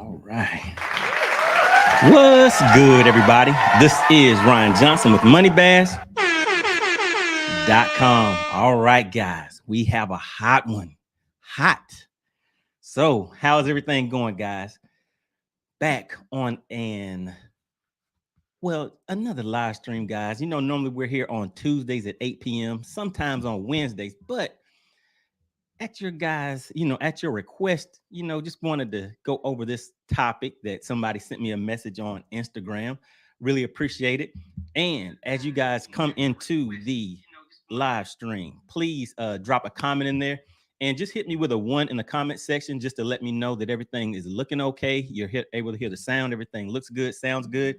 All right. What's good, everybody? This is Ryan Johnson with MoneyBass.com. All right, guys, we have a hot one. Hot. So, how's everything going, guys? Back on another live stream, guys. You know, normally we're here on Tuesdays at 8 p.m., sometimes on Wednesdays, but at your guys, at your request, just wanted to go over this topic that somebody sent me a message on Instagram. Really appreciate it. And as you guys come into the live stream, please drop a comment in there and just hit me with a 1 in the comment section just to let me know that everything is looking okay. You're able to hear the sound. Everything looks good, sounds good.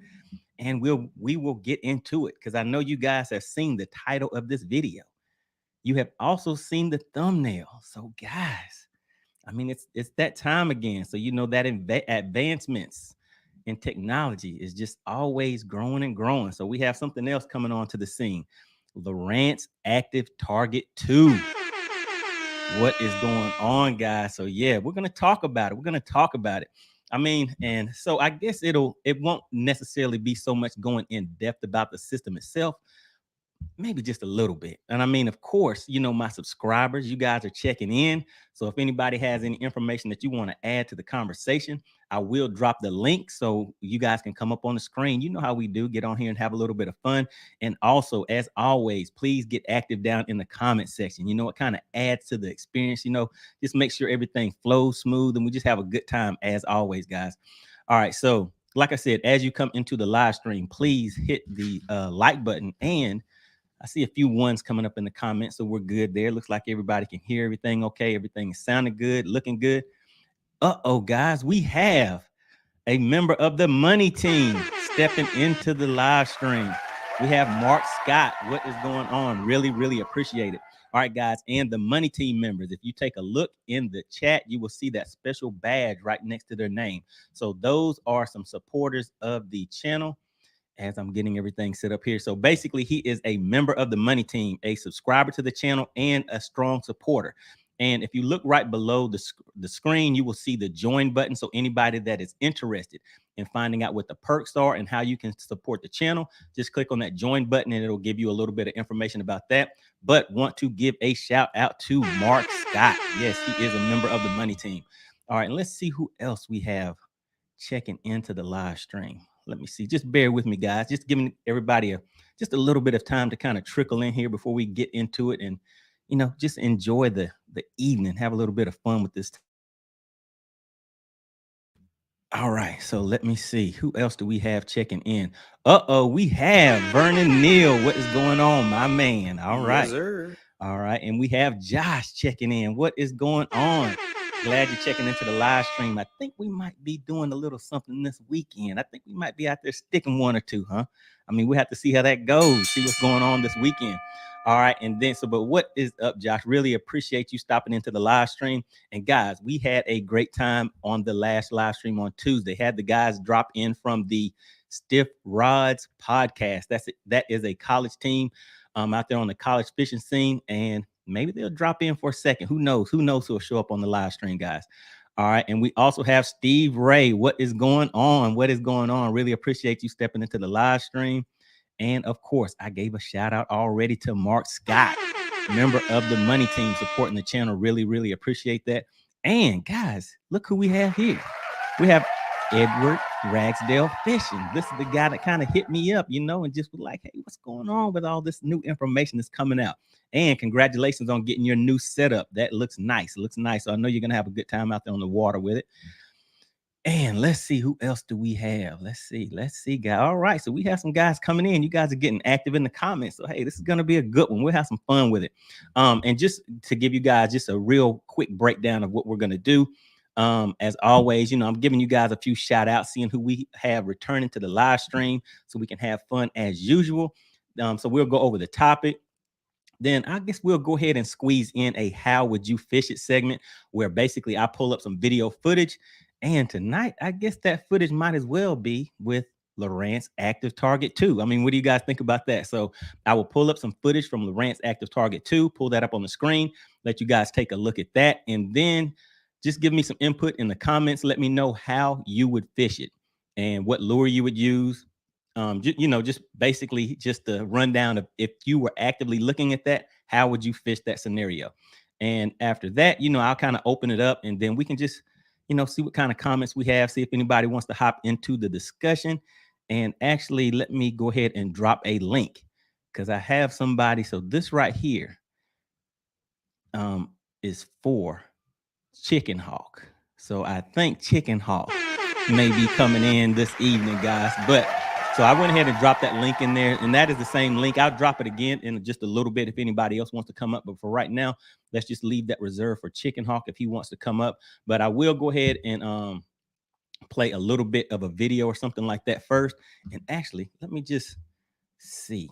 And we will get into it because I know you guys have seen the title of this video. You have also seen the thumbnail. So guys, I mean, it's that time again. So, that advancements in technology is just always growing and growing. So we have something else coming on to the scene. Lowrance Active Target 2. What is going on, guys? So yeah, we're going to talk about it. I mean, and so I guess it won't necessarily be so much going in depth about the system itself, maybe just a little bit. And I mean, of course, my subscribers, you guys are checking in. So if anybody has any information that you want to add to the conversation, I will drop the link so you guys can come up on the screen. You know how we do, get on here and have a little bit of fun. And also, as always, please get active down in the comment section. It kind of adds to the experience, just make sure everything flows smooth and we just have a good time as always, guys. All right. So like I said, as you come into the live stream, please hit the like button. And I see a few ones coming up in the comments, so we're good there. Looks like everybody can hear everything okay. Everything is sounding good, looking good. Uh-oh, guys, we have a member of the money team stepping into the live stream. We have Mark Scott. What is going on? Really, really appreciate it. All right, guys, and the money team members, if you take a look in the chat, you will see that special badge right next to their name. So those are some supporters of the channel. As I'm getting everything set up here. So basically, he is a member of the money team, a subscriber to the channel, and a strong supporter. And if you look right below the screen, you will see the join button. So anybody that is interested in finding out what the perks are and how you can support the channel, just click on that join button and it'll give you a little bit of information about that. But want to give a shout out to Mark Scott. Yes, he is a member of the money team. All right, and let's see who else we have checking into the live stream. Let me see. Just bear with me, guys. Just giving everybody just a little bit of time to kind of trickle in here before we get into it and, just enjoy the evening, have a little bit of fun with this. All right. So let me see. Who else do we have checking in? Uh-oh, we have Vernon Neal. What is going on, my man? All right. Yes, sir. All right. And we have Josh checking in. What is going on? Glad you're checking into the live stream. I think we might be doing a little something this weekend. I think we might be out there sticking one or two, huh? I mean, we have to see how that goes, see what's going on this weekend. All right. And then, but what is up, Josh? Really appreciate you stopping into the live stream. And guys, we had a great time on the last live stream on Tuesday. Had the guys drop in from the Stiff Rods podcast. That is a college team out there on the college fishing scene. And maybe they'll drop in for a second. Who knows? Who knows who'll show up on the live stream, guys? All right. And we also have Steve Ray. What is going on? What is going on? Really appreciate you stepping into the live stream. And of course, I gave a shout out already to Mark Scott, member of the money team, supporting the channel. Really, really appreciate that. And guys, look who we have here. We have Edward Ragsdale Fishing. This is the guy that kind of hit me up, and just was like, hey, what's going on with all this new information that's coming out? And congratulations on getting your new setup. That looks nice. It looks nice. So I know you're going to have a good time out there on the water with it. And let's see, who else do we have? Let's see, guys. All right. So we have some guys coming in. You guys are getting active in the comments. So, hey, this is going to be a good one. We'll have some fun with it. And just to give you guys just a real quick breakdown of what we're going to do. As always, I'm giving you guys a few shout outs, seeing who we have returning to the live stream so we can have fun as usual. So we'll go over the topic. Then I guess we'll go ahead and squeeze in a how would you fish it segment where basically I pull up some video footage. And tonight, I guess that footage might as well be with Lowrance Active Target 2. I mean, what do you guys think about that? So I will pull up some footage from Lowrance Active Target 2, pull that up on the screen, let you guys take a look at that. And then just give me some input in the comments. Let me know how you would fish it and what lure you would use. Just basically just the rundown of if you were actively looking at that, how would you fish that scenario? And after that, I'll kind of open it up and then we can just, see what kind of comments we have, see if anybody wants to hop into the discussion. And actually, let me go ahead and drop a link because I have somebody. So this right here is for Chicken Hawk. So I think Chicken Hawk may be coming in this evening, guys. But so I went ahead and dropped that link in there, and that is the same link. I'll drop it again in just a little bit if anybody else wants to come up. But for right now, let's just leave that reserved for Chicken Hawk if he wants to come up. But I will go ahead and play a little bit of a video or something like that first. And actually, let me just see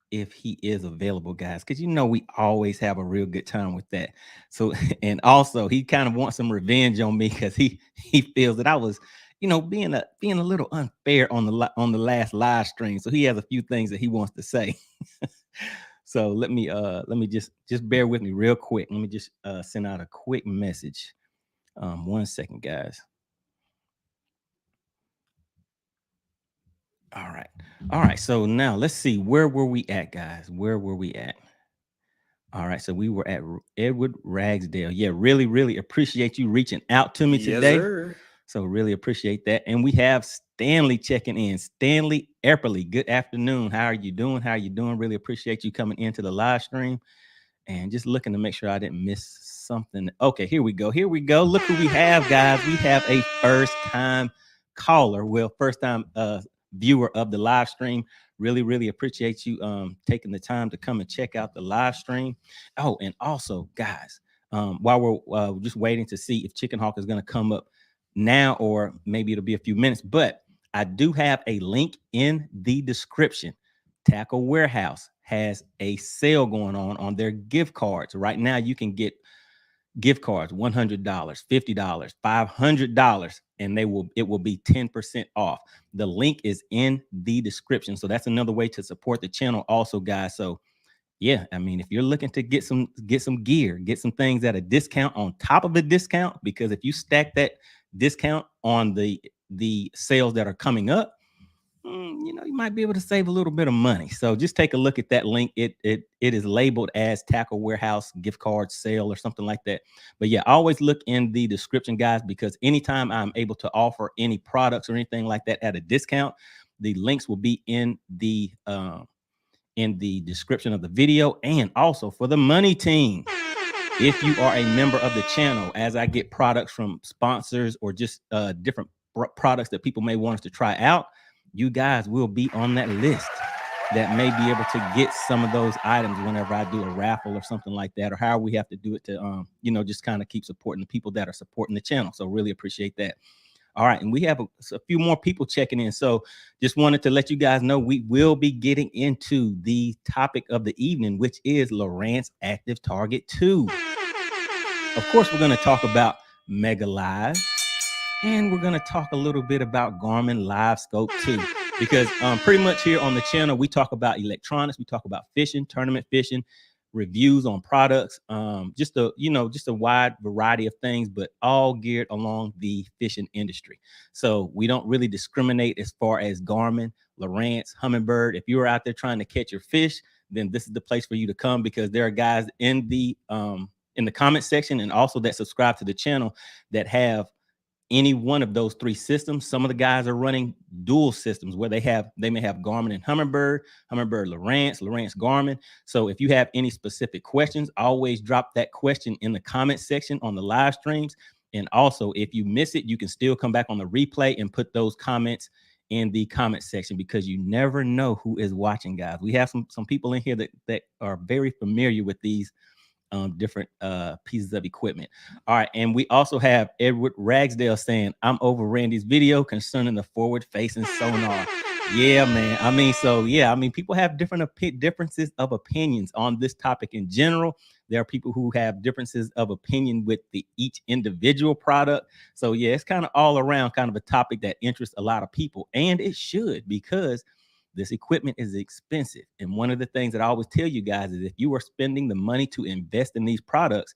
if he is available, guys, because we always have a real good time with that. So, and also he kind of wants some revenge on me because he feels that I was, being a little unfair on the last live stream. So he has a few things that he wants to say. So let me just bear with me real quick. Let me just send out a quick message. 1 second, guys. All right. So now let's see, where were we at, guys? Where were we at? All right. So we were at Edward Ragsdale. Yeah, really, really appreciate you reaching out to me today. Sir. So really appreciate that. And we have Stanley checking in. Stanley Epperly, good afternoon. How are you doing? How are you doing? Really appreciate you coming into the live stream. And just looking to make sure I didn't miss something. Okay, here we go. Look who we have, guys. We have a first-time caller. Well, first-time viewer of the live stream. Really, really appreciate you taking the time to come and check out the live stream. Oh, and also, guys, while we're just waiting to see if Chicken Hawk is going to come up now or maybe it'll be a few minutes, but I do have a link in the description. Tacklewarehouse has a sale going on their gift cards. Right now, you can get gift cards, $100, $50, $500, and it will be 10% off. The link is in the description. So that's another way to support the channel also, guys. So yeah, I mean, if you're looking to get some gear, get some things at a discount on top of a discount, because if you stack that discount on the sales that are coming up, you might be able to save a little bit of money. So just take a look at that link. It is labeled as Tackle Warehouse gift card sale or something like that. But yeah, always look in the description, guys, because anytime I'm able to offer any products or anything like that at a discount, the links will be in the description of the video. And also for the money team, if you are a member of the channel, as I get products from sponsors or just different products that people may want us to try out, you guys will be on that list that may be able to get some of those items whenever I do a raffle or something like that, or how we have to do it to, just kind of keep supporting the people that are supporting the channel. So really appreciate that. All right. And we have a few more people checking in. So just wanted to let you guys know we will be getting into the topic of the evening, which is Lowrance Active Target 2. Of course, we're going to talk about Mega Live. And we're going to talk a little bit about Garmin Livescope too, because pretty much here on the channel, we talk about electronics, we talk about fishing, tournament fishing, reviews on products, just a wide variety of things, but all geared along the fishing industry. So we don't really discriminate as far as Garmin, Lowrance, Humminbird. If you're out there trying to catch your fish, then this is the place for you to come, because there are guys in the comment section and also that subscribe to the channel that have any one of those three systems. Some of the guys are running dual systems where they may have Garmin and Humminbird, Lowrance, Garmin. So if you have any specific questions, always drop that question in the comment section on the live streams. And also, if you miss it, you can still come back on the replay and put those comments in the comment section, because you never know who is watching, guys. We have some people in here that are very familiar with these different pieces of equipment. All right. And we also have Edward Ragsdale saying, I'm over Randy's video concerning the forward facing sonar. Yeah, man. I mean, people have differences of opinions on this topic in general. There are people who have differences of opinion with each individual product. So yeah, it's kind of all around kind of a topic that interests a lot of people, and it should, because this equipment is expensive. And one of the things that I always tell you guys is, if you are spending the money to invest in these products,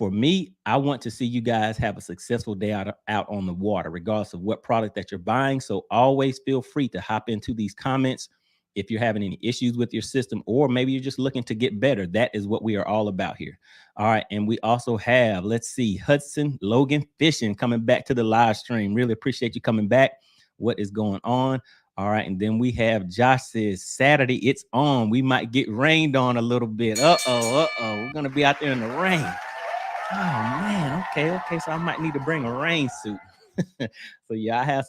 for me, I want to see you guys have a successful day out on the water, regardless of what product that you're buying. So always feel free to hop into these comments if you're having any issues with your system, or maybe you're just looking to get better. That is what we are all about here. All right. And we also have, let's see, Hudson Logan Fishing coming back to the live stream. Really appreciate you coming back. What is going on? All right. And then we have Josh says, Saturday, it's on. We might get rained on a little bit. Uh-oh. We're going to be out there in the rain. Oh man, okay. So I might need to bring a rain suit. So yeah, I have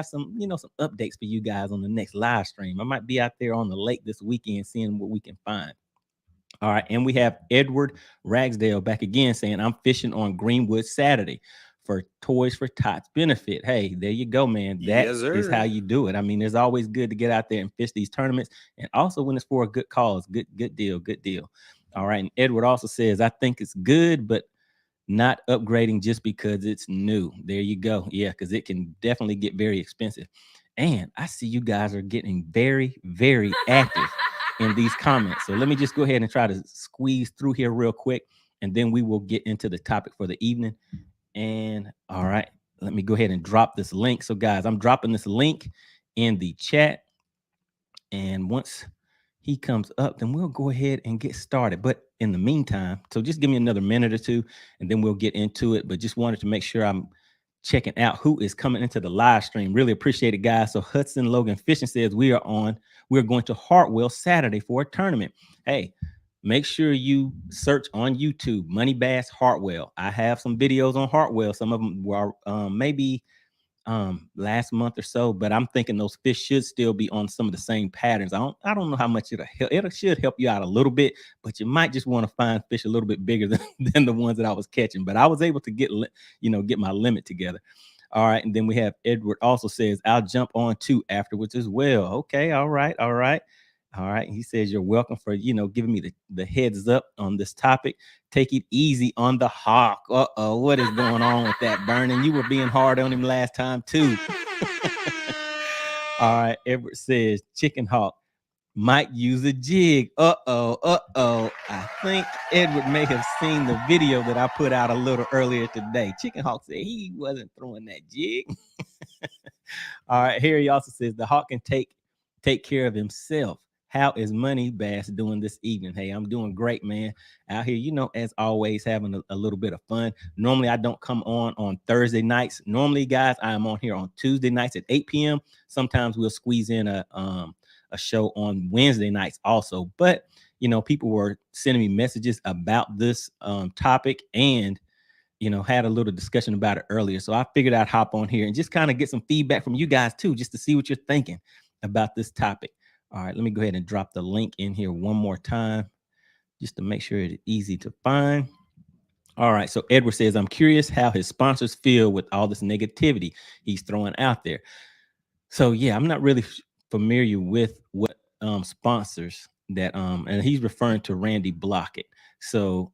some, some updates for you guys on the next live stream. I might be out there on the lake this weekend seeing what we can find. All right, and we have Edward Ragsdale back again saying, I'm fishing on Greenwood Saturday for Toys for Tots benefit. Hey, there you go, man. That is how you do it. I mean, it's always good to get out there and fish these tournaments, and also when it's for a good cause. Good deal. All right, and Edward also says, I think it's good, but not upgrading just because it's new. There you go. Yeah, because it can definitely get very expensive. And I see you guys are getting very, very active in these comments. So let me just go ahead and try to squeeze through here real quick, and then we will get into the topic for the evening. And all right, let me go ahead and drop this link. So guys, I'm dropping this link in the chat. And once he comes up, then we'll go ahead and get started. But in the meantime, so just give me another minute or two, and then we'll get into it. But just wanted to make sure I'm checking out who is coming into the live stream. Really appreciate it, guys. So Hudson Logan Fishing says we're going to Hartwell Saturday for a tournament. Hey, make sure you search on YouTube, MoneyBass Hartwell. I have some videos on Hartwell. Some of them were maybe last month or so, but I'm thinking those fish should still be on some of the same patterns. I don't know how much it'll help. It should help you out a little bit, but you might just want to find fish a little bit bigger than the ones that I was catching. But I was able to get my limit together. All right, and then we have Edward also says, I'll jump on too afterwards as well. Okay, all right. He says, you're welcome for, giving me the heads up on this topic. Take it easy on the hawk. Uh-oh, what is going on with that, Vernon? You were being hard on him last time too. All right, Edward says, chicken hawk might use a jig. Uh-oh. I think Edward may have seen the video that I put out a little earlier today. Chicken hawk said he wasn't throwing that jig. All right, here he also says, the hawk can take care of himself. How is MoneyBass doing this evening? Hey, I'm doing great, man. Out here, as always, having a little bit of fun. Normally, I don't come on Thursday nights. Normally, guys, I am on here on Tuesday nights at 8 p.m. Sometimes we'll squeeze in a show on Wednesday nights also. But, people were sending me messages about this topic and, had a little discussion about it earlier. So I figured I'd hop on here and just kind of get some feedback from you guys, too, just to see what you're thinking about this topic. All right, let me go ahead and drop the link in here one more time just to make sure it's easy to find. All right, so Edward says, I'm curious how his sponsors feel with all this negativity he's throwing out there. So, yeah, I'm not really familiar with what sponsors that, and he's referring to Randy Blockett. So,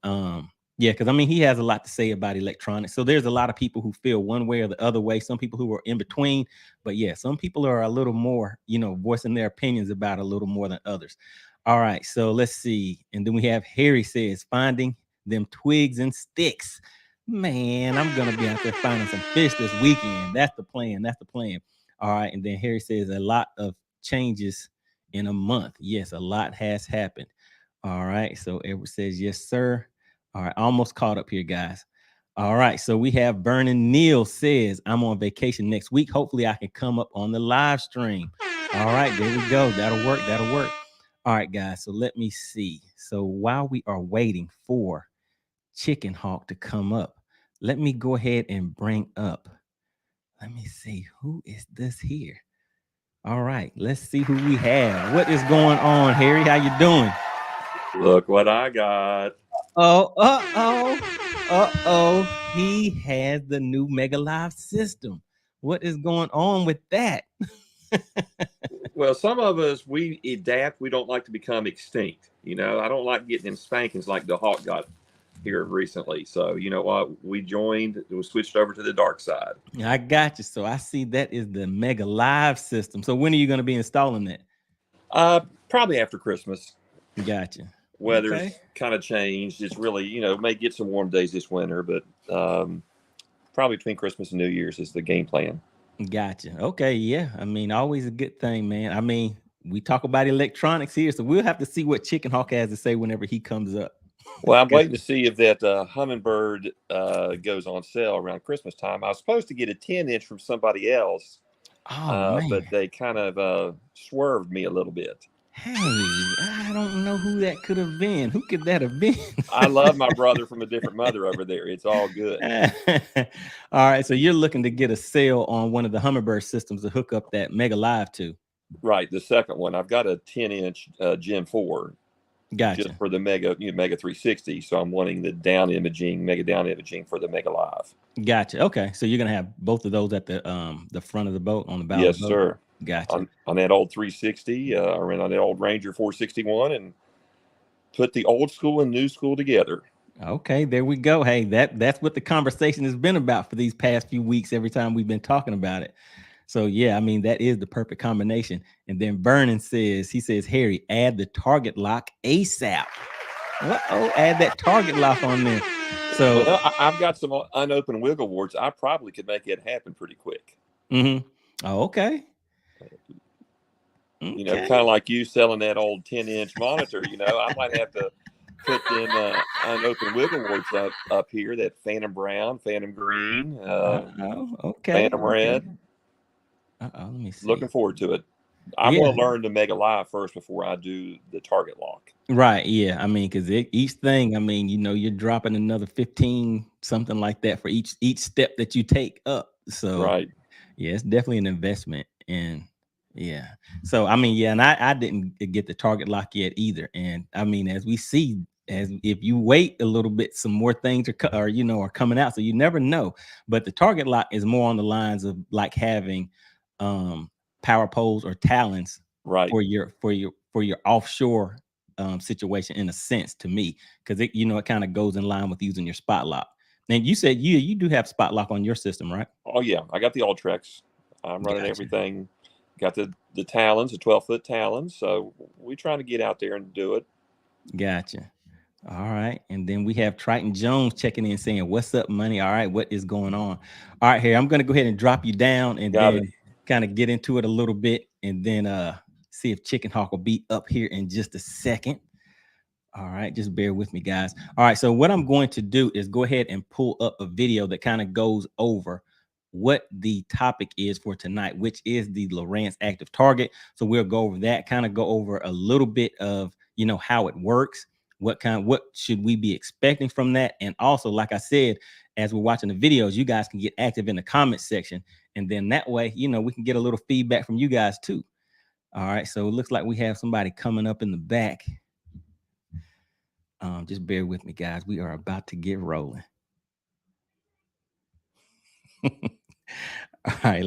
yeah, because he has a lot to say about electronics. So there's a lot of people who feel one way or the other way. Some people who are in between. But yeah, some people are a little more, voicing their opinions about it a little more than others. All right, so let's see. And then we have Harry says, finding them twigs and sticks. Man, I'm going to be out there finding some fish this weekend. That's the plan. All right, and then Harry says, a lot of changes in a month. Yes, a lot has happened. All right, so Edward says, yes, sir. All right, almost caught up here, guys. All right, so we have Vernon Neal says, I'm on vacation next week. Hopefully I can come up on the live stream. All right, there we go. That'll work. All right, guys, so let me see. So while we are waiting for Chicken Hawk to come up, let me go ahead and bring up. Let me see. Who is this here? All right, let's see who we have. What is going on, Harry? How you doing? Look what I got. He has the new Mega Live system. What is going on with that? Well, some of us, we adapt. We don't like to become extinct. I don't like getting in spankings like the Hawk got here recently. So, you know what? We switched over to the dark side. I got you. So I see that is the Mega Live system. So when are you going to be installing that? Probably after Christmas. Gotcha. Weather's kind of changed. It's really, may get some warm days this winter, but probably between Christmas and New Year's is the game plan. Gotcha. Okay. Yeah. I mean, always a good thing, man. I mean, we talk about electronics here, so we'll have to see what Chicken Hawk has to say whenever he comes up. Well, I'm waiting to see if that Humminbird goes on sale around Christmas time. I was supposed to get a 10-inch from somebody else, Man. but they kind of swerved me a little bit. Hey, I don't know who that could have been. Who could that have been? I love my brother from a different mother over there. It's all good. All right. So you're looking to get a sale on one of the Humminbird systems to hook up that Mega Live to. Right. The second one, I've got a 10-inch Gen 4. Gotcha. Just for the Mega 360. So I'm wanting the Mega down imaging for the Mega Live. Gotcha. Okay. So you're going to have both of those at the front of the boat, on the bow yes, of the boat? Sir. Gotcha. On that old 360, or on that old Ranger 461, and put the old school and new school together. Okay, there we go. Hey, that's what the conversation has been about for these past few weeks, every time we've been talking about it. So yeah, I mean, that is the perfect combination. And then Vernon says, Harry, add the target lock ASAP. Add that target lock on there. So I've got some unopened wiggle warts. I probably could make it happen pretty quick. Oh, okay. Kind of like you selling that old 10-inch monitor. I might have to put them unopened wiggle warts up here. That Phantom Brown, Phantom Green, Phantom Red. Let me see. Looking forward to it. I want to learn the Mega Live first before I do the target lock. Right. Yeah. I mean, because each thing, I mean, you're dropping another 15, something like that for each step that you take up. So right. Yeah, it's definitely an investment. And yeah. So I mean, yeah, and I didn't get the target lock yet either. And I mean, as we see, as if you wait a little bit, some more things are coming out. So you never know. But the target lock is more on the lines of like having power poles or talons for your offshore situation, in a sense, to me, because it kind of goes in line with using your spot lock. And you said you do have spot lock on your system, right? Oh yeah, I got the Ultrex. I'm running everything. Got the talons, the 12-foot talons. So we trying to get out there and do it. Gotcha. All right. And then we have Triton Jones checking in saying, what's up, money? All right. What is going on? All right, here, I'm going to go ahead and drop you down and then kind of get into it a little bit, and then see if Chicken Hawk will be up here in just a second. All right. Just bear with me, guys. All right. So what I'm going to do is go ahead and pull up a video that kind of goes over what the topic is for tonight, which is the Lowrance Active Target. So we'll go over that, kind of go over a little bit of, how it works, what should we be expecting from that. And also, like I said, as we're watching the videos, you guys can get active in the comment section. And then that way, we can get a little feedback from you guys too. All right. So it looks like we have somebody coming up in the back. Just bear with me, guys. We are about to get rolling. All right,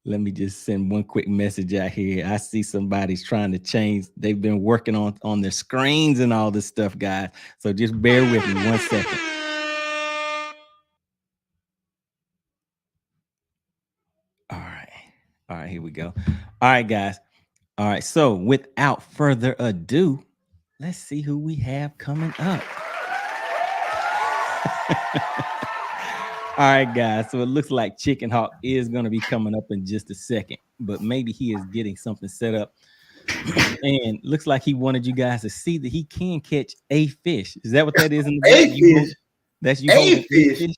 let me just send one quick message out here. I see somebody's trying to change. They've been working on their screens and all this stuff, guys. So just bear with me 1 second. All right, here we go. All right, guys. All right, so without further ado, let's see who we have coming up. All right, guys. So it looks like Chicken Hawk is going to be coming up in just a second, but maybe he is getting something set up. And looks like he wanted you guys to see that he can catch a fish. Is that what that is in the back? Fish. That's you holding a fish.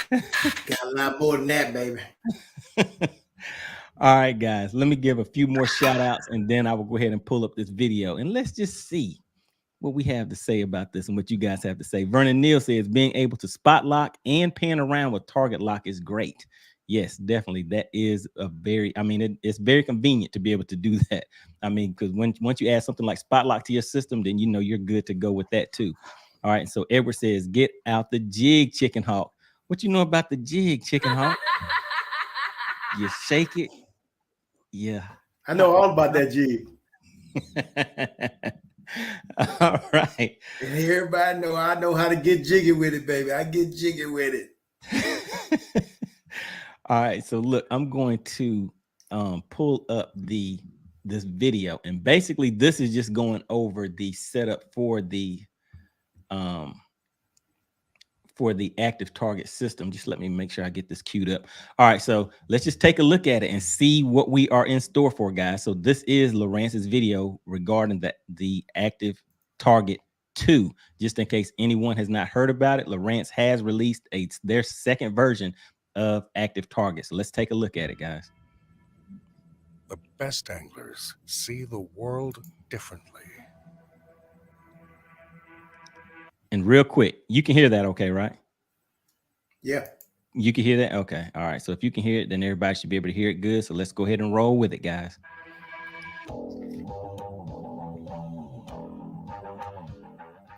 Got a lot more than that, baby. All right, guys. Let me give a few more shout outs, and then I will go ahead and pull up this video, and let's just see what we have to say about this and what you guys have to say. Vernon Neal says being able to spot lock and pan around with target lock is great. Yes, definitely. That is it's very convenient to be able to do that. I mean, because once you add something like spot lock to your system, then you're good to go with that too. All right. So Edward says, get out the jig, Chicken Hawk. What you know about the jig, Chicken Hawk? You shake it. Yeah. I know all about that jig. All right. And everybody know I know how to get jiggy with it, baby. I get jiggy with it. All right. So look, I'm going to pull up the this video. And basically this is just going over the setup for the active target system. Just let me make sure I get this queued up. All right, so let's just take a look at it and see what we are in store for, guys. So this is Lowrance's video regarding the active target 2. Just in case anyone has not heard about it, Lowrance has released their second version of active target. So let's take a look at it, guys. The best anglers see the world differently. And real quick, you can hear that okay, right? Yeah. You can hear that? Okay. All right. So if you can hear it, then everybody should be able to hear it good. So let's go ahead and roll with it, guys.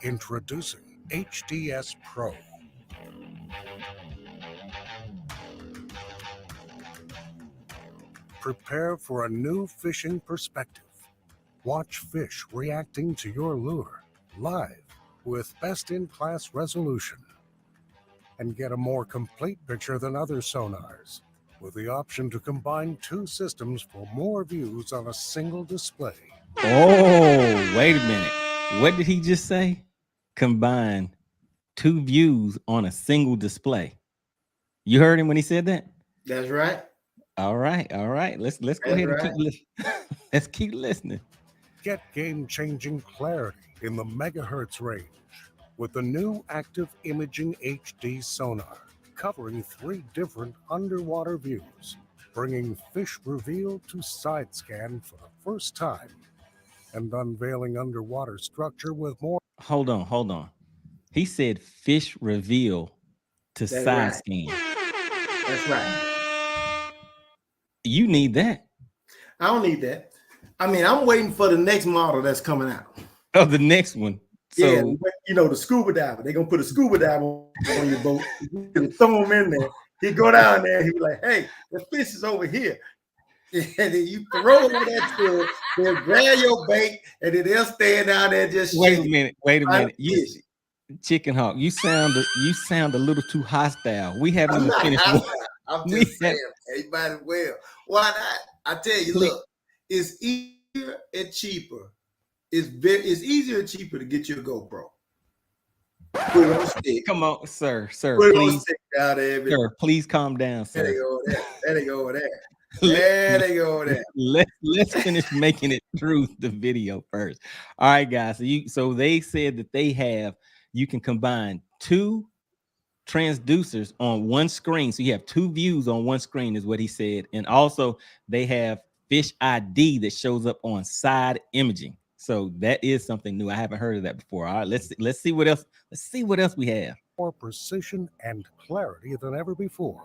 Introducing HDS Pro. Prepare for a new fishing perspective. Watch fish reacting to your lure live with best-in-class resolution. And get a more complete picture than other sonars, with the option to combine 2 systems for more views on a single display. Oh, wait a minute. What did he just say? Combine 2 views on a single display. You heard him when he said that? That's right. All right. All right. Let's go That's ahead and right. keep listening. Let's keep listening. Get game-changing clarity in the megahertz range with the new Active Imaging HD Sonar, covering 3 different underwater views, bringing fish reveal to side scan for the first time, and unveiling underwater structure with more. Hold on. He said fish reveal to That's side right. scan. That's right. You need that. I don't need that. I mean, I'm waiting for the next model that's coming out. Oh, the next one. So, yeah, you know, the scuba diver. They're going to put a scuba diver on your boat. You throw him in there. He go down there. He be like, hey, the fish is over here. And then you throw over that fish. They'll grab your bait, and then they'll stand down there just wait shaking. a minute. You, Chicken Hawk, you sound a little too hostile. We haven't even finished one. I'm just saying, everybody well. Why not? I tell you, look, it's easier and cheaper. It's easier and cheaper to get you a GoPro. Put it on stick. Come on, sir, Put it please, on stick down there. sir, please calm down, sir. There they go there. There they go there. There they go there. Let's finish making it through the video first. All right, guys. So they said that you can combine 2 transducers on one screen. So you have 2 views on one screen is what he said. And also they have fish ID that shows up on side imaging. So that is something new. I haven't heard of that before. All right, let's see what else. Let's see what else we have. More precision and clarity than ever before.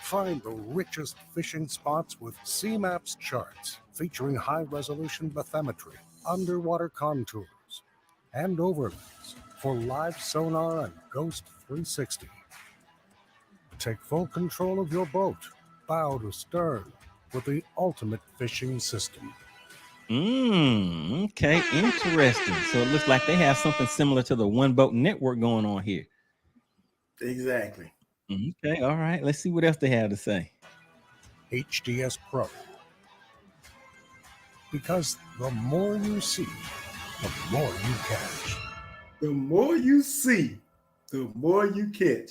Find the richest fishing spots with CMAPS charts featuring high-resolution bathymetry, underwater contours, and overlays for live sonar and Ghost 360. Take full control of your boat, bow to stern, with the ultimate fishing system. Okay, interesting. So it looks like they have something similar to the One Boat Network going on here. Exactly. Okay, all right. Let's see what else they have to say. HDS Pro. Because the more you see, the more you catch. The more you see, the more you catch.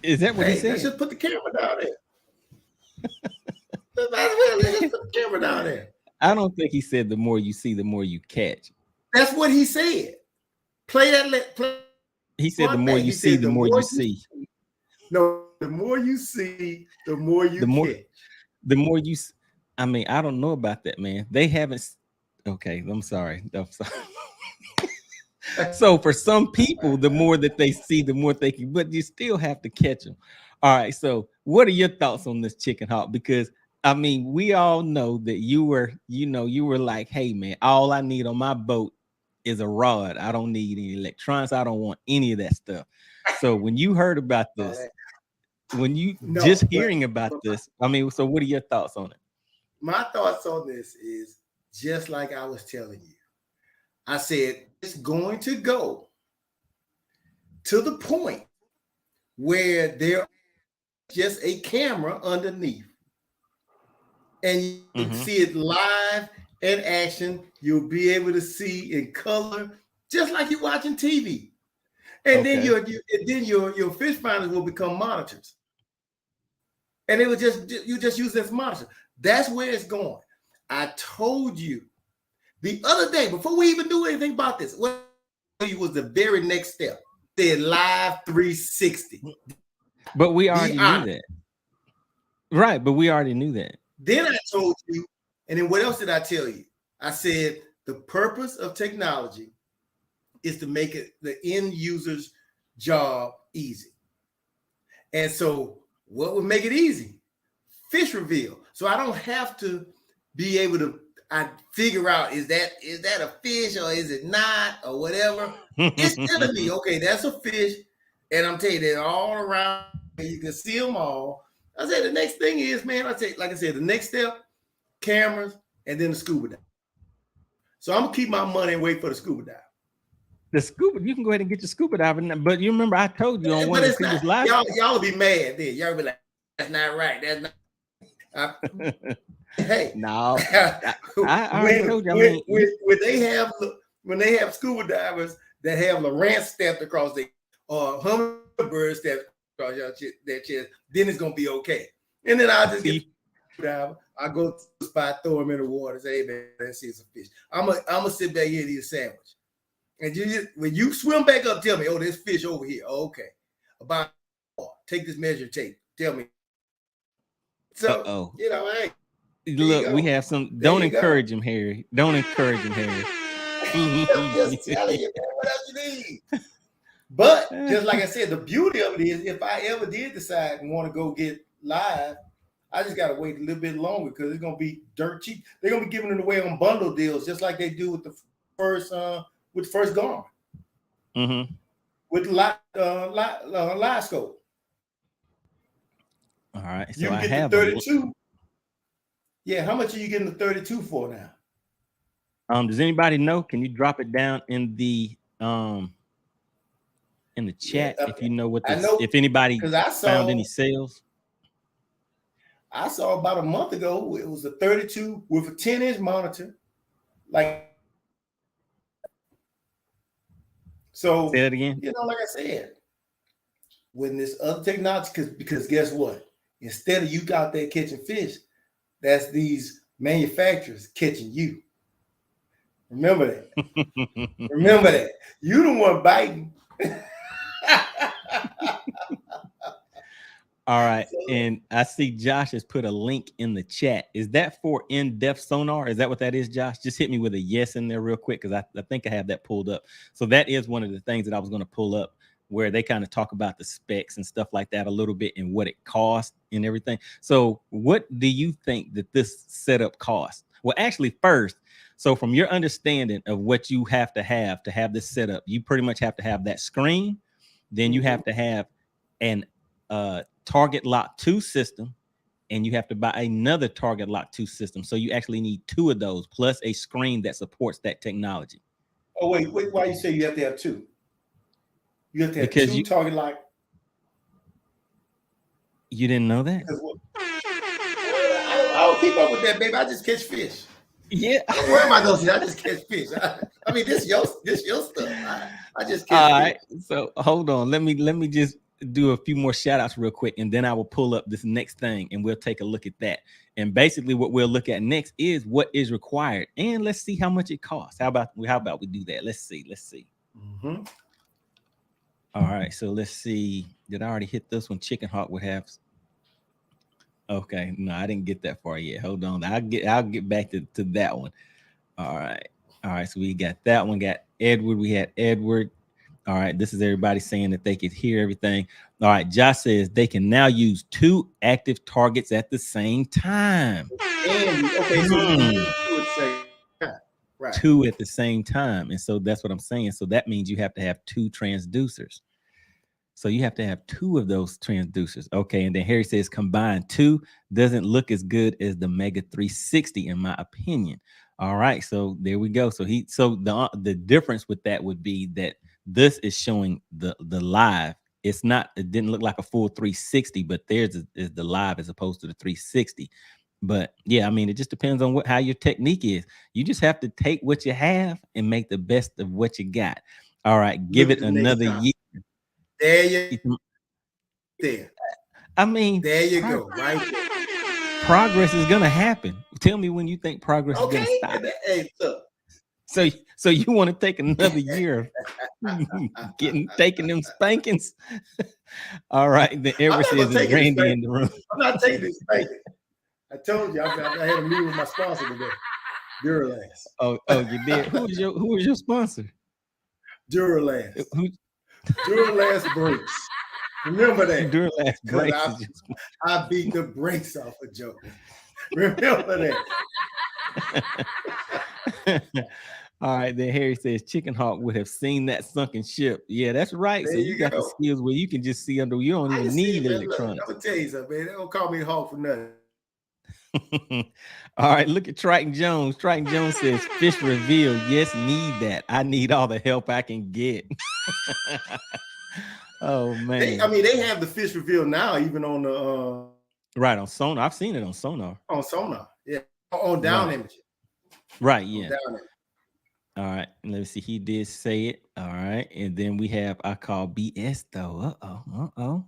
Is that what he said? Let's just put the camera down there. Let's just put the camera down there. I don't think he said the more you see, the more you catch. That's what he said. Play that. He said the more you see, the more you see. No, the more you see, the more you catch. The more you. I mean, I don't know about that, man. They haven't. Okay, I'm sorry. So for some people, the more that they see, the more they can. But you still have to catch them. All right. So what are your thoughts on this, Chicken Hawk? Because I mean, we all know that you were like, hey, man, all I need on my boat is a rod. I don't need any electronics. I don't want any of that stuff. So when you heard about this, hearing about this, I mean, so what are your thoughts on it? My thoughts on this is just like I was telling you. I said it's going to go to the point where there just a camera underneath, and you can see it live in action. You'll be able to see in color, just like you're watching TV. And then your fish finders will become monitors, and it will you just use this monitor. That's where it's going. I told you the other day before we even knew anything about this. What was the very next step? They live 360. But we already knew that. Right, but we already knew that. Then I told you, and then what else did I tell you? I said the purpose of technology is to make it the end user's job easy. And so what would make it easy? Fish reveal. So I don't have to be able to figure out is that a fish or is it not or whatever. It's telling me, okay, that's a fish, and I'm telling you they're all around. You can see them all. I said the next thing is, man, like I said, the next step, cameras, and then the scuba dive. So I'm gonna keep my money and wait for the scuba dive. The scuba, you can go ahead and get your scuba diving, but you remember I told you on one of the previous live. Y'all will be mad then. Y'all will be like, that's not right. That's not. Hey, no. I told you. When they have scuba divers that have Lowrance stamped across their Humminbird stamped across their chest, then it's gonna be okay. And then I'll just get diver. I go to the spot, throw them in the water, say, hey man, let's see some fish. I'm gonna sit back here and eat a sandwich. And when you swim back up, tell me, oh, there's fish over here. Oh, okay. About take this measure tape. Tell me. So hey. Look, we have some. Don't encourage him, Harry. Don't encourage him, Harry. I'm just telling you, man, what else you need? But just like I said, the beauty of it is if I ever did decide and want to go get live, I just gotta wait a little bit longer because it's gonna be dirt cheap. They're gonna be giving it away on bundle deals, just like they do with the first Garmin. Mm-hmm. With Livescope. All right. So you can get the 32. Yeah, how much are you getting the 32 for now? Does anybody know? Can you drop it down in the chat if you know what this, if anybody found any sales? I saw about a month ago it was a 32 with a 10-inch monitor. So say that again. Like I said, when this other technology, because guess what? Instead of you out there catching fish, that's these manufacturers catching you. Remember that. Remember that. You the one biting. All right. And I see Josh has put a link in the chat. Is that for in-depth sonar? Is that what that is, Josh? Just hit me with a yes in there real quick because I think I have that pulled up. So that is one of the things that I was going to pull up where they kind of talk about the specs and stuff like that a little bit and what it costs and everything. So what do you think that this setup costs? Well, actually, first, so from your understanding of what you have to have this setup, you pretty much have to have that screen. Then you have to have an TargetLock 2 system, and you have to buy another TargetLock 2 system. So you actually need two of those plus a screen that supports that technology. Oh, wait, why you say you have to have two? You have to have two TargetLock. You didn't know that? I don't keep up with that, baby. I just catch fish. Yeah. Where am I going to see? I just catch fish. I mean, this your stuff. I just catch All fish. right. So hold on. Let me just do a few more shout outs real quick, and then I will pull up this next thing and we'll take a look at that. And basically what we'll look at next is what is required, and let's see how much it costs. How about we do that? Let's see. Mm-hmm. All right, so let's see. Did I already hit this one? Chicken Hawk would have. Okay, no, I didn't get that far yet. Hold on. I'll get back to that one. All right. So we got that one. Got Edward. We had Edward. All right, this is everybody saying that they could hear everything. All right, Josh says they can now use two active targets at the same time. Right. Two at the same time. And so that's what I'm saying. So that means you have to have two transducers. So you have to have two of those transducers. Okay. And then Harry says combined two doesn't look as good as the Mega 360, in my opinion. All right. So there we go. So the difference with that would be that this is showing the live it's not, it didn't look like a full 360, but theirs is the live as opposed to the 360. But yeah, I mean, it just depends on how your technique is. You just have to take what you have and make the best of what you got. All right, give it another year. There you there. I mean, there you go, right there. Progress is gonna happen. Tell me when you think progress is gonna stop. Hey, look. So you want to take another year of taking them spankings? All right, the Everett says it's Randy in the room. I'm not taking this spanking. I told you I had a meeting with my sponsor today. Duralast. Oh, you did. Who was your sponsor? Duralast. Duralast brakes. Remember that. Duralast brakes. I beat the brakes off of Joe. Remember that. All right, then Harry says Chicken Hawk would have seen that sunken ship. Yeah, that's right. So you got the skills where you can just see under. You don't even need electronics. I'm gonna tell you something, man. They don't call me Hawk for nothing. All right, look at Triton Jones. Triton Jones says fish reveal. Yes, need that. I need all the help I can get. Oh man. They have the fish reveal now, even on the right on Sonar. I've seen it on Sonar. On Sonar, yeah. On down imaging. Right, yeah. All right, let me see. He did say it. All right, and then we have I call BS though. All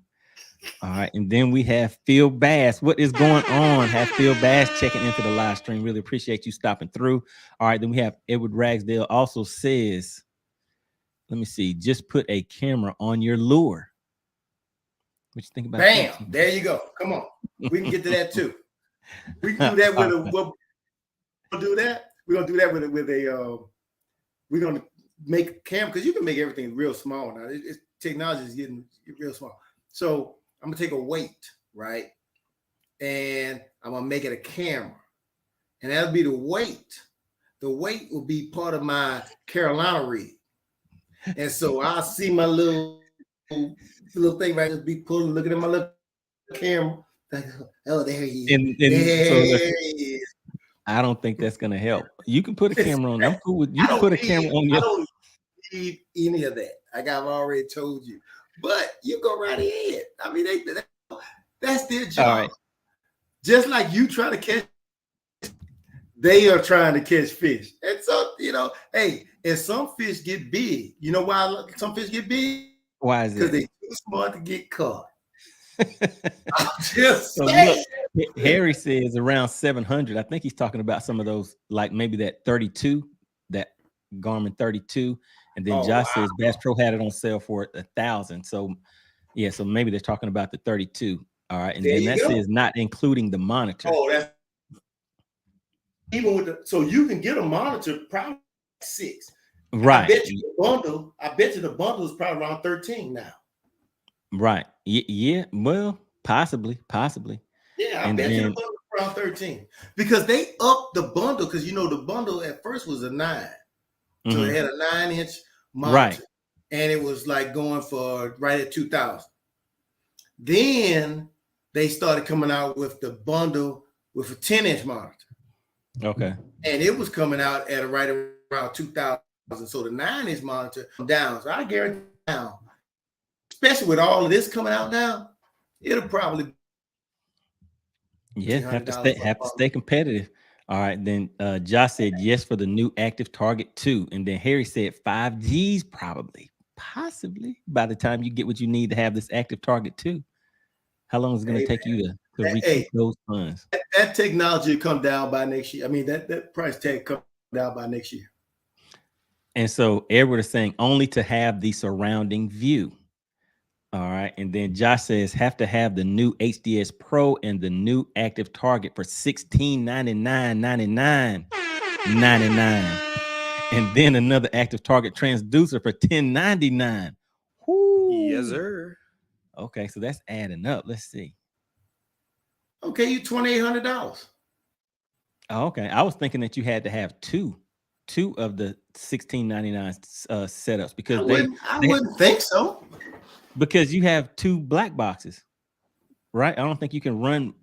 right, and then we have Phil Bass. What is going on? Have Phil Bass checking into the live stream. Really appreciate you stopping through. All right, then we have Edward Ragsdale also says, let me see, just put a camera on your lure. What you think about that? Bam, there you go. Come on. We can get to that too. We can do that with we'll do that. We're gonna do that with a we're gonna make a camera because you can make everything real small now. Technology is getting real small. So I'm gonna take a weight, right? And I'm gonna make it a camera. And that'll be the weight. The weight will be part of my Carolina rig. And so I'll see my little thing right, just be pulling, looking at my little camera. Like, oh, there he is. There he is. I don't think that's gonna help. You can put a camera on. I'm cool with you. Can put a camera on your. I don't need any of that. I've already told you. But you go right ahead. I mean, that's their job. All right. Just like you try to catch, they are trying to catch fish. And so, hey, and some fish get big. You know why some fish get big? Why is it? Because they're too smart to get caught. I'm just saying. Look, Harry says around 700. I think he's talking about some of those, like maybe that 32, that Garmin 32. And then Josh says Bass Pro had it on sale for 1,000. So yeah, so maybe they're talking about the 32. All right, and then that says not including the monitor. Oh, that's even with so you can get a monitor probably 6. Right. I bet you the bundle is probably around 13 now. Right. Yeah. Well, possibly. Yeah, I bet you the bundle is around 13 because they upped the bundle because the bundle at first was a 9. So it had a 9-inch monitor, right? And it was like going for right at 2,000. Then they started coming out with the bundle with a 10-inch monitor. Okay. And it was coming out at right around 2,000. So the 9-inch monitor down. So I guarantee now, especially with all of this coming out now, it'll probably have to stay competitive. All right, then Josh said yes for the new Active Target 2. And then Harry said 5Gs possibly by the time you get what you need to have this Active Target 2. How long is it going to take you to recoup those funds? That technology will come down by next year. I mean, that price tag come down by next year. And so Edward is saying only to have the surrounding view. All right. And then Josh says have to have the new HDS Pro and the new Active Target for $1699.99. And then another Active Target transducer for $1099. Yes, sir. Okay, so that's adding up. Let's see. Okay, you $2,800. Oh, okay. I was thinking that you had to have two of the $1699 setups because I wouldn't think so. Because you have 2 black boxes, right? I don't think you can run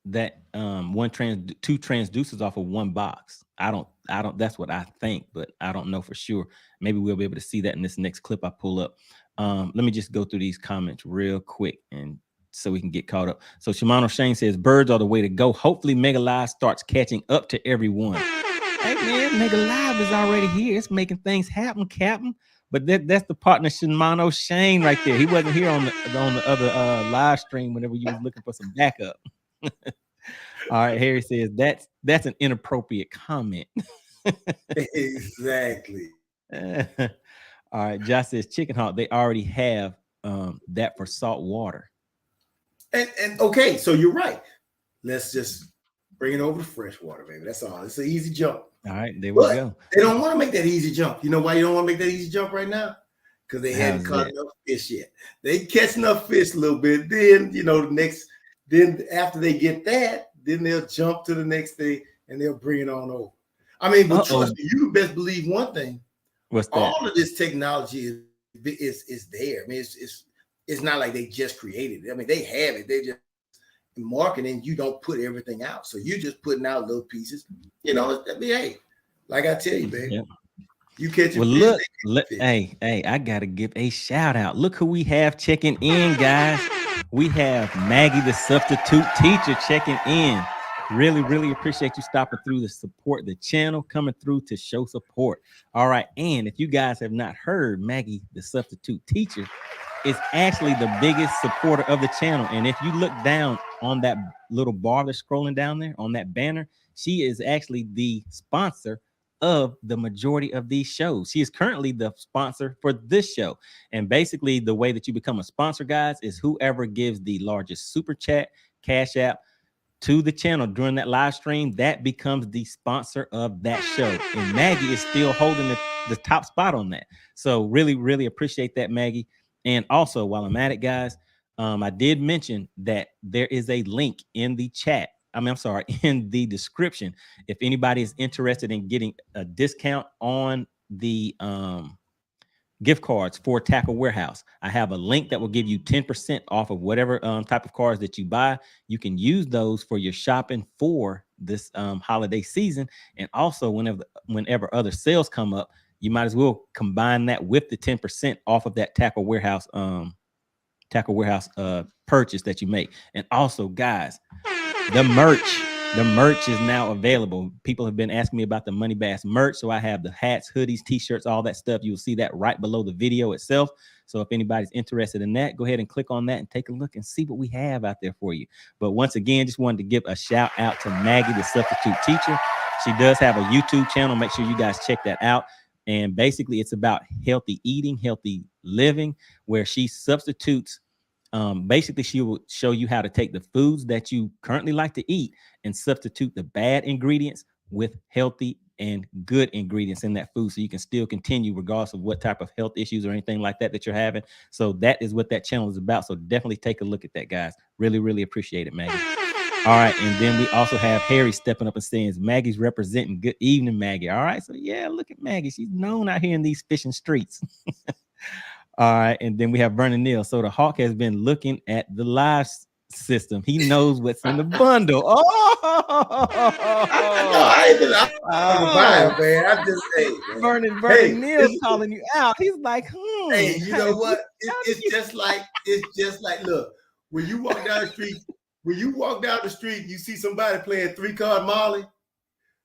that two transducers off of one box. I don't that's what I think, but I don't know for sure. Maybe we'll be able to see that in this next clip I pull up. Let me just go through these comments real quick and so we can get caught up. So Shimano Shane says birds are the way to go. Hopefully Mega Live starts catching up to everyone. Hey man, Mega Live is already here. It's making things happen, Captain. But that's the partner Shimano Shane right there. He wasn't here on the other live stream whenever you was looking for some backup. All right, Harry says that's an inappropriate comment. Exactly. All right, Josh says Chicken Hawk, they already have that for salt water. And okay, so you're right. Let's just bring it over to freshwater, baby. That's all. It's an easy jump. All right, there we go. They don't want to make that easy jump. You know why you don't want to make that easy jump right now? Because they hadn't caught enough fish yet. They catch enough fish a little bit. Then, then after they get that, then they'll jump to the next thing and they'll bring it on over. I mean, but trust me, you best believe one thing. What's that? All of this technology is there. I mean, it's not like they just created it. I mean, they have it. They just marketing. You don't put everything out, so you're just putting out little pieces. Hey, like I tell you, baby, you catch. Well, look, hey, I gotta give a shout out. Look who we have checking in, guys. We have Maggie, the substitute teacher, checking in. Really, really appreciate you stopping through to support the channel, coming through to show support. All right, and if you guys have not heard, Maggie, the substitute teacher, is actually the biggest supporter of the channel. And if you look down on that little bar that's scrolling down there on that banner, she is actually the sponsor of the majority of these shows. She is currently the sponsor for this show. And basically the way that you become a sponsor, guys, is whoever gives the largest super chat, cash app to the channel during that live stream, that becomes the sponsor of that show. And Maggie is still holding the top spot on that. So really, really appreciate that, Maggie. And also, while I'm at it, guys, I did mention that there is a link in the chat. In the description. If anybody is interested in getting a discount on the gift cards for Tackle Warehouse, I have a link that will give you 10% off of whatever type of cards that you buy. You can use those for your shopping for this holiday season. And also, whenever other sales come up, you might as well combine that with the 10% off of that Tackle Warehouse purchase that you make. And also, guys, the merch is now available. People have been asking me about the MoneyBass merch. So I have the hats, hoodies, t-shirts, all that stuff. You'll see that right below the video itself. So if anybody's interested in that, go ahead and click on that and take a look and see what we have out there for you. But once again, just wanted to give a shout out to Maggie, the substitute teacher. She does have a YouTube channel. Make sure you guys check that out. And basically it's about healthy eating, healthy living, where she substitutes. Basically, she will show you how to take the foods that you currently like to eat and substitute the bad ingredients with healthy and good ingredients in that food, so you can still continue regardless of what type of health issues or anything like that you're having. So that is what that channel is about. So definitely take a look at that, guys. Really, really appreciate it, Maggie. All right, and then we also have Harry stepping up and saying Maggie's representing. Good evening, Maggie. All right, so yeah, look at Maggie. She's known out here in these fishing streets. All right, and then we have Vernon Neal. So the Hawk has been looking at the live system. He knows what's in the bundle. I ain't been buying, man. I just Vernon Neal calling you out. He's like, Hey, you know what? It's just like look, when you walk down the street, you see somebody playing 3-card Molly.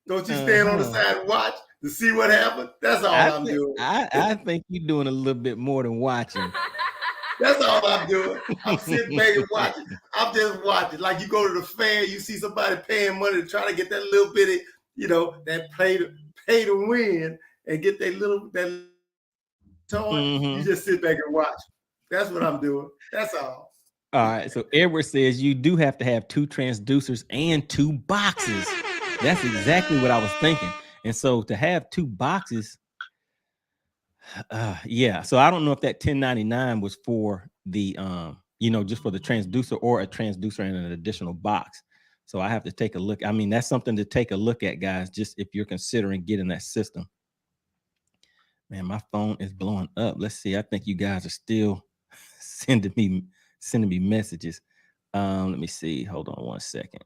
Don't you stand on the side and watch to see what happened? That's all I'm doing. I think you're doing a little bit more than watching. That's all I'm doing. I'm sitting back and watching. I'm just watching. Like you go to the fair, you see somebody paying money to try to get that little bitty, that pay to win and get that toy. You just sit back and watch. That's what I'm doing. That's all. All right. So Edward says you do have to have 2 transducers and 2 boxes. That's exactly what I was thinking. And so to have 2 boxes, yeah. So I don't know if that $10.99 was for the, just for the transducer or a transducer and an additional box. So I have to take a look. I mean, that's something to take a look at, guys, just if you're considering getting that system. Man, my phone is blowing up. Let's see. I think you guys are still sending me messages. Let me see. Hold on one second.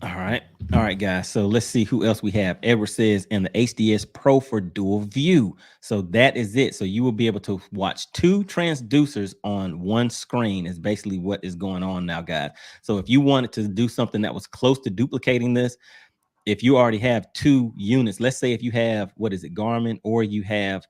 All right, guys. So let's see who else we have. Edward says, and the HDS Pro for dual view. So that is it. So you will be able to watch 2 transducers on one screen is basically what is going on now, guys. So if you wanted to do something that was close to duplicating this, if you already have 2 units, let's say if you have, what is it, Garmin, or you have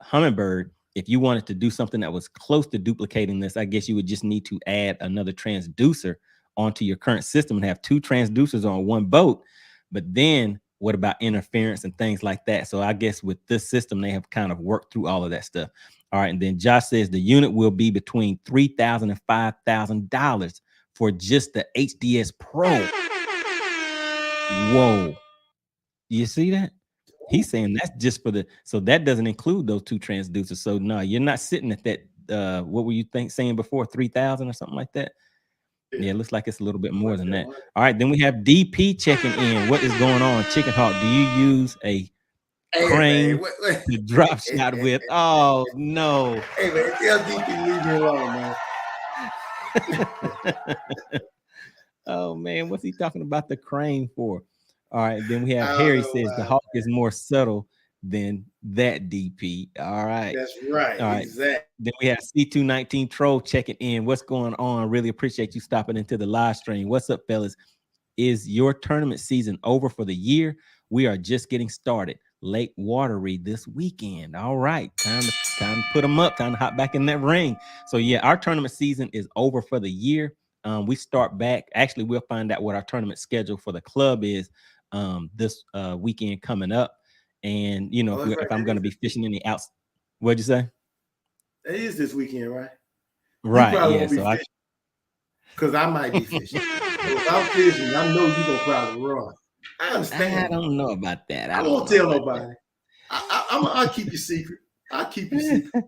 Humminbird, if you wanted to do something that was close to duplicating this, I guess you would just need to add another transducer onto your current system and have 2 transducers on one boat. But then what about interference and things like that? So I guess with this system, they have kind of worked through all of that stuff. All right. And then Josh says the unit will be between $3,000 and $5,000 for just the HDS Pro. Whoa. You see that? He's saying that's just for the, so that doesn't include those 2 transducers. So no, you're not sitting at that. What were you saying before, 3,000 or something like that? Yeah, it looks like it's a little bit more than that. All right, then we have DP checking in. What is going on, Chicken Hawk? Do you use a crane to drop shot with? Oh no! Hey man, tell DP leave me alone, man. Oh man, what's he talking about the crane for? All right, then we have Harry says the Hawk is more subtle than that, DP. All right. That's right. All right. Exactly. Then we have C219 Troll checking in. What's going on? Really appreciate you stopping into the live stream. What's up, fellas? Is your tournament season over for the year? We are just getting started. Lake Watery this weekend. All right. Time to put them up. Time to hop back in that ring. So yeah, our tournament season is over for the year. We start back. Actually, we'll find out what our tournament schedule for the club is this weekend coming up. And you know, if I'm going to be fishing in the outs, what'd you say? It is this weekend, right? Right. Yeah. So because I might be fishing. If I'm fishing, I know you're gonna probably run. I understand. I don't know about that. I won't tell nobody. I'll keep you secret. I'll keep you secret.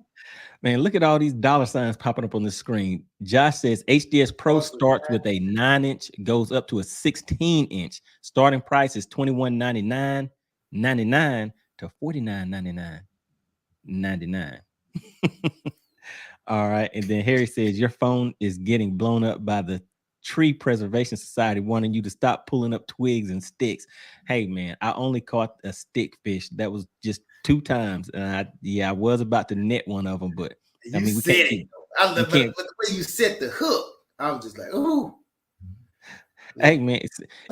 Man, look at all these dollar signs popping up on the screen. Josh says HDS Pro starts with a 9-inch, goes up to a 16-inch. Starting price is $21.99 to $49.99. All right. And then Harry says your phone is getting blown up by the Tree Preservation Society wanting you to stop pulling up twigs and sticks. Hey man, I only caught a stick fish. That was just 2 times. And I was about to net one of them, but I mean, we can't. But the way you set the hook, I was just like, ooh. Hey man,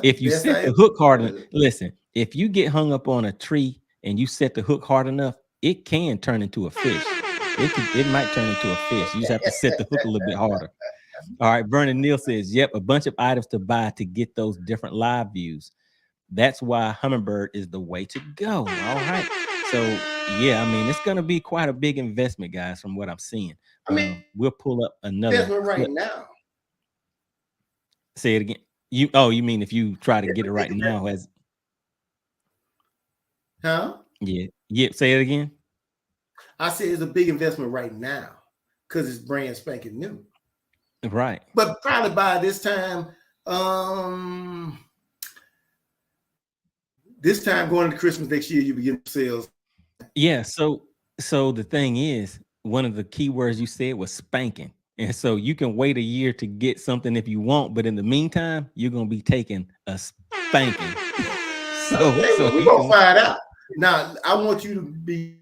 if you set the hook hard enough, listen, if you get hung up on a tree and you set the hook hard enough, it can turn into a fish. It might turn into a fish. You just have to set the hook a little bit harder. All right, Vernon Neal says, yep, a bunch of items to buy to get those different live views. That's why Humminbird is the way to go. All right. So, yeah, I mean, it's going to be quite a big investment, guys, from what I'm seeing. I mean, we'll pull up another right now. Say it again. You mean if you try to get it right now as Yeah, say it again. I said it's a big investment right now because it's brand spanking new. Right. But probably by this time, this time going into Christmas next year, you begin sales. Yeah. So the thing is, one of the key words you said was spanking. And so you can wait a year to get something if you want, but in the meantime, you're going to be taking a spanking. So we're going to find out. Now, I want you to be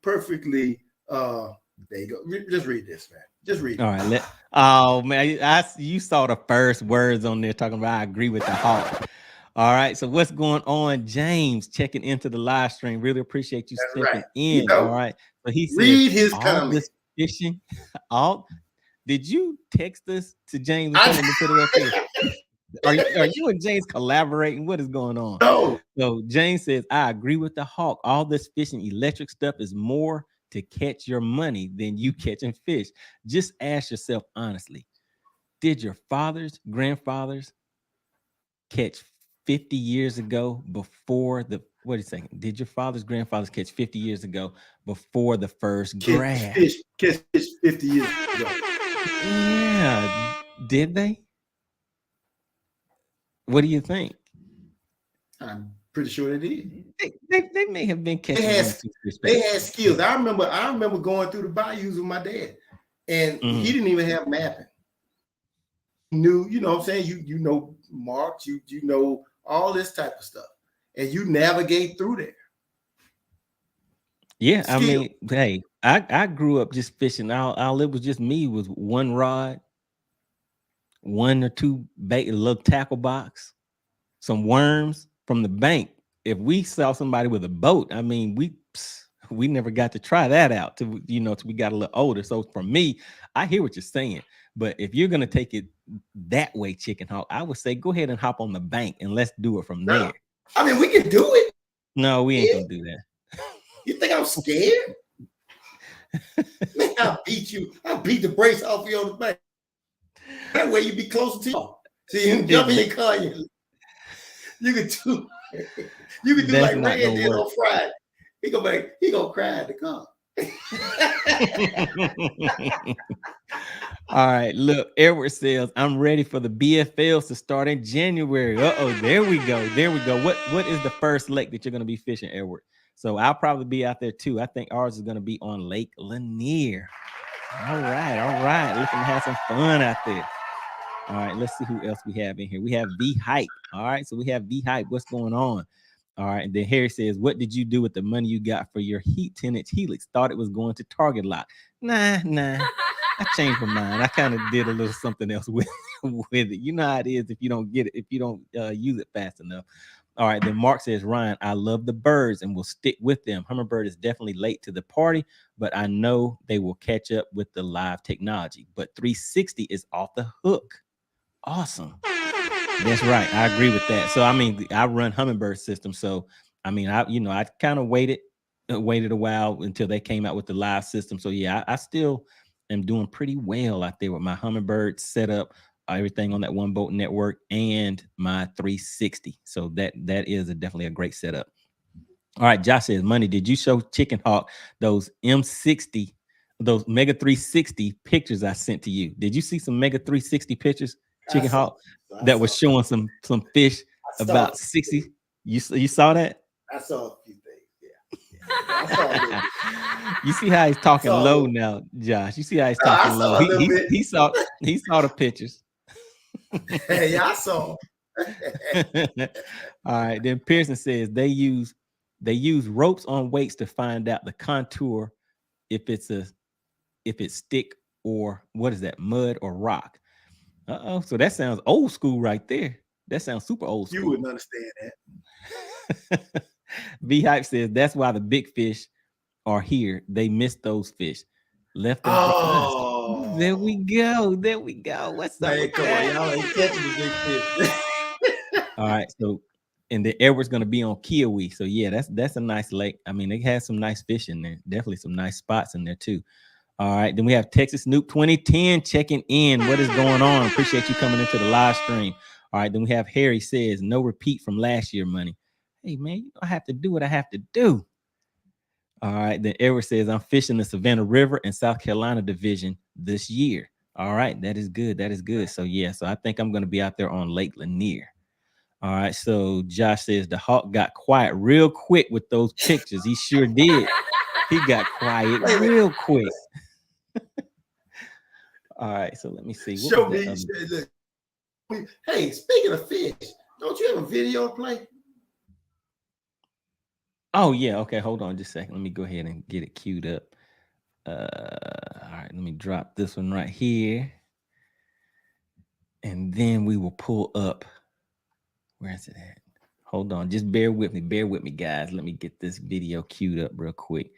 perfectly, there you go. Just read this, man. Just read it. All right. Oh, man. You saw the first words on there talking about I agree with the Hawk. All right. So what's going on? James checking into the live stream. Really appreciate you stepping in. You know, all right. So he said, read his comments. Fishing. Did you text us to James and tell him to put it up here? Are you and James collaborating? What is going on? No. So James says, I agree with the Hawk. All this fishing electric stuff is more to catch your money than you catching fish. Just ask yourself honestly, did your fathers, grandfathers catch 50 years ago before the, what are you saying? Did your fathers, grandfathers catch 50 years ago before the first grab? Catch fish 50 years ago. Yeah. Did they? What do you think? I'm pretty sure they did. They may have been catching. They had skills. I remember going through the bayous with my dad, and he didn't even have mapping. He knew, you know what I'm saying? You know marks, you know all this type of stuff, and you navigate through there. Yeah, Skill. I mean, hey, I grew up just fishing. All it was just me was one rod, 1 or 2 bait, a little tackle box, some worms from the bank. If we saw somebody with a boat, I mean, we never got to try that out till till we got a little older. So for me, I hear what you're saying, but if you're gonna take it that way, Chicken Hawk, I would say go ahead and hop on the bank and let's do it from there. I mean, we can do it. No, we ain't gonna do that. You think I'm scared? Man, I'll beat you. I'll beat the brace off you on the bank. That way you be closer to you. So you can jump in your car. You can do like Red did on Friday. He gonna cry at the car. All right, look, Edward says, I'm ready for the BFLs to start in January. There we go. What is the first lake that you're going to be fishing, Edward? So I'll probably be out there too. I think ours is going to be on Lake Lanier. All right. Looking to have some fun out there. All right, let's see who else we have in here. We have V Hype. All right, so we have V Hype. What's going on? All right, and then Harry says, what did you do with the money you got for your heat 10-inch Helix? Thought it was going to TargetLock. Nah. I changed my mind. I kind of did a little something else with it. You know how it is if you don't get it, if you don't use it fast enough. All right, then Mark says, Ryan, I love the birds and will stick with them. Humminbird is definitely late to the party, but I know they will catch up with the live technology. But 360 is off the hook. Awesome. That's right. I agree with that. So, I mean, I run Humminbird system. So, I mean, I kind of waited a while until they came out with the live system. So, yeah, I still am doing pretty well out there with my Humminbird setup, everything on that One Boat Network and my 360. So that is definitely a great setup. All right. Josh says, Money, did you show Chicken Hawk those M60, those Mega 360 pictures I sent to you? Did you see some Mega 360 pictures, Chicken Hawk, that was showing some fish about 60? You saw that? I saw a few things. Yeah. I saw you see how he's talking low now, Josh. You see how he's talking low. He saw the pictures. Hey, I saw. All right. Then Pearson says they use ropes on weights to find out the contour if it's stick or what is that, mud or rock. So that sounds old school right there. That sounds super old school. You wouldn't understand that. V Hype says that's why the big fish are here. They missed those fish. Left them for us. There we go. What's up? Man, come on, y'all ain't catching the big fish. All right. So, and the Edward's gonna be on Kiowee. So yeah, that's a nice lake. I mean, it has some nice fish in there. Definitely some nice spots in there too. All right. Then we have Texas Snoop 2010 checking in. What is going on? Appreciate you coming into the live stream. All right. Then we have Harry says no repeat from last year, Money. Hey man, you know I have to do what I have to do. All right. Then Edward says I'm fishing the Savannah River and South Carolina division this year. All right. That is good. So yeah. So I think I'm going to be out there on Lake Lanier. All right. So Josh says the hawk got quiet real quick with those pictures. He sure did. He got quiet real quick. All right. So let me see. Show me. Look. Hey, speaking of fish, don't you have a video to play? Oh, yeah. Okay. Hold on just a second. Let me go ahead and get it queued up. All right. Let me drop this one right here. And then we will pull up. Where is it at? Hold on. Just bear with me, guys. Let me get this video queued up real quick.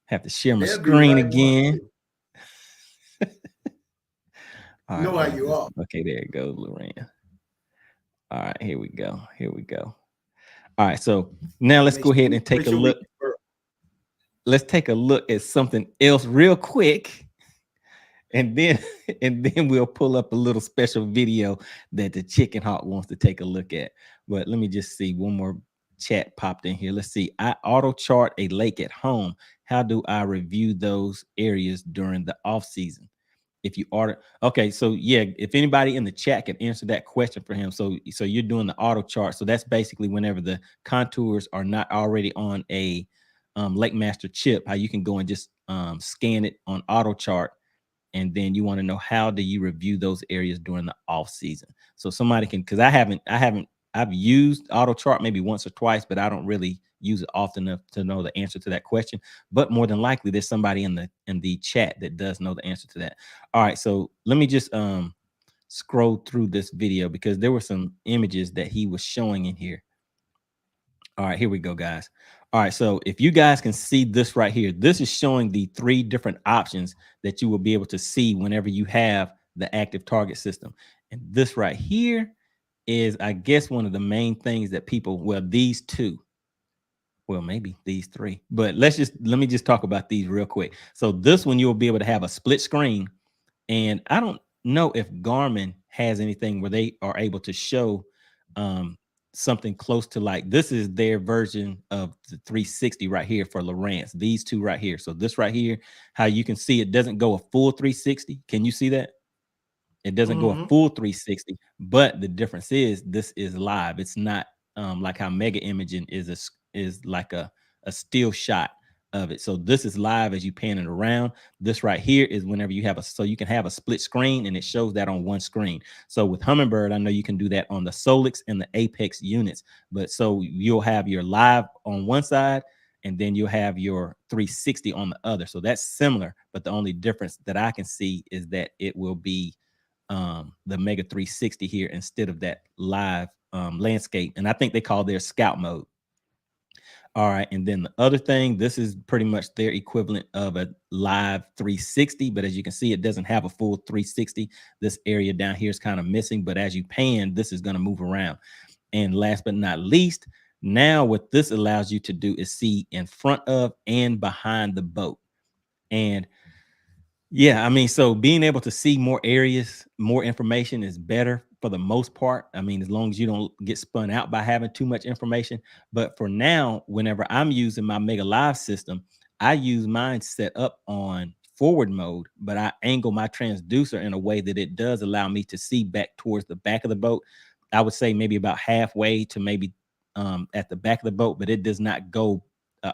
Have to share my screen again. You know how you are. Okay, there it goes, Lorraine. All right, here we go. All right, so now let's go ahead and take a look. Let's take a look at something else real quick. And then we'll pull up a little special video that the Chicken Hawk wants to take a look at. But let me just see, one more chat popped in here. Let's see. I auto chart a lake at home. How do I review those areas during the off season? If you order, okay, so yeah, if anybody in the chat can answer that question for him. So you're doing the auto chart. So that's basically whenever the contours are not already on a Lake Master chip, how you can go and just scan it on auto chart And then you want to know, how do you review those areas during the off season? So somebody can, because I've used auto chart maybe once or twice, but I don't really use it often enough to know the answer to that question. But more than likely, there's somebody in the chat that does know the answer to that. All right, so let me just scroll through this video, because there were some images that he was showing in here. All right, here we go, guys. All right, so if you guys can see this right here, this is showing the 3 different options that you will be able to see whenever you have the active target system. And this right here is, I guess, one of the main things that people, well, these 2, well, maybe these 3, but let me just talk about these real quick. So this one, you'll be able to have a split screen. And I don't know if Garmin has anything where they are able to show something close to, like, this is their version of the 360 right here for Lowrance, these 2 right here. So this right here, how you can see it doesn't go a full 360. Can you see that? It doesn't go a full 360, but the difference is this is live. It's not like how mega imaging is like a still shot of it. So this is live as you pan it around. This right here is whenever you have so you can have a split screen, and it shows that on one screen. So with Humminbird, I know you can do that on the Solix and the Apex units, but so you'll have your live on one side, and then you'll have your 360 on the other. So that's similar, but the only difference that I can see is that it will be the Mega 360 here instead of that live landscape. And I think they call their scout mode. All right. And then the other thing, this is pretty much their equivalent of a live 360. But as you can see, it doesn't have a full 360. This area down here is kind of missing. But as you pan, this is going to move around. And last but not least, now what this allows you to do is see in front of and behind the boat. And yeah, I mean, so being able to see more areas, more information is better for the most part. I mean, as long as you don't get spun out by having too much information. But for now, whenever I'm using my Mega Live system, I use mine set up on forward mode, but I angle my transducer in a way that it does allow me to see back towards the back of the boat. I would say maybe about halfway to maybe at the back of the boat, but it does not go.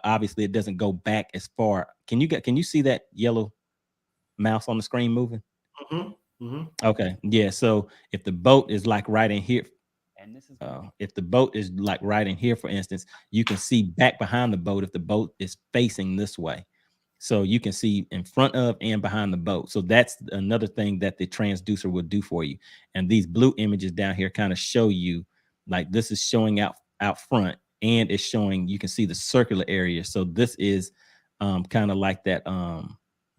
Obviously, it doesn't go back as far. Can you see that yellow mouse on the screen moving? Okay, yeah. So if the boat is like right in here, and this is if the boat is like right in here, for instance, you can see back behind the boat if the boat is facing this way. So you can see in front of and behind the boat. So that's another thing that the transducer will do for you. And these blue images down here kind of show you, like, this is showing out front, and it's showing, you can see the circular area. So this is kind of like that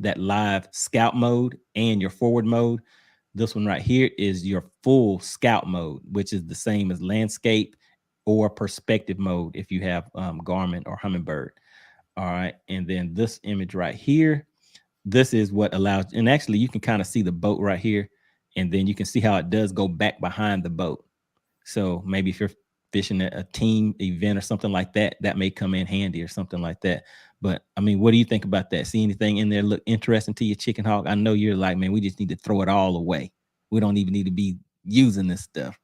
that live scout mode and your forward mode. This one right here is your full scout mode, which is the same as landscape or perspective mode if you have Garmin or Humminbird. All right. And then this image right here, this is what allows, and actually you can kind of see the boat right here, and then you can see how it does go back behind the boat. So maybe if you're fishing a team event or something like that, that may come in handy or something like that. But I mean, what do you think about that? See anything in there look interesting to you, Chicken Hawk? I know you're like, man, we just need to throw it all away. We don't even need to be using this stuff.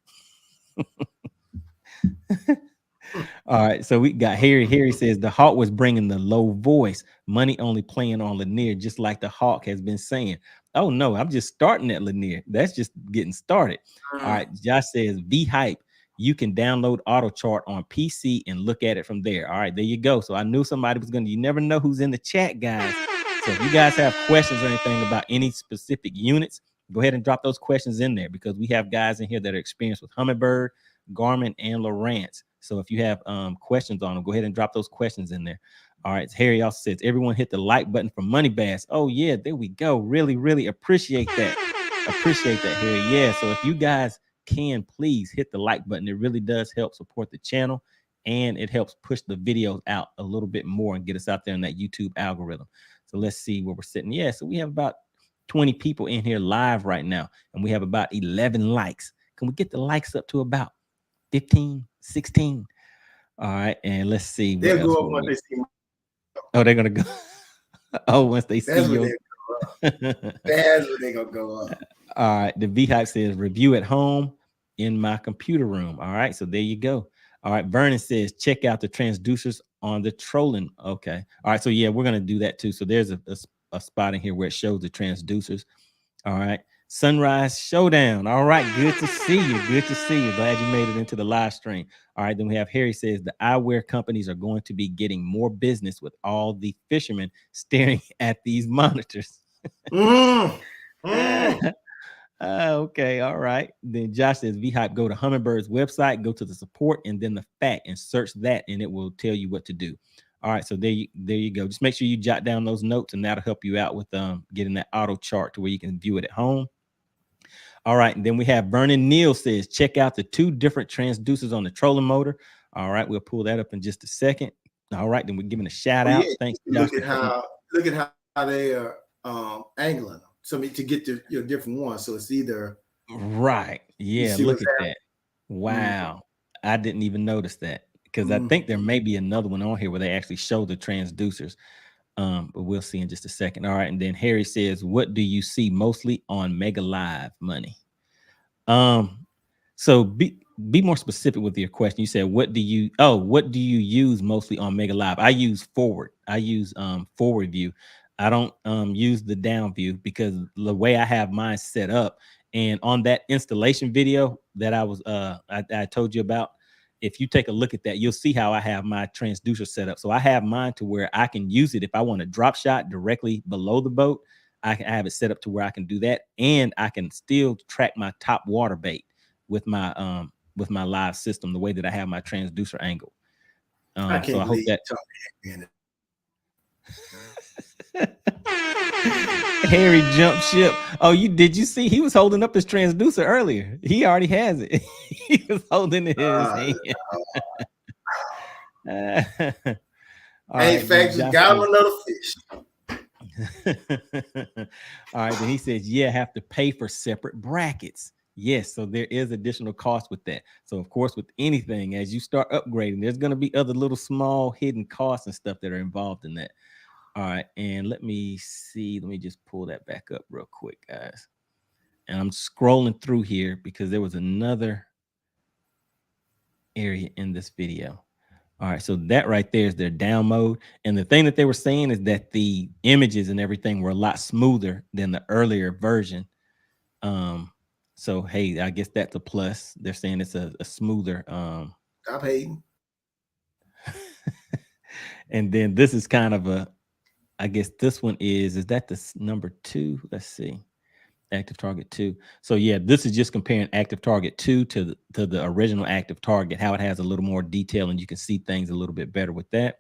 All right, so we got Harry. Harry says the Hawk was bringing the low voice. Money only playing on Lanier, just like the Hawk has been saying. Oh no, I'm just starting at Lanier. That's just getting started. All right, Josh says V Hype. You can download auto chart on PC and look at it from there. All right, there you go. So I knew somebody was going to, you never know who's in the chat, guys. So if you guys have questions or anything about any specific units, go ahead and drop those questions in there, because we have guys in here that are experienced with Humminbird, Garmin, and Lowrance. So if you have questions on them, go ahead and drop those questions in there. All right, Harry also says, everyone hit the like button for MoneyBass. Oh yeah, there we go. Really, really appreciate that. Appreciate that, Harry. Yeah, so if you guys can, please hit the like button. It really does help support the channel, and it helps push the videos out a little bit more and get us out there in that YouTube algorithm. So let's see where we're sitting. Yeah, so we have about 20 people in here live right now, and we have about 11 likes. Can we get the likes up to about 15, 16? All right, and let's see. They'll go up when they see. Oh, they're gonna go. Oh, once they see you. That's when they're gonna go up. All right, the V-Hype says review at home in my computer room. All right, so there you go. All right, Vernon says check out the transducers on the trolling. Okay, all right, so yeah, we're gonna do that too. So there's a spot in here where it shows the transducers. All right. Sunrise Showdown. All right. Good to see you. Good to see you. Glad you made it into the live stream. All right. Then we have Harry says the eyewear companies are going to be getting more business with all the fishermen staring at these monitors. Okay. All right. Then Josh says VHype, go to Humminbird's website, go to the support and then the fact and search that, and it will tell you what to do. All right, so there you go. Just make sure you jot down those notes, and that'll help you out with getting that auto chart to where you can view it at home. All right, and then we have Vernon Neal says, check out the 2 different transducers on the trolling motor. All right, we'll pull that up in just a second. All right, then we're giving a shout out. Thanks. Look at how they are angling them. So to get the different ones. So it's either right. Yeah, look at that. Wow. I didn't even notice that. Because I think there may be another one on here where they actually show the transducers. But we'll see in just a second. All right. And then Harry says, what do you see mostly on Mega Live money? So be more specific with your question. You said, what do you use mostly on Mega Live? I use forward. I use forward view. I don't use the down view because the way I have mine set up, and on that installation video that I told you about, if you take a look at that, you'll see how I have my transducer set up. So I have mine to where I can use it if I want to drop shot directly below the boat. I have it set up to where I can do that, and I can still track my top water bait with my live system, the way that I have my transducer angle. I can't hope that Harry jumped ship. Oh, did you see he was holding up his transducer earlier? He already has it. He was holding it in his hand. Hey, facts, got another fish. All right, then he says, yeah, have to pay for separate brackets. Yes, so there is additional cost with that. So of course, with anything, as you start upgrading, there's going to be other little small hidden costs and stuff that are involved in that. All right, and let me see. Let me just pull that back up real quick, guys. And I'm scrolling through here because there was another area in this video. All right, so that right there is their down mode. And the thing that they were saying is that the images and everything were a lot smoother than the earlier version. So hey, I guess that's a plus. They're saying it's a smoother. Stop hating. And then this is kind of I guess this one is that the number 2? Let's see. Active Target 2. So yeah, this is just comparing Active Target 2 to the original Active Target, how it has a little more detail and you can see things a little bit better with that.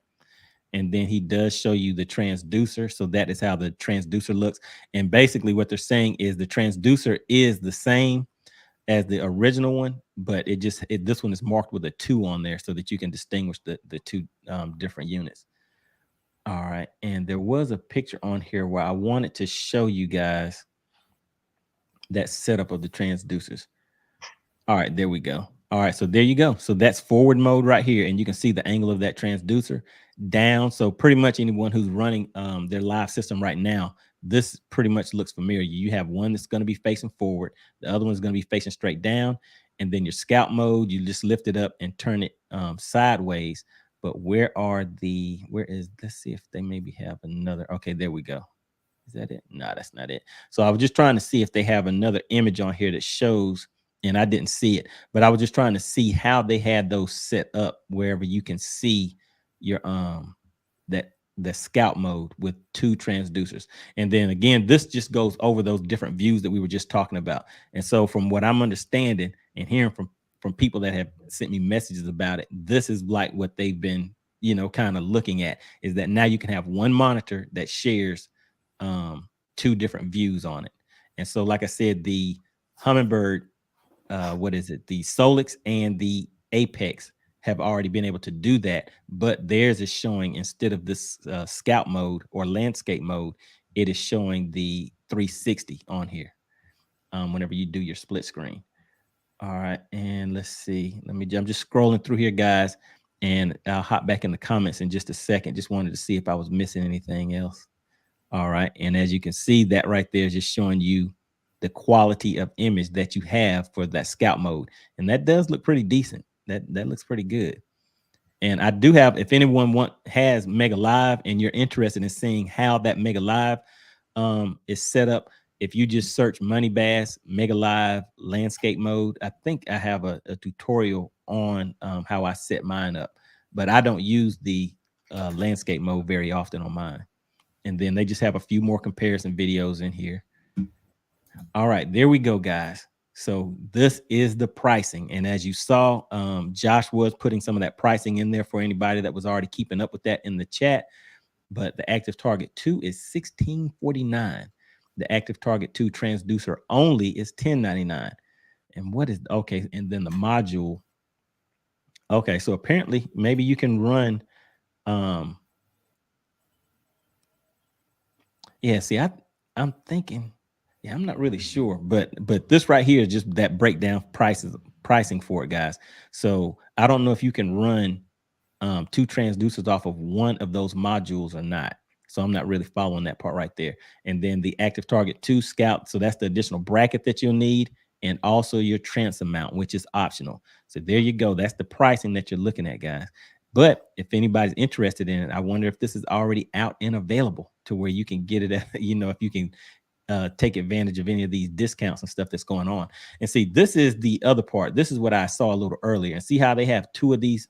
And then he does show you the transducer. So that is how the transducer looks. And basically what they're saying is the transducer is the same as the original one, but this one is marked with a 2 on there so that you can distinguish the 2 different units. All right. And there was a picture on here where I wanted to show you guys that setup of the transducers. All right, there we go. All right, so there you go. So that's forward mode right here, and you can see the angle of that transducer down. So pretty much anyone who's running their live system right now, this pretty much looks familiar. You have one that's going to be facing forward, the other one's going to be facing straight down, and then your scout mode, you just lift it up and turn it sideways. But let's see if they maybe have another. Okay, there we go. Is that it? No, that's not it. So I was just trying to see if they have another image on here that shows, and I didn't see it, but I was just trying to see how they had those set up wherever you can see your the scout mode with 2 transducers. And then again, this just goes over those different views that we were just talking about. And so from what I'm understanding and hearing from people that have sent me messages about it, this is like what they've been, kind of looking at, is that now you can have one monitor that shares 2 different views on it. And so, like I said, the Humminbird, the Solix and the Apex have already been able to do that, but theirs is showing, instead of this scout mode or landscape mode, it is showing the 360 on here whenever you do your split screen. All right, and let's see. I'm just scrolling through here, guys, and I'll hop back in the comments in just a second. Just wanted to see if I was missing anything else. All right, and as you can see, that right there is just showing you the quality of image that you have for that scout mode, and that does look pretty decent. That looks pretty good. And I do have, if anyone has Mega Live and you're interested in seeing how that Mega Live is set up, if you just search MoneyBass Mega Live landscape mode, I think I have a tutorial on how I set mine up, but I don't use the landscape mode very often on mine. And then they just have a few more comparison videos in here. All right, there we go, guys. So this is the pricing. And as you saw, Josh was putting some of that pricing in there for anybody that was already keeping up with that in the chat. But the Active Target 2 is $16.49. The Active Target 2 transducer only is $10.99. And what is, okay, and then the module. Okay, so apparently maybe you can run, yeah, see, I'm thinking, yeah, I'm not really sure, but this right here is just that breakdown pricing for it, guys. So I don't know if you can run 2 transducers off of one of those modules or not. So I'm not really following that part right there. And then the Active Target 2 Scout. So that's the additional bracket that you'll need, and also your transom mount, which is optional. So there you go. That's the pricing that you're looking at, guys. But if anybody's interested in it, I wonder if this is already out and available to where you can get it at, you know, if you can take advantage of any of these discounts and stuff that's going on. And see, this is the other part. This is what I saw a little earlier. And see how they have 2 of these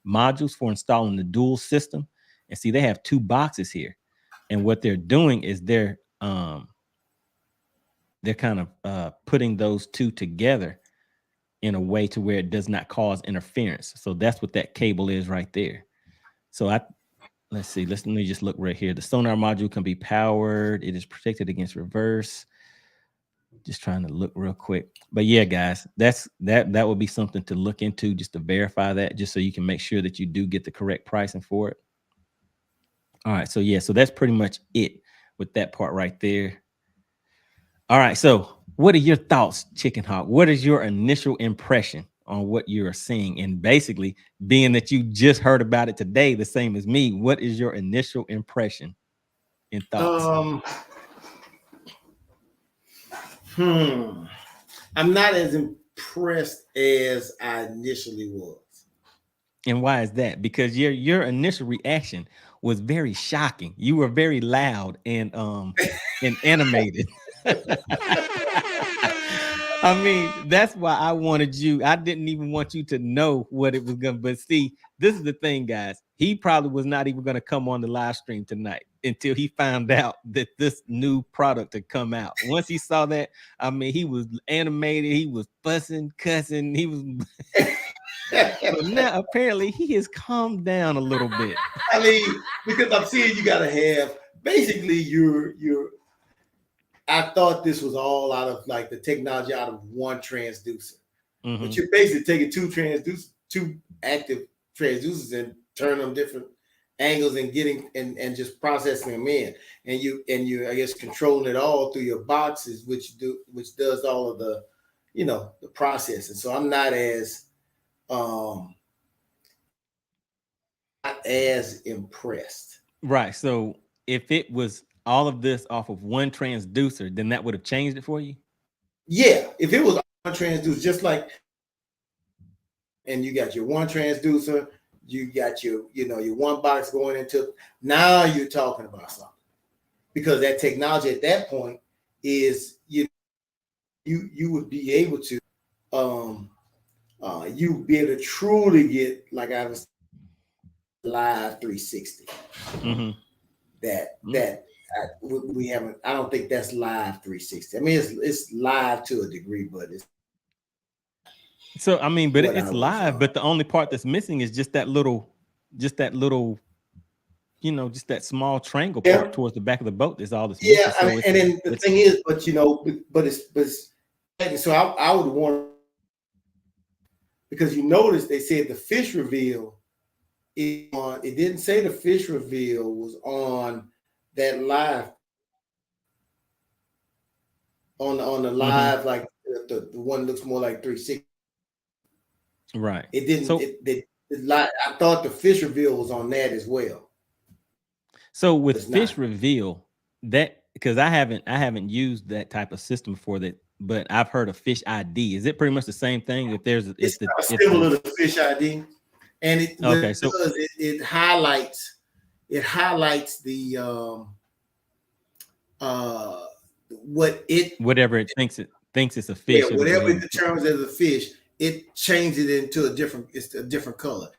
modules for installing the dual system. And see, they have 2 boxes here. And what they're doing is they're kind of putting those 2 together in a way to where it does not cause interference. So that's what that cable is right there. So let's see, let me just look right here. The Sonar module can be powered. It is protected against reverse. Just trying to look real quick. But yeah, guys, that would be something to look into, just to verify that, just so you can make sure that you do get the correct pricing for it. All right, so yeah, so that's pretty much it with that part right there. All right, so what are your thoughts, Chicken Hawk? What is your initial impression on what you're seeing? And basically, being that you just heard about it today, the same as me, what is your initial impression and thoughts? I'm not as impressed as I initially was. And why is that? Because your initial reaction was very shocking. You were very loud and animated. I mean, that's why I wanted you. I didn't even want you to know what it was gonna. But see, this is the thing, guys. He probably was not even gonna come on the live stream tonight until he found out that this new product had come out. Once he saw that, I mean, he was animated. He was fussing, cussing. He was. So now apparently he has calmed down a little bit. I mean, because I'm seeing you gotta have basically your I thought this was all out of like the technology out of one transducer. But you're basically taking 2 active transducers and turning them different angles and getting and just processing them in. And you I guess controlling it all through your boxes, which does all of the, you know, the processing. So I'm not as impressed. Right. So if it was all of this off of one transducer, then that would have changed it for you? Yeah, if it was one transducer, just like, and you got your one transducer, you got your, you know, your one box going into, now you're talking about something. Because that technology at that point is you would be able to you be able to truly get, like I was, live 360. We haven't. I don't think that's live 360. I mean, it's live to a degree, but it's. So I mean, but it's live. But the only part that's missing is just that little, you know, just that small triangle part towards the back of the boat. Is all that's missing. Yeah, I mean, and then the thing is, but you know, but it's so I would want, because you notice they said the fish reveal is on. It didn't say the fish reveal was on that live. On the live, like the one looks more like 360. Right. It didn't. So, I thought the fish reveal was on that as well. So with fish reveal, that, because I haven't used that type of system for that, but I've heard of fish ID. Is it pretty much the same thing? If there's it's similar to fish ID, and it highlights the whatever it thinks it's a fish. Yeah, whatever it determines as a fish, it changes it into a different color.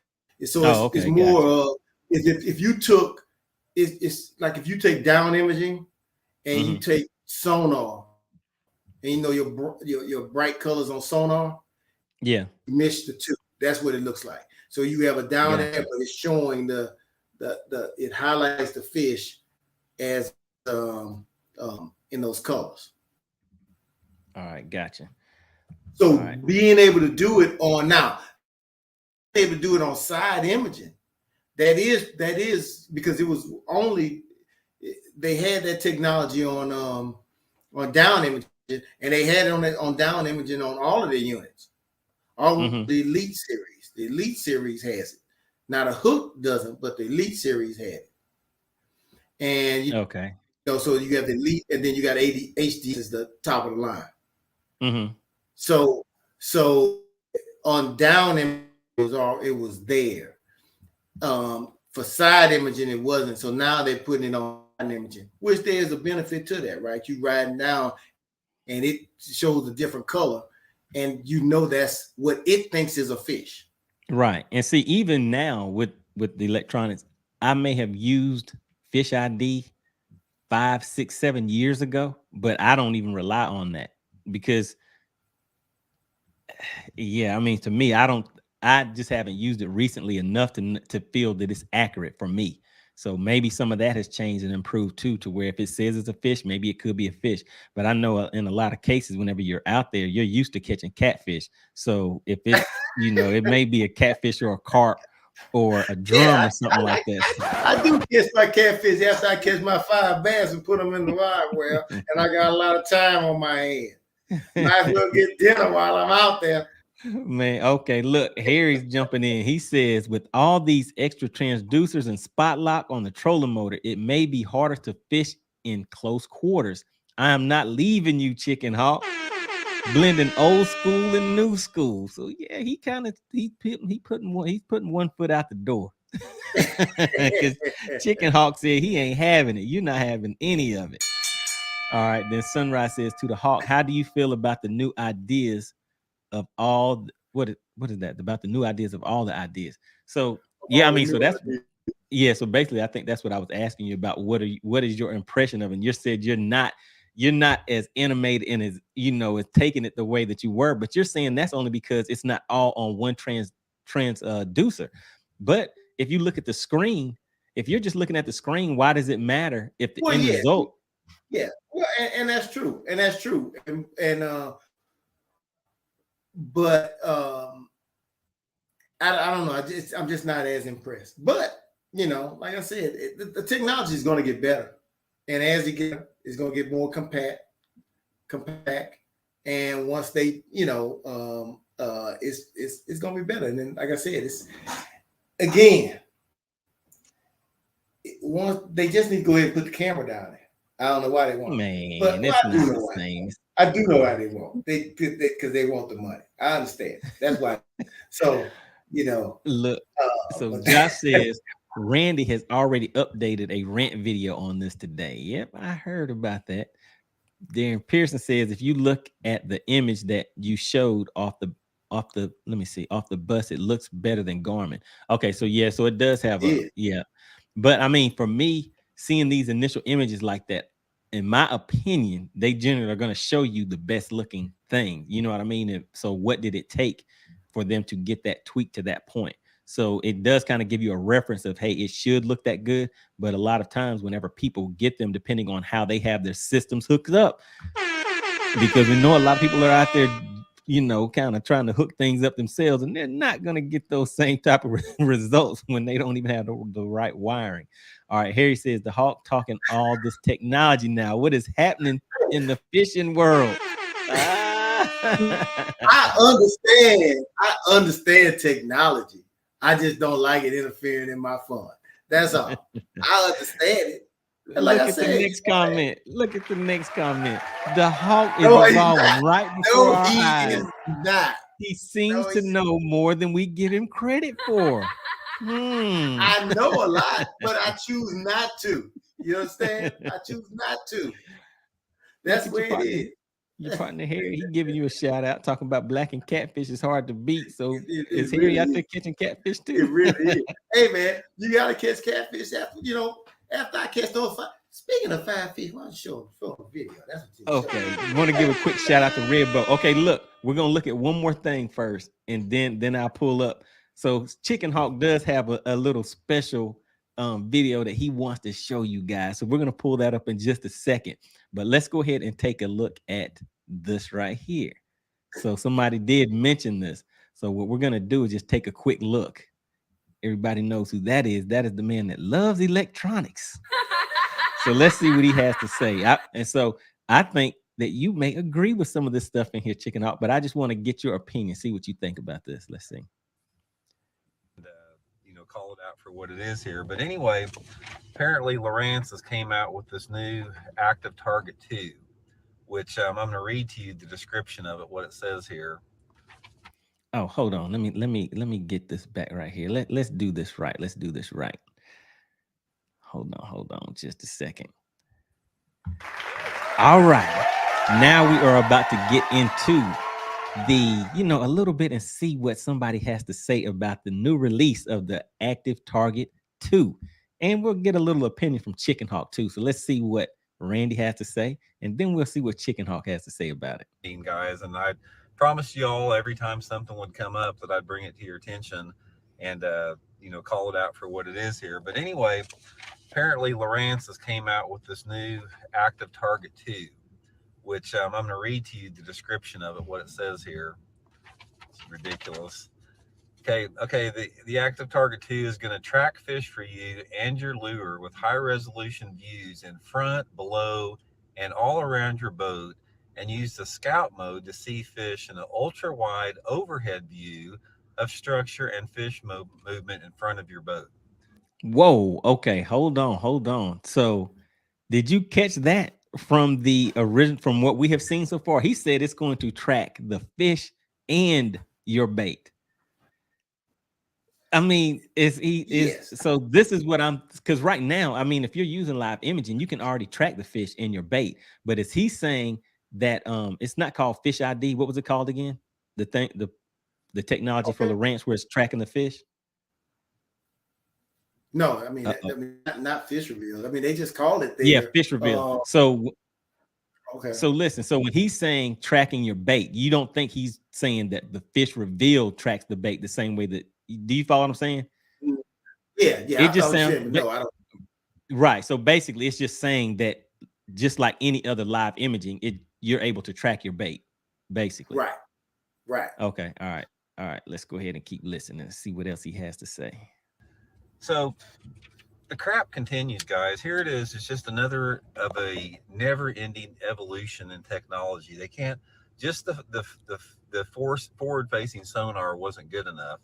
So it's more of if you took it's like if you take down imaging and you take sonar, and you know your bright colors on sonar, you mix the two. That's what it looks like. So you have a down there, but it's showing it highlights the fish as in those colors. All right, gotcha. So being able to do it on side imaging, that is because it was only they had that technology on down imaging, and they had it on down imaging on all of their units. All the Elite series. The Elite series has it. Now the Hook doesn't, but the Elite series had it. And so you have the Elite, and then you got HD is the top of the line. So on down imaging it was there. For side imaging it wasn't. So now they're putting it on imaging, which there's a benefit to that, right? You riding down and it shows a different color, and you know that's what it thinks is a fish. Right. And see, even now with the electronics, I may have used Fish ID 5, 6, 7 years ago, but I don't even rely on that because I mean, to me, I just haven't used it recently enough to feel that it's accurate for me. So maybe some of that has changed and improved too, to where if it says it's a fish, maybe it could be a fish. But I know in a lot of cases, whenever you're out there, you're used to catching catfish. So if it's, it may be a catfish or a carp or a drum or something like that. I do catch my catfish after I catch my 5 bass and put them in the live well, and I got a lot of time on my hands. Might as well get dinner while I'm out there. Man, okay, look, Harry's jumping in. He says, with all these extra transducers and spot lock on the trolling motor, it may be harder to fish in close quarters. I am not leaving you, Chicken Hawk. Blending old school and new school. So yeah, he's putting one foot out the door. Because Chicken Hawk said he ain't having it. You're not having any of it. All right, then Sunrise says to the Hawk, how do you feel about the new ideas of all what is that about the new ideas of all the ideas? So yeah, I mean, so that's so basically I think that's what I was asking you about. What is your impression of it? And you said you're not as animated and as as taking it the way that you were, but you're saying that's only because it's not all on one transducer. But if you look at the screen, if you're just looking at the screen, why does it matter if the end result? Yeah, well, and that's true, but I don't know. I'm just not as impressed. But like I said, the technology is going to get better, and as it gets, it's going to get more compact. And once they, it's going to be better. And then, like I said, once they just need to go ahead and put the camera down there. I don't know why they want it. But that's not the same. I do know why they want. Because they want the money. I understand. That's why. So, look. So Josh says Randy has already updated a rent video on this today. Yep, I heard about that. Darren Pearson says if you look at the image that you showed off the bus, it looks better than Garmin. Okay, so so it does have but I mean, for me, seeing these initial images like that, in my opinion, they generally are going to show you the best looking thing. You know what I mean? And so what did it take for them to get that tweak to that point? So it does kind of give you a reference of, hey, it should look that good. But a lot of times whenever people get them, depending on how they have their systems hooked up, because we know a lot of people are out there, kind of trying to hook things up themselves, and they're not going to get those same type of results when they don't even have the right wiring. All right, Harry says the Hawk talking all this technology now. What is happening in the fishing world? I understand technology. I just don't like it interfering in my fun. That's all. I understand it. Like Look at the next comment. Look at the next comment. The Hawk is evolving right before our eyes. He seems to know more than we give him credit for. I know a lot, but I choose not to. You understand? I choose not to. That's at where your it is. Your partner here, he giving you a shout out, talking about black and catfish is hard to beat. So It is really Harry out is. there catching catfish too? It really is. Hey man, you gotta catch catfish after after I catch those five. Speaking of 5 fish, why don't you show a video? That's what you Okay, want to give a quick shout out to Redbow. Okay, look, we're gonna look at one more thing first, and then I'll pull up. So Chicken Hawk does have a little special video that he wants to show you guys. So we're gonna pull that up in just a second. But let's go ahead and take a look at this right here. So somebody did mention this. So what we're gonna do is just take a quick look. Everybody knows who that is. That is the man that loves electronics. So let's see what he has to say. I think that you may agree with some of this stuff in here, Chicken Hawk, but I just want to get your opinion, see what you think about this. Let's see. Call it out for what it is here. But anyway, apparently Lowrance has came out with this new Active Target 2, which I'm going to read to you the description of it, what it says here. Oh, hold on. Let me get this back right here. Let's do this right. Let's do this right. Hold on just a second. All right. Now we are about to get into a little bit and see what somebody has to say about the new release of the Active Target 2. And we'll get a little opinion from Chicken Hawk too. So let's see what Randy has to say, and then we'll see what Chicken Hawk has to say about it. Guys, and I promised you all every time something would come up that I'd bring it to your attention and call it out for what it is here. But anyway, apparently Lowrance has came out with this new Active Target 2, which I'm going to read to you the description of it, what it says here. It's ridiculous. Okay. The Active Target 2 is going to track fish for you and your lure with high resolution views in front, below, and all around your boat, and use the scout mode to see fish in an ultra wide overhead view of structure and fish movement in front of your boat. Whoa. Okay. Hold on. So did you catch that from the original, from what we have seen so far? He said it's going to track the fish and your bait. I mean, so this is what because right now, I mean, if you're using live imaging, you can already track the fish in your bait. But is he saying that it's not called Fish ID? What was it called again? The technology for Lowrance where it's tracking the fish? No, I mean, not fish reveal. I mean, they just called it there. Yeah, fish reveal. So okay. So listen, so when he's saying tracking your bait, you don't think he's saying that the fish reveal tracks the bait the same way that, do you follow what I'm saying? Yeah. It just sounds, no, I don't. Right. So basically it's just saying that just like any other live imaging, you're able to track your bait, basically. Right. Okay. All right. Let's go ahead and keep listening and see what else he has to say. So the crap continues, guys. Here it is. It's just another of a never-ending evolution in technology. They can't just the forward-facing sonar wasn't good enough.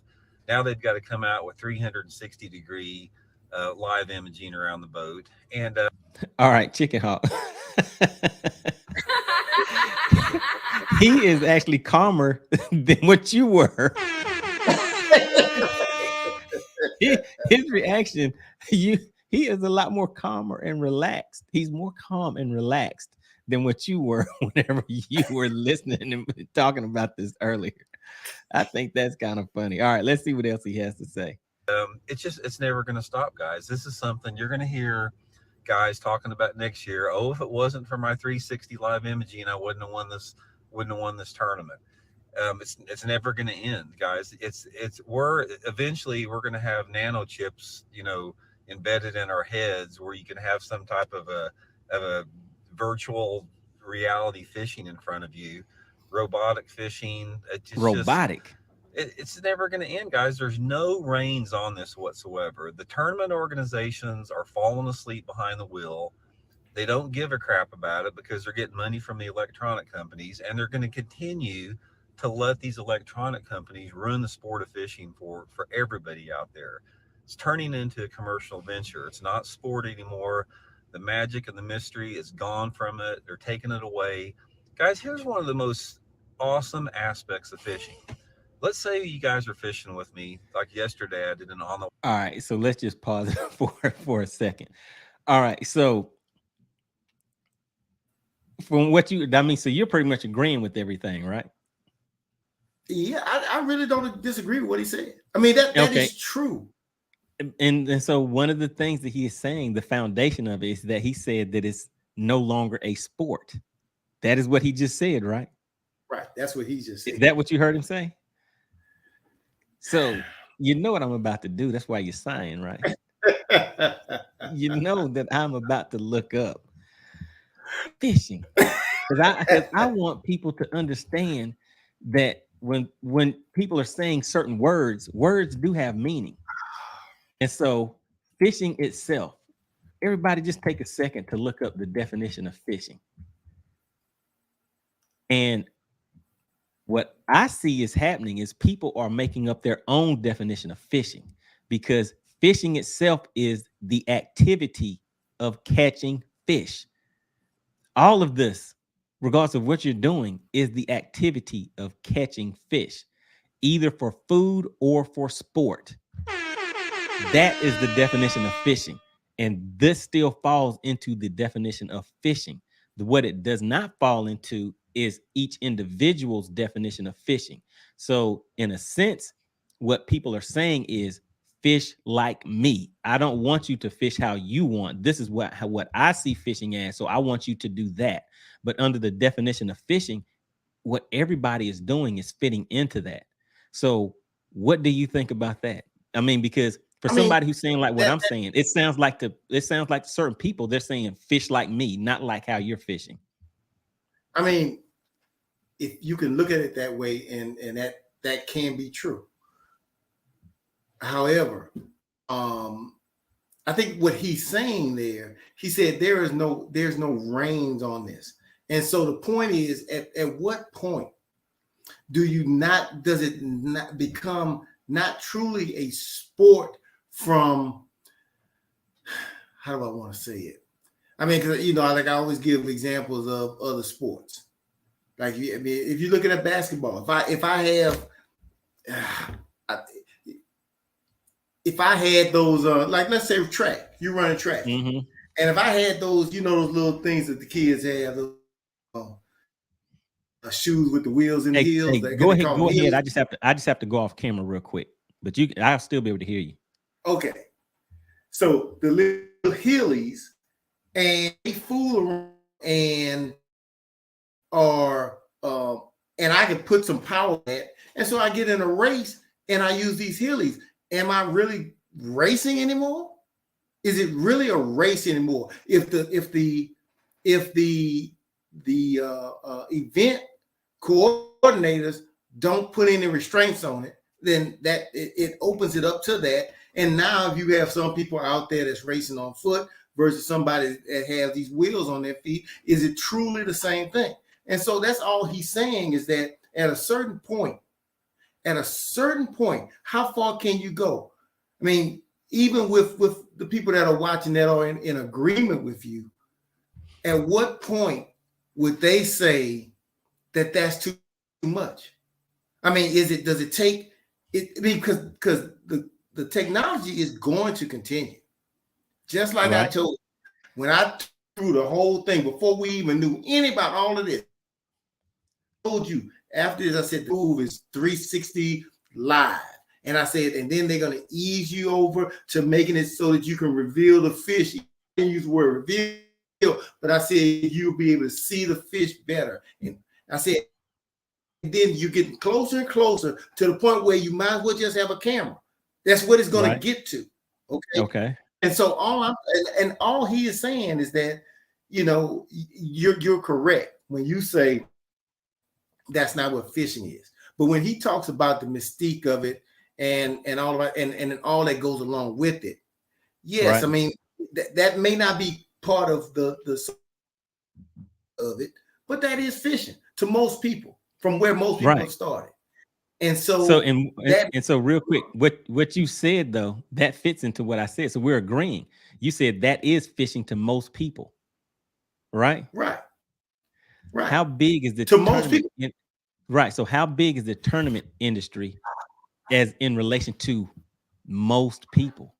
Now they've got to come out with 360-degree live imaging around the boat. And all right, Chicken Hawk. He is actually calmer than what you were. His reaction, he is a lot more calmer and relaxed. He's more calm and relaxed than what you were whenever you were listening and talking about this earlier. I think that's kind of funny. All right, let's see what else he has to say. It's never going to stop, guys. This is something you're going to hear guys talking about next year. Oh, if it wasn't for my 360 live imaging, I wouldn't have won this tournament. It's never going to end, guys. Eventually we're going to have nano chips, embedded in our heads where you can have some type of a virtual reality fishing in front of you, robotic fishing. It's never going to end, guys. There's no reins on this whatsoever. The tournament organizations are falling asleep behind the wheel. They don't give a crap about it because they're getting money from the electronic companies, and they're going to continue to let these electronic companies ruin the sport of fishing for everybody out there. It's turning into a commercial venture. It's not sport anymore. The magic and the mystery is gone from it. They're taking it away. Guys, here's one of the most awesome aspects of fishing. Let's say you guys are fishing with me, like yesterday I did an on the. All right, so let's just pause it for a second. All right, so from what you, I mean, so you're pretty much agreeing with everything, right? Yeah, I really don't disagree with what he said. I mean, that is true. And so one of the things that he is saying, the foundation of it, is that he said that it's no longer a sport. That is what he just said, right? Right. That's what he just said. Is that what you heard him say? So you know what I'm about to do. That's why you're sighing, right? You know that I'm about to look up fishing. Because I want people to understand that when people are saying certain words do have meaning. And so fishing itself, everybody just take a second to look up the definition of fishing. And what I see is happening is people are making up their own definition of fishing, because fishing itself is the activity of catching fish. All of this, regardless of what you're doing, is the activity of catching fish, either for food or for sport. That is the definition of fishing. And this still falls into the definition of fishing. What it does not fall into is each individual's definition of fishing. So in a sense, what people are saying is fish like me. I don't want you to fish how you want. This is what I see fishing as. So I want you to do that. But under the definition of fishing, what everybody is doing is fitting into that. So what do you think about that? I mean, because for somebody who's saying like what I'm saying, it sounds like certain people, they're saying fish like me, not like how you're fishing. I mean, if you can look at it that way, and that can be true. However, I think what he's saying there, he said there's no reins on this. And so the point is, at what point does it not become not truly a sport from, how do I want to say it? I mean, because, like I always give examples of other sports. Like, I mean, if you're looking at basketball, if I had those, like, let's say track, you run a track. Mm-hmm. And if I had those, those little things that the kids have, shoes with the wheels and heels. Hey, go ahead. I just have to go off camera real quick, but I'll still be able to hear you. Okay. So the little heelys, and they fool around and I can put some power in it. And so I get in a race and I use these heelys. Am I really racing anymore? Is it really a race anymore? If the event coordinators don't put any restraints on it, then that it opens it up to that. And now if you have some people out there that's racing on foot versus somebody that has these wheels on their feet, is it truly the same thing? And so that's all he's saying, is that at a certain point, how far can you go? I mean, even with the people that are watching that are in agreement with you, at what point would they say that that's too much? I mean, does it take it? I mean, because the technology is going to continue. Just like I told you, when I threw the whole thing, before we even knew any about all of this, I told you, after this, I said, the move is 360 live. And I said, and then they're going to ease you over to making it so that you can reveal the fish. You can use the word reveal, but I said, you'll be able to see the fish better. And I said, and then you get closer and closer to the point where you might as well just have a camera. That's what it's going to get to. Okay. And so all he is saying is that, you're correct when you say that's not what fishing is. But when he talks about the mystique of it and all of that, and all that goes along with it, yes, I mean that may not be part of the of it, but that is fishing to most people, from where most people have started. And so so real quick, what you said though, that fits into what I said. So we're agreeing. You said that is fishing to most people, right? Right. How big is the most people? Right. So how big is the tournament industry as in relation to most people?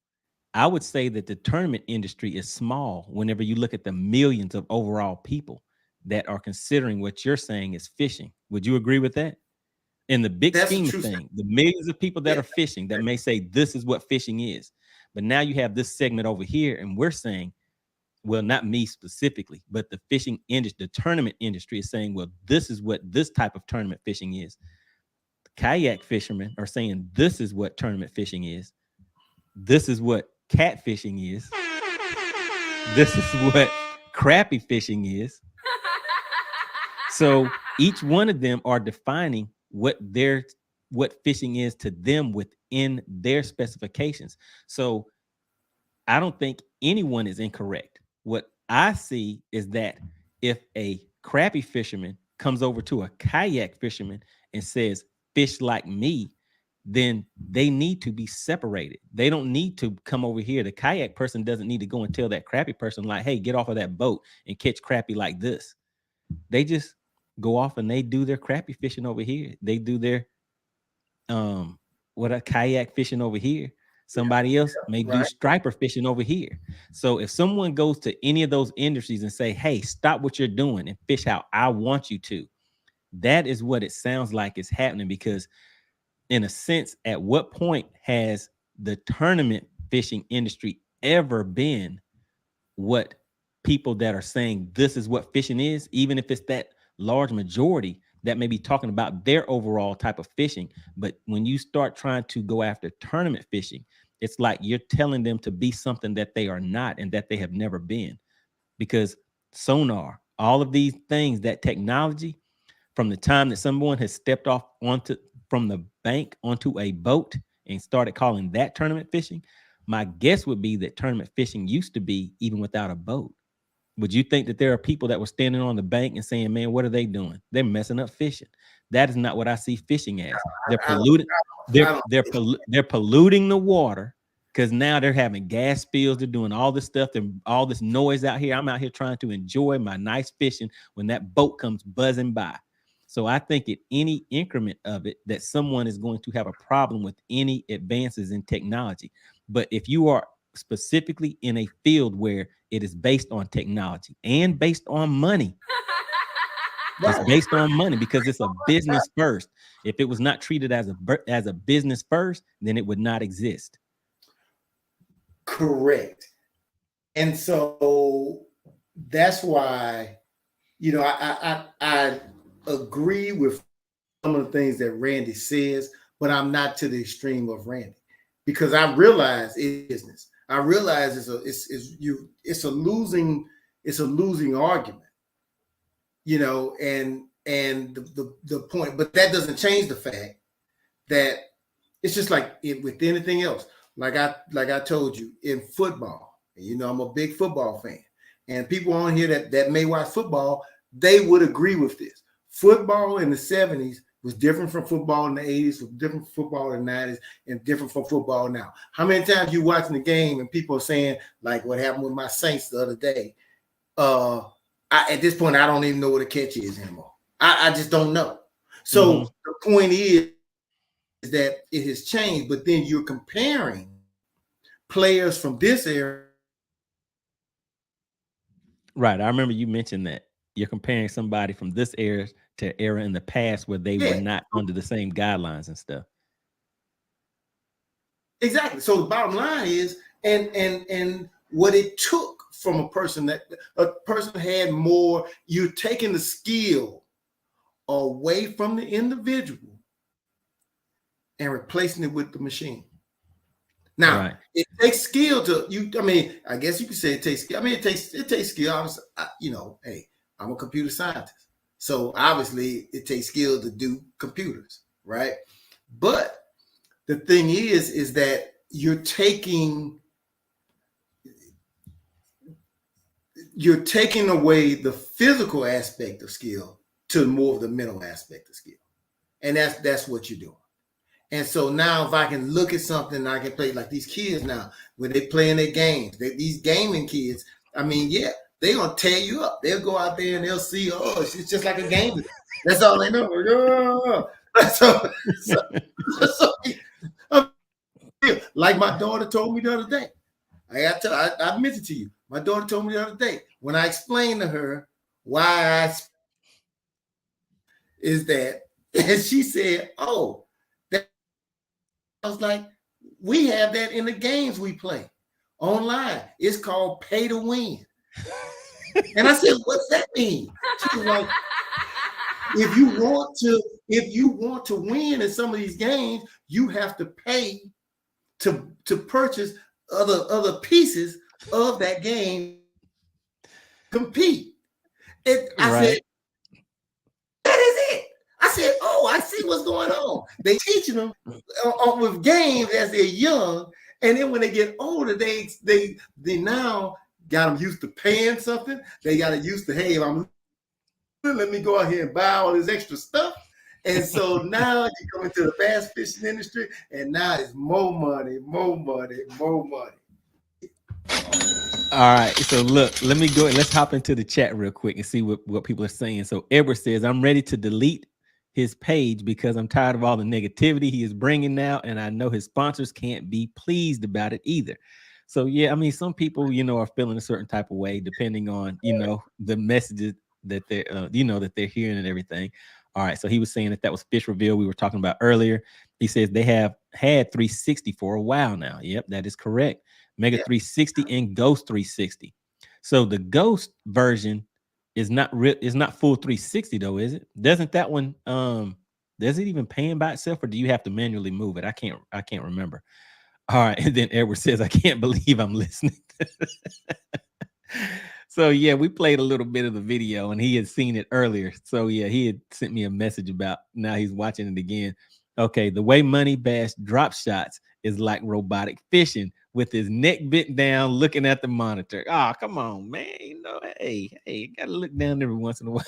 I would say that the tournament industry is small whenever you look at the millions of overall people. that are considering what you're saying is fishing. Would you agree with that? In the big scheme of things, the millions of people that are fishing that may say this is what fishing is. But now you have this segment over here, and we're saying, well, not me specifically, but the fishing industry, the tournament industry is saying, well, this is what this type of tournament fishing is. The kayak fishermen are saying this is what tournament fishing is. This is what catfishing is. This is what crappie fishing is. So each one of them are defining what fishing is to them within their specifications. So I don't think anyone is incorrect. What I see is that if a crappie fisherman comes over to a kayak fisherman and says, fish like me, then they need to be separated. They don't need to come over here. The kayak person doesn't need to go and tell that crappie person, like, hey, get off of that boat and catch crappie like this. They just go off and they do their crappie fishing over here. They do their kayak fishing over here. Somebody else may do striper fishing over here. So if someone goes to any of those industries and say, hey, stop what you're doing and fish how I want you to, that is what it sounds like is happening. Because in a sense, at what point has the tournament fishing industry ever been what people that are saying this is what fishing is, even if it's that large majority that may be talking about their overall type of fishing? But when you start trying to go after tournament fishing, it's like you're telling them to be something that they are not and that they have never been. Because Sonar, all of these things, that technology, from the time that someone has stepped off from the bank onto a boat and started calling that tournament fishing, my guess would be that tournament fishing used to be even without a boat. Would you think that there are people that were standing on the bank and saying, man, what are they doing? They're messing up fishing. That is not what I see fishing as. They're polluting. They're polluting the water, because now they're having gas spills. They're doing all this stuff and all this noise out here. I'm out here trying to enjoy my nice fishing when that boat comes buzzing by. So I think at any increment of it that someone is going to have a problem with any advances in technology. But if you are specifically in a field where it is based on technology and based on money, it's based on money because it's a business first. If it was not treated as a business first, then it would not exist. Correct. And so that's why, you know, I agree with some of the things that Randy says, but I'm not to the extreme of Randy, because I realize it's business. I realize it's a losing argument, you know, and the point, but that doesn't change the fact that it's just like with anything else. Like I told you, in football, you know, I'm a big football fan, and people on here that may watch football, they would agree with this. Football in the 70s was different from football in the 80s, was different from football in the 90s, and different from football now. How many times you watching the game and people are saying, like what happened with my Saints the other day? At this point, I don't even know what a catch is anymore. I just don't know. So the point is that it has changed, but then you're comparing players from this era. Right. I remember you mentioned that you're comparing somebody from this era to era in the past where they were not under the same guidelines and stuff. Exactly. So the bottom line is, and what it took from a person had more, you're taking the skill away from the individual and replacing it with the machine. Now, it takes skill to you. I mean, I guess you could say it takes skill. I mean, it takes skill. You know, hey, I'm a computer scientist, so obviously it takes skill to do computers, right? But the thing is that you're taking away the physical aspect of skill to more of the mental aspect of skill, and that's what you're doing. And so now if I can look at something, I can play like these kids now, when they play in their games, these gaming kids, I mean, yeah, they're going to tear you up. They'll go out there and they'll see, oh, it's just like a game. That's all they know. Like my daughter told me the other day. I mentioned to you, my daughter told me the other day, when I explained to her why is that? And she said, oh, that. I was like, we have that in the games we play online. It's called pay to win. And I said, what's that mean? She was like, if you want to win in some of these games, you have to pay to purchase other pieces of that game, compete. And I said, that is it. I said, oh, I see what's going on. They teaching them with games as they're young, and then when they get older, they now got them used to paying something. They got it used to, hey, let me go out here and buy all this extra stuff. And so now you come into the bass fishing industry, and now it's more money, more money, more money. All right, so look, let me go and let's hop into the chat real quick and see what people are saying. So Edward says, I'm ready to delete his page because I'm tired of all the negativity he is bringing now, and I know his sponsors can't be pleased about it either. So yeah, I mean, some people, are feeling a certain type of way depending on, the messages that they're, that they're hearing and everything. All right, so he was saying that was Fish Reveal we were talking about earlier. He says they have had 360 for a while now. Yep, that is correct. Mega 360 and Ghost 360. So the Ghost version is not full 360 though, is it? Doesn't that one does it even pan by itself, or do you have to manually move it? I can't remember. All right, and then Edward says, I can't believe I'm listening. So yeah, we played a little bit of the video and he had seen it earlier. So yeah, he had sent me a message about now he's watching it again. Okay, the way MoneyBass drop shots is like robotic fishing with his neck bent down, looking at the monitor. Oh, come on, man. Hey, you gotta look down every once in a while.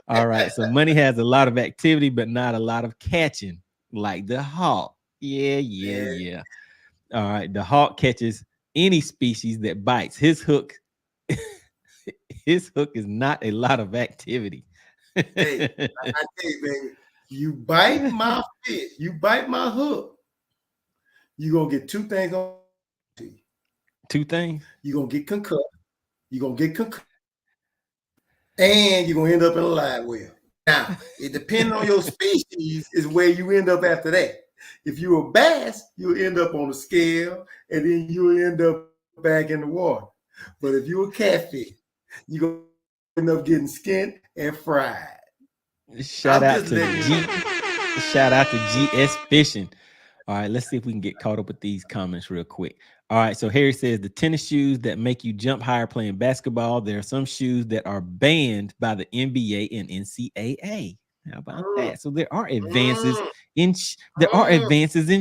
All right, so Money has a lot of activity, but not a lot of catching, like the hawk. Yeah. All right, the hawk catches any species that bites. His hook is not a lot of activity. Hey, I tell you, baby, you bite my fish, you bite my hook, you're gonna get two things on you. Two things? You're gonna get concussed, and you're gonna end up in a live well. Now, it depends on your species, is where you end up after that. If you're a bass, you'll end up on the scale, and then you'll end up back in the water. But if you're a catfish, you're gonna end up getting skinned and fried. Shout out to GS Fishing. All right, let's see if we can get caught up with these comments real quick. All right, so Harry says the tennis shoes that make you jump higher playing basketball. There are some shoes that are banned by the NBA and NCAA. How about that? So there are advances in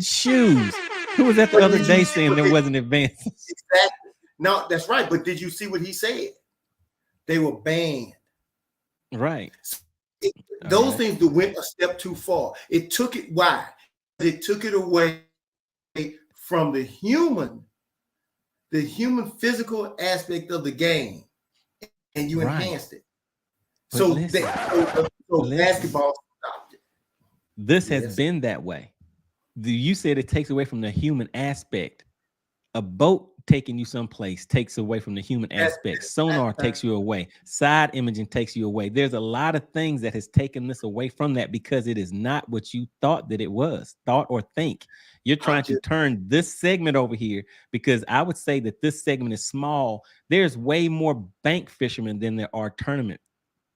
shoes. Who was that the other day saying there wasn't advances? Exactly. No, that's right. But did you see what he said? They were banned. Right. Those things that went a step too far. It took it. Why? It took it away from the human physical aspect of the game, and you enhanced it. So basketball stopped it. This has been that way. You said it takes away from the human aspect. A boat taking you someplace takes away from the human aspect. Sonar takes you away. Side imaging takes you away. There's a lot of things that has taken this away from that because it is not what you thought that it was, thought or think. You're trying to turn this segment over here because I would say that this segment is small. There's way more bank fishermen than there are tournament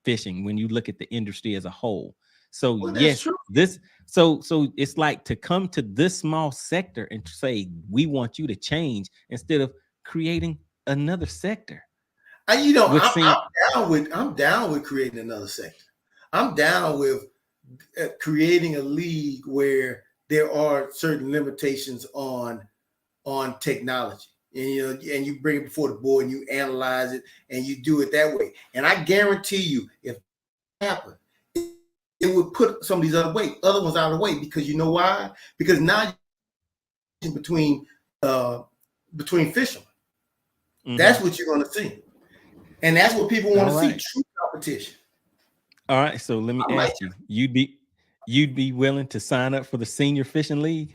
fishing when you look at the industry as a whole. So yes, so it's like to come to this small sector and say we want you to change instead of creating another sector. I'm down with creating another sector. I'm down with creating a league where there are certain limitations on technology, and you bring it before the board and you analyze it and you do it that way. And I guarantee you, if it happened, it would put some of these other ones out of the way, because you know why? Because now between fishermen, that's what you're going to see, and that's what people want to see: true competition. All right, so let me ask you: you'd be willing to sign up for the Senior Fishing League?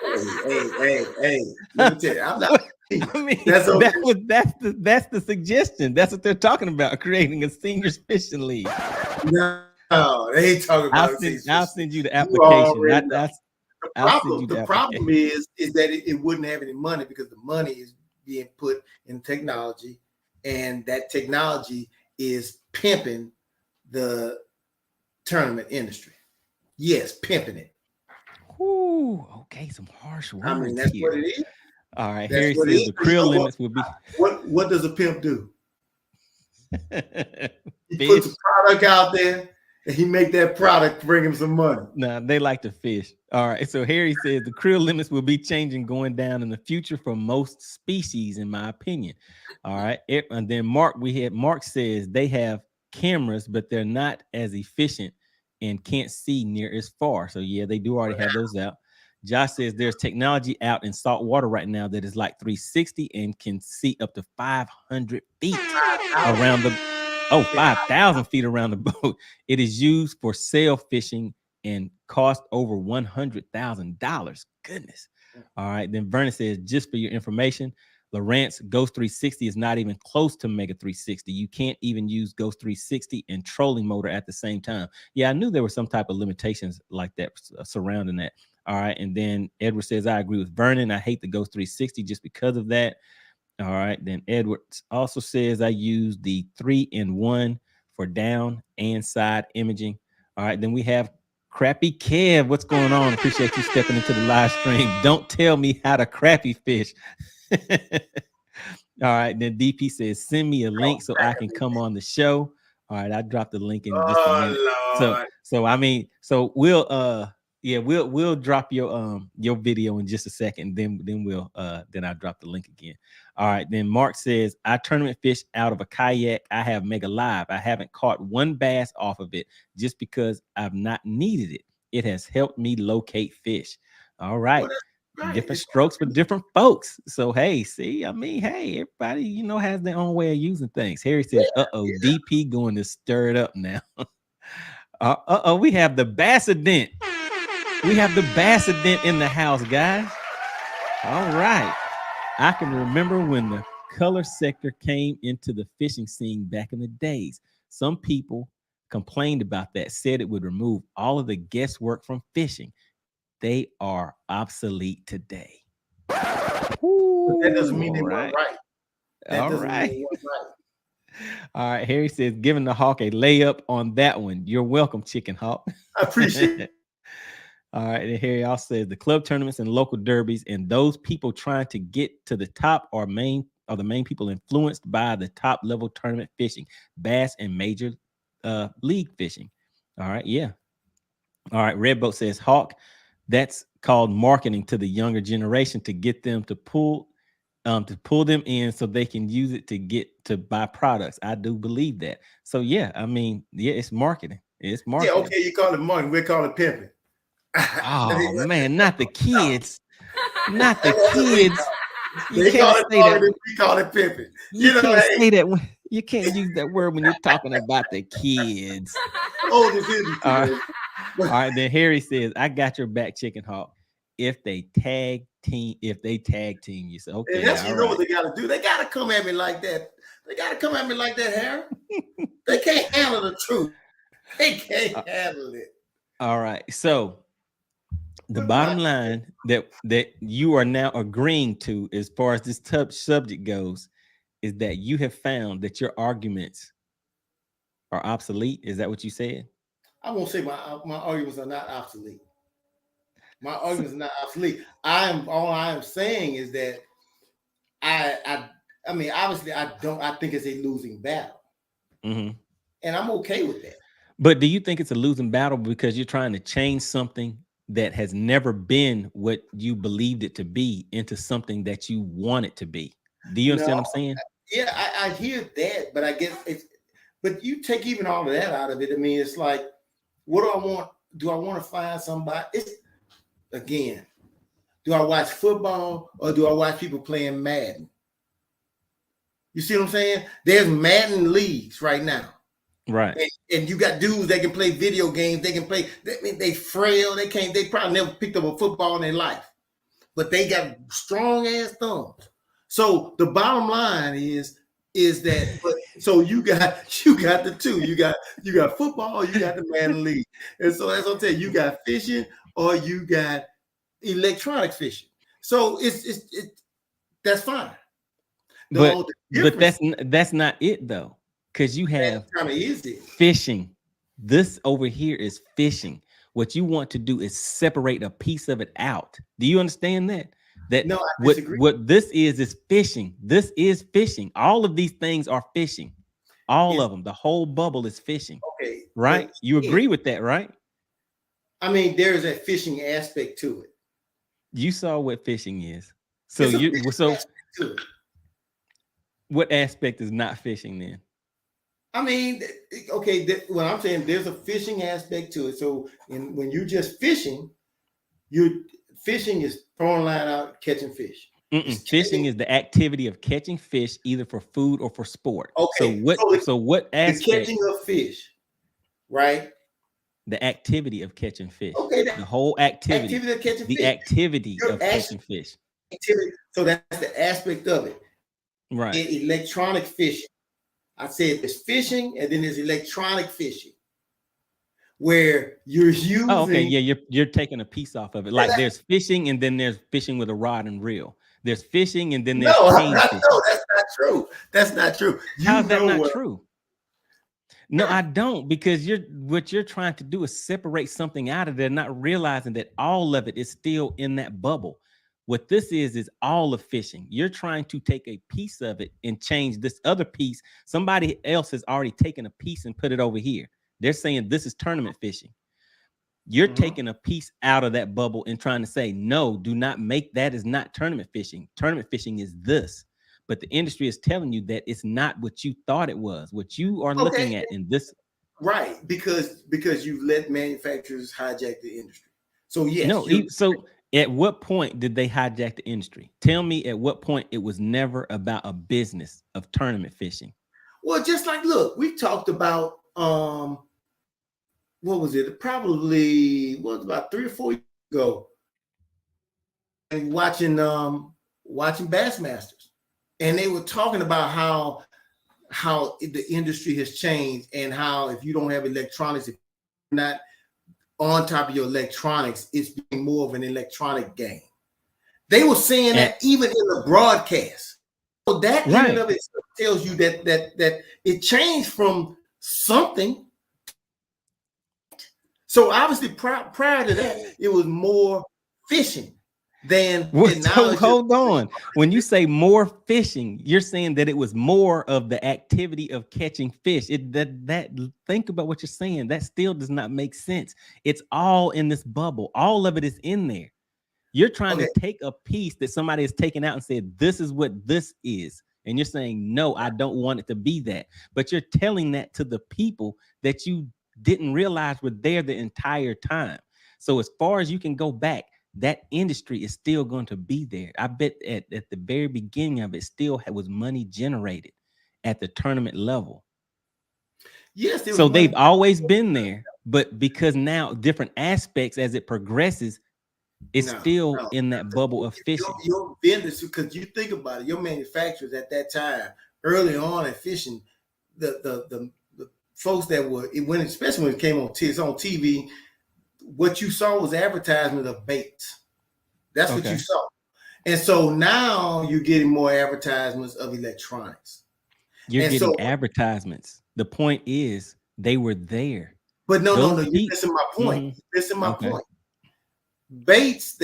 Hey! Let me tell you, I mean, That's okay. that's the suggestion. That's what they're talking about, creating a seniors fishing league. No, they ain't talking about I'll send you the You application. already know. I'll send you The problem is that it wouldn't have any money because the money is being put in technology, and that technology is pimping the tournament industry. Yes, pimping it. Ooh, okay, some harsh words. I mean, that's here. what it is. All right, Harry says the creel limits will be. What does a pimp do? He Fish. puts a product out there and he make that product bring him some money. Nah, they like to fish. All right, so Harry says the creel limits will be changing going down in the future for most species, in my opinion. All right, and then Mark says they have cameras, but they're not as efficient and can't see near as far. So yeah, they do already have those out. Josh says there's technology out in salt water right now that is like 360 and can see up to 500 feet around the 5,000 feet around the boat. It is used for sail fishing and cost over $100,000. Goodness. All right. Then Vernon says, just for your information, Lowrance Ghost 360 is not even close to Mega 360. You can't even use Ghost 360 and trolling motor at the same time. Yeah, I knew there were some type of limitations like that surrounding that. All right. And then Edward says, I agree with Vernon. I hate the Ghost 360 just because of that. All right. Then Edward also says, I use the 3-in-1 for down and side imaging. All right. Then we have Crappy Kev. What's going on? Appreciate you stepping into the live stream. Don't tell me how to crappy fish. All right. Then DP says, send me a link so I can come on the show. All right. I dropped the link in just a minute. Lord. So we'll drop your video in just a second. Then I'll drop the link again. All right. Then Mark says, I tournament fish out of a kayak. I have Mega Live. I haven't caught one bass off of it just because I've not needed it. It has helped me locate fish. All right. Right. Different strokes for different folks. So hey, everybody, has their own way of using things. Harry says, DP going to stir it up now. We have the Bassident. We have the Bassident in the house, guys. All right. I can remember when the color sector came into the fishing scene back in the days. Some people complained about that, said it would remove all of the guesswork from fishing. They are obsolete today. But that doesn't mean they weren't right. All right. All right. Harry says, giving the Hawk a layup on that one. You're welcome, Chicken Hawk. I appreciate it. All right. And Harry also says the club tournaments and local derbies and those people trying to get to the top are the main people influenced by the top level tournament fishing, bass and major league fishing. All right. Yeah. All right. Redboat says, Hawk, that's called marketing to the younger generation to get them to pull them in so they can use it to get to buy products. I do believe that. So yeah, I mean, yeah, it's marketing. It's marketing. Yeah, okay, you call it marketing. We call it pimping. Oh man, not the kids. Not the kids. You can't say that. We call it pimping. You can't say that. You can't use that word when you're talking about the kids. Oh, this is all right, then Harry says, I got your back, Chicken Hawk. If they tag team you. So okay. And that's what they gotta do. They gotta come at me like that. Harry. They can't handle the truth. They can't handle it. All right. So the bottom line that you are now agreeing to as far as this subject goes is that you have found that your arguments are obsolete. Is that what you said? I won't say my arguments are not obsolete. My arguments are not obsolete. All I am saying is that I mean, obviously I think it's a losing battle. Mm-hmm. And I'm okay with that. But do you think it's a losing battle because you're trying to change something that has never been what you believed it to be into something that you want it to be? Do you understand what I'm saying? Yeah, I hear that, but I guess but you take even all of that out of it. I mean, it's like, what do I want? Do I want to find somebody? Again, do I watch football or do I watch people playing Madden? You see what I'm saying? There's Madden leagues right now. Right. And you got dudes that can play video games. They can play. They frail. They probably never picked up a football in their life, but they got strong ass thumbs. So the bottom line is that, but so you got the two. You got football, you got the man league. And so that's what I'm saying. You got fishing or you got electronic fishing. So it's that's fine. But that's not it though, because you have kind of is it fishing. This over here is fishing. What you want to do is separate a piece of it out. Do you understand that? That no, I disagree. What this is fishing. This is fishing. All of these things are fishing. All of them. The whole bubble is fishing. Okay. Right? You agree with that, right? I mean, there's a fishing aspect to it. You saw what fishing is. So what aspect is not fishing then? I mean, okay, what I'm saying, there's a fishing aspect to it. So when you're just fishing, fishing is throwing a line out, catching fish. Fishing is the activity of catching fish either for food or for sport. Okay. So what aspect? The catching of fish, right? The activity of catching fish. Okay. The whole activity. Activity of catching the fish. Activity of catching fish. Activity. So that's the aspect of it. Right. Electronic fishing. I said there's fishing and then there's electronic fishing, where you're using. Oh, okay, yeah, you're taking a piece off of it. Like there's fishing and then there's fishing with a rod and reel. There's fishing and then there's no, that's not true. That's not true. How's that not true? No, I don't, because what you're trying to do is separate something out of there, not realizing that all of it is still in that bubble. What this is all of fishing. You're trying to take a piece of it and change this other piece. Somebody else has already taken a piece and put it over here. They're saying this is tournament fishing. You're taking a piece out of that bubble and trying to say, no, do not make that is not tournament fishing. Tournament fishing is this. But the industry is telling you that it's not what you thought it was, what you are looking at in this. Right, because you've let manufacturers hijack the industry. So yes. No, so at what point did they hijack the industry? Tell me at what point it was never about a business of tournament fishing. Well, just like, look, we talked about, what was it? Probably about 3 or 4 years ago. And watching Bassmasters. And they were talking about how the industry has changed and how if you don't have electronics, if you're not on top of your electronics, it's being more of an electronic game. They were saying that even in the broadcast. So that in and of itself tells you that it changed from something. So obviously prior to that, it was more fishing than so hold on. When you say more fishing, you're saying that it was more of the activity of catching fish. Think about what you're saying. That still does not make sense. It's all in this bubble. All of it is in there. You're trying to take a piece that somebody has taken out and said, this is what this is. And you're saying, no, I don't want it to be that. But you're telling that to the people that you didn't realize were there the entire time. So as far as you can go back, that industry is still going to be there. I bet at the very beginning of it still was money generated at the tournament level. Yes. So they've always been there, but because now different aspects as it progresses, it's still in that bubble of fishing. Your vendors, because you think about it, your manufacturers at that time, early on in fishing, the folks that were, especially when it came on TV, what you saw was advertisement of baits. That's what you saw. And so now you're getting more advertisements of electronics. You're getting advertisements. The point is they were there. But no, you're missing my point. You're missing my point. Baits,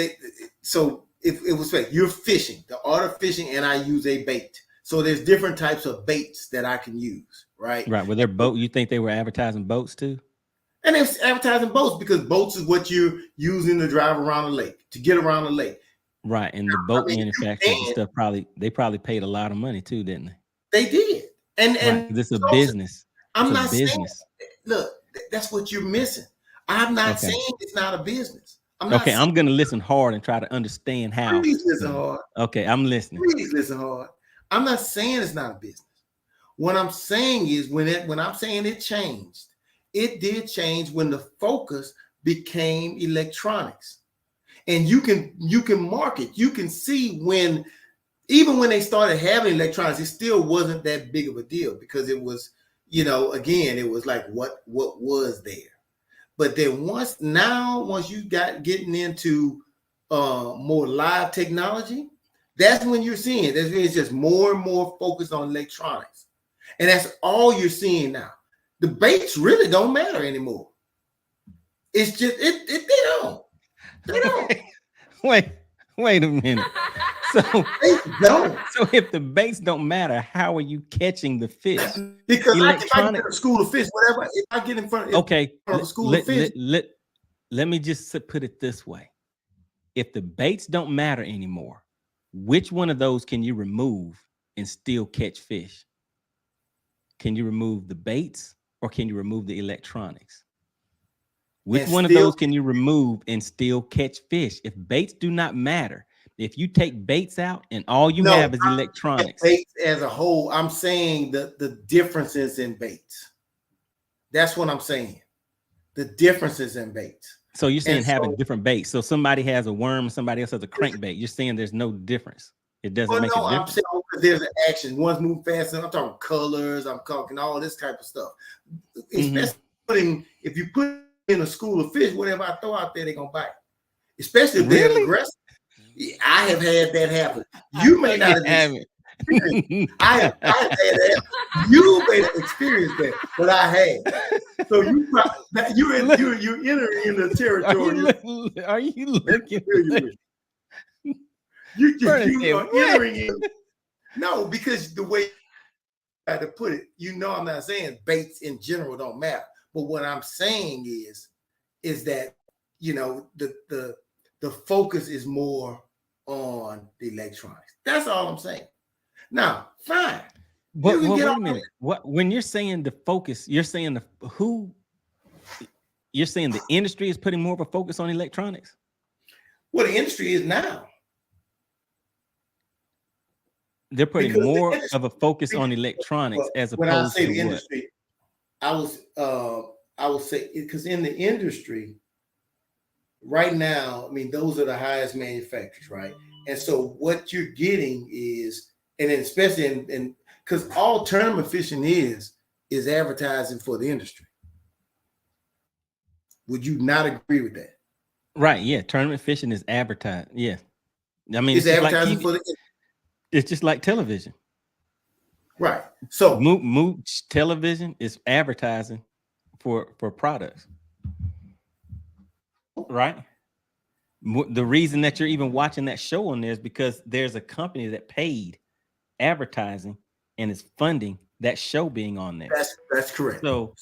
so if it was fake, you're fishing, the art of fishing, and I use a bait. So there's different types of baits that I can use, right? Right. Were there boat? You think they were advertising boats too? And it's advertising boats because boats is what you're using to drive around the lake, to get around the lake. Right. And the boat manufacturers and stuff probably paid a lot of money too, didn't they? They did. And this is a business. I'm not saying, look, that's what you're missing. I'm not saying it's not a business. I'm going to listen hard and try to understand how. Please listen hard. Okay, I'm listening. Please listen hard. I'm not saying it's not a business. What I'm saying is when I'm saying it changed, it did change when the focus became electronics. And you can mark it. You can see when even when they started having electronics, it still wasn't that big of a deal because it was, again, it was like what was there. But then once you got getting into more live technology, that's when you're seeing it's just more and more focused on electronics. And that's all you're seeing now. The baits really don't matter anymore. It's just they don't. Wait a minute. So if the baits don't matter, how are you catching the fish? Because if I get a school of fish, whatever, if I get in front of a school of fish. Let me just put it this way. If the baits don't matter anymore, which one of those can you remove and still catch fish? Can you remove the baits or can you remove the electronics? Which one of those can you remove and still catch fish? If baits do not matter, if you take baits out and all you have is electronics. Baits as a whole, I'm saying the differences in baits. That's what I'm saying. The differences in baits. So you're saying having different baits. So somebody has a worm, somebody else has a crankbait. You're saying there's no difference. It doesn't make a difference. I'm saying there's an action. One's move faster. I'm talking colors. I'm talking all this type of stuff. Especially if you put in a school of fish, whatever I throw out there, they're gonna bite. Especially if they're aggressive. I have had that happen. You may not have it. I have had that. You may have experienced that, but I have. So you're entering in the territory. Are you looking? You are entering in. No, because the way I had to put it, I'm not saying baits in general don't matter. But what I'm saying is that the focus is more on the electronics. That's all I'm saying. Now, fine. But wait a minute. When you're saying the focus, you're saying you're saying the industry is putting more of a focus on electronics? Well, the industry is now. They're putting more of a focus on electronics as opposed to industry, I will say because in the industry right now, I mean, those are the highest manufacturers, right? And so what you're getting is, and then especially in because all tournament fishing is advertising for the industry. Would you not agree with that? Right. Yeah. Tournament fishing is advertised. Yeah. I mean, it's advertising for the industry. It's just like television. Right. So Mooch television is advertising for products. Right. The reason that you're even watching that show on there is because there's a company that paid advertising and is funding that show being on there. That's correct. So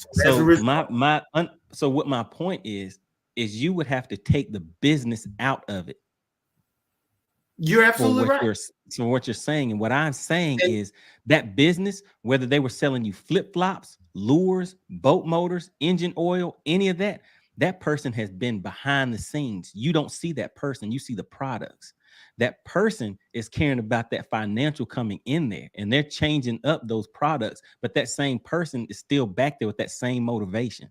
what my point is you would have to take the business out of it. You're absolutely right. So what you're saying, and what I'm saying is that business, whether they were selling you flip-flops, lures, boat motors, engine oil, any of that, that person has been behind the scenes. You don't see that person. You see the products. That person is caring about that financial coming in there, and they're changing up those products. But that same person is still back there with that same motivation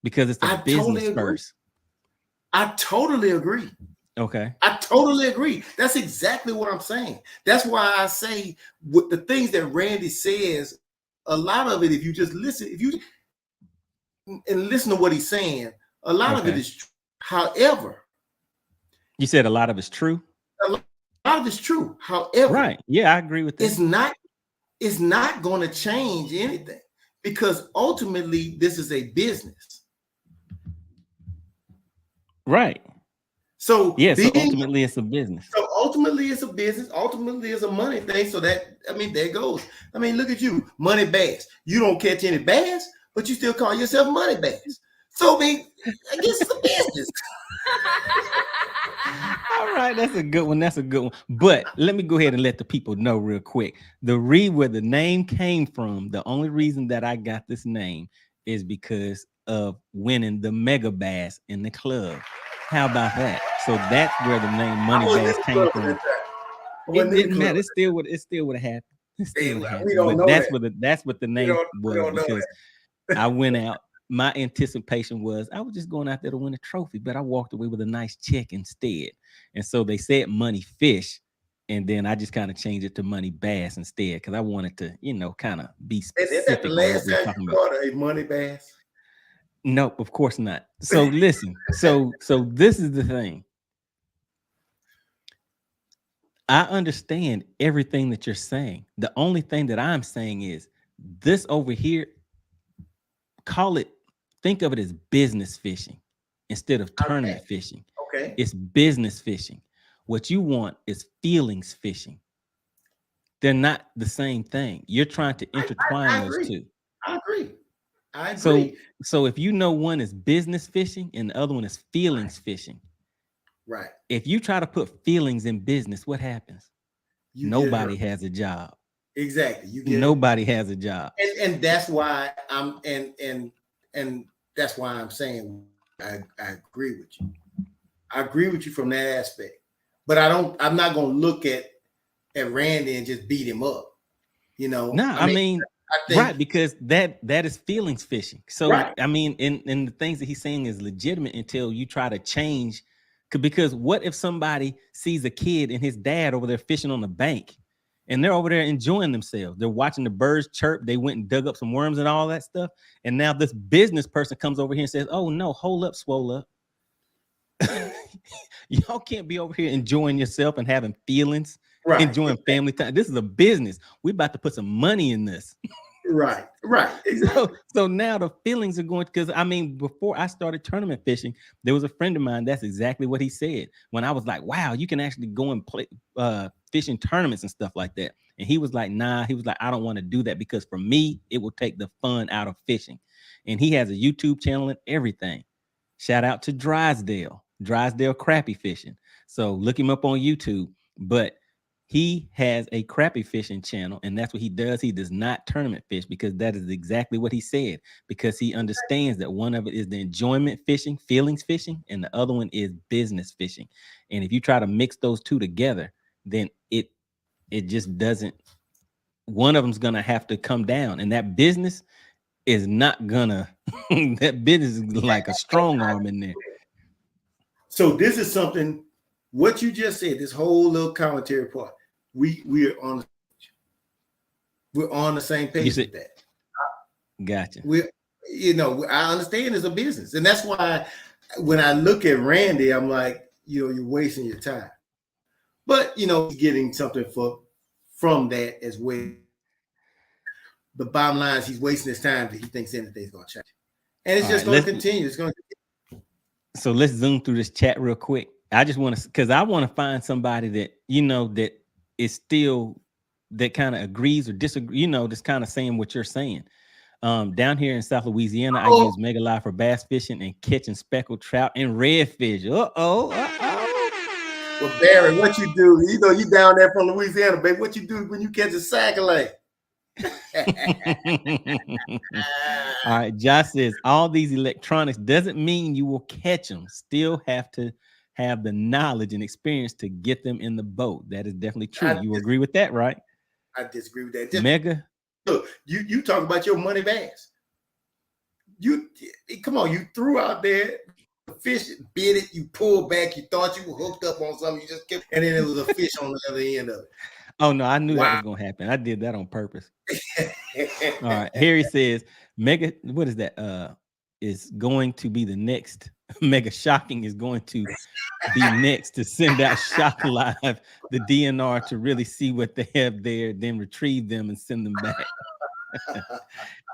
because it's a business first. I totally agree. Okay. I totally agree. That's exactly what I'm saying. That's why I say with the things that Randy says, a lot of it, if you just listen, and listen to what he's saying, a lot of it is true. However, you said a lot of it's true. A lot of it's true. However, right. Yeah, I agree with that. It's not going to change anything because ultimately this is a business. Right. So yeah, so ultimately it's a business. So ultimately it's a business. Ultimately it's a money thing. So that, I mean, there goes. I mean, look at you, MoneyBass. You don't catch any bass, but you still call yourself MoneyBass. So I mean, I guess it's a business. All right, that's a good one. That's a good one. But let me go ahead and let the people know real quick. Where the name came from, the only reason that I got this name is because of winning the Mega Bass in the club. How about that? So that's where the name MoneyBass came from. It didn't matter. It still would have happened. It still would have happened. But that's what the name was because I went out. My anticipation was I was just going out there to win a trophy, but I walked away with a nice check instead. And so they said money fish. And then I just kind of changed it to MoneyBass instead because I wanted to, you know, kind of be And is that specific the on what last we're time talking you about. caught a MoneyBass? Nope, of course not. So listen, so this is the thing. I understand everything that you're saying. The only thing that I'm saying is this over here, think of it as business fishing instead of tournament fishing. Okay. It's business fishing. What you want is feelings fishing. They're not the same thing. You're trying to intertwine those two. I agree. So if you know one is business fishing and the other one is feelings fishing. Right. If you try to put feelings in business, what happens? Nobody has a job. Exactly. Nobody has a job. And that's why I'm and that's why I'm saying I agree with you. I agree with you from that aspect. But I'm not gonna look at Randy and just beat him up. You know, no, I mean I think, right, because that is feelings fishing. So right. I mean, and the things that he's saying is legitimate until you try to change. Because what if somebody sees a kid and his dad over there fishing on the bank and they're over there enjoying themselves? They're watching the birds chirp. They went and dug up some worms and all that stuff. And now this business person comes over here and says, oh no, hold up, swole up. Y'all can't be over here enjoying yourself and having feelings, right. Enjoying family time. This is a business. We're about to put some money in this. Right. Exactly. So now the feelings are going, because I mean, before I started tournament fishing, there was a friend of mine. That's exactly what he said. When I was like, wow, you can actually go and play fishing tournaments and stuff like that. And he was like, nah, he was like, I don't want to do that because for me, it will take the fun out of fishing. And he has a YouTube channel and everything. Shout out to Drysdale Crappie Fishing. So look him up on YouTube. But he has a crappie fishing channel, and that's what he does. He does not tournament fish because that is exactly what he said, because he understands that one of it is the enjoyment fishing, feelings fishing, and the other one is business fishing. And if you try to mix those two together, then it just doesn't, one of them's going to have to come down, and that business is not gonna, that business is like a strong arm in there. So this is something, what you just said, this whole little commentary part, we're on the same page with that. Gotcha. I understand it's a business. And that's why when I look at Randy, I'm like, you're wasting your time. But getting something from that as well. The bottom line is he's wasting his time because he thinks anything's gonna change. And it's just gonna continue. It's gonna continue. So let's zoom through this chat real quick. I just want to, because I want to find somebody that, that is still, that kind of agrees or disagrees, just kind of saying what you're saying. Down here in South Louisiana, I use Mega Live for bass fishing and catching speckled trout and redfish. Well, Barry, what you do? You down there from Louisiana, baby. What you do when you catch a sac-a-lay? All right, Josh says all these electronics doesn't mean you will catch them. Still have to have the knowledge and experience to get them in the boat. That is definitely true. You agree with that, right? I disagree with that. Mega. Look, you talk about your MoneyBass. Come on, you threw out there, the fish bit it, you pulled back, you thought you were hooked up on something, you just kept, and then there was a fish on the other end of it. Oh no, I knew that was gonna happen. I did that on purpose. All right. Harry says Mega, what is that? Is going to be the next Mega Shocking is going to be next to send out Shock Live, the DNR, to really see what they have there, then retrieve them and send them back.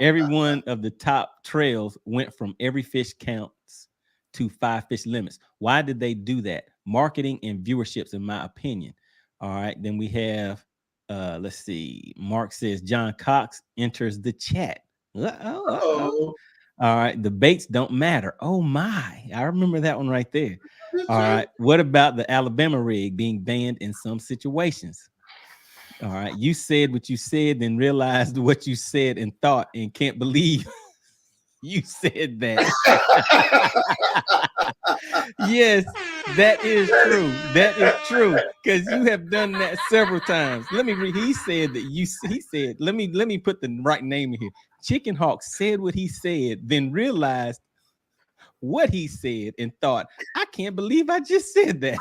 Every one of the top trails went from every fish counts to 5 fish limits. Why did they do that? Marketing and viewerships, in my opinion. All right, then we have, let's see. Mark says John Cox enters the chat. All right, the baits don't matter. Oh my, I remember that one right there. All right, what about the Alabama rig being banned in some situations? All right, you said what you said, then realized what you said and thought, and can't believe you said that. Yes, that is true. That is true, because you have done that several times. Let me read. He said that he said, let me put the right name in here. Chicken Hawk said what he said, then realized what he said and thought, I can't believe I just said that.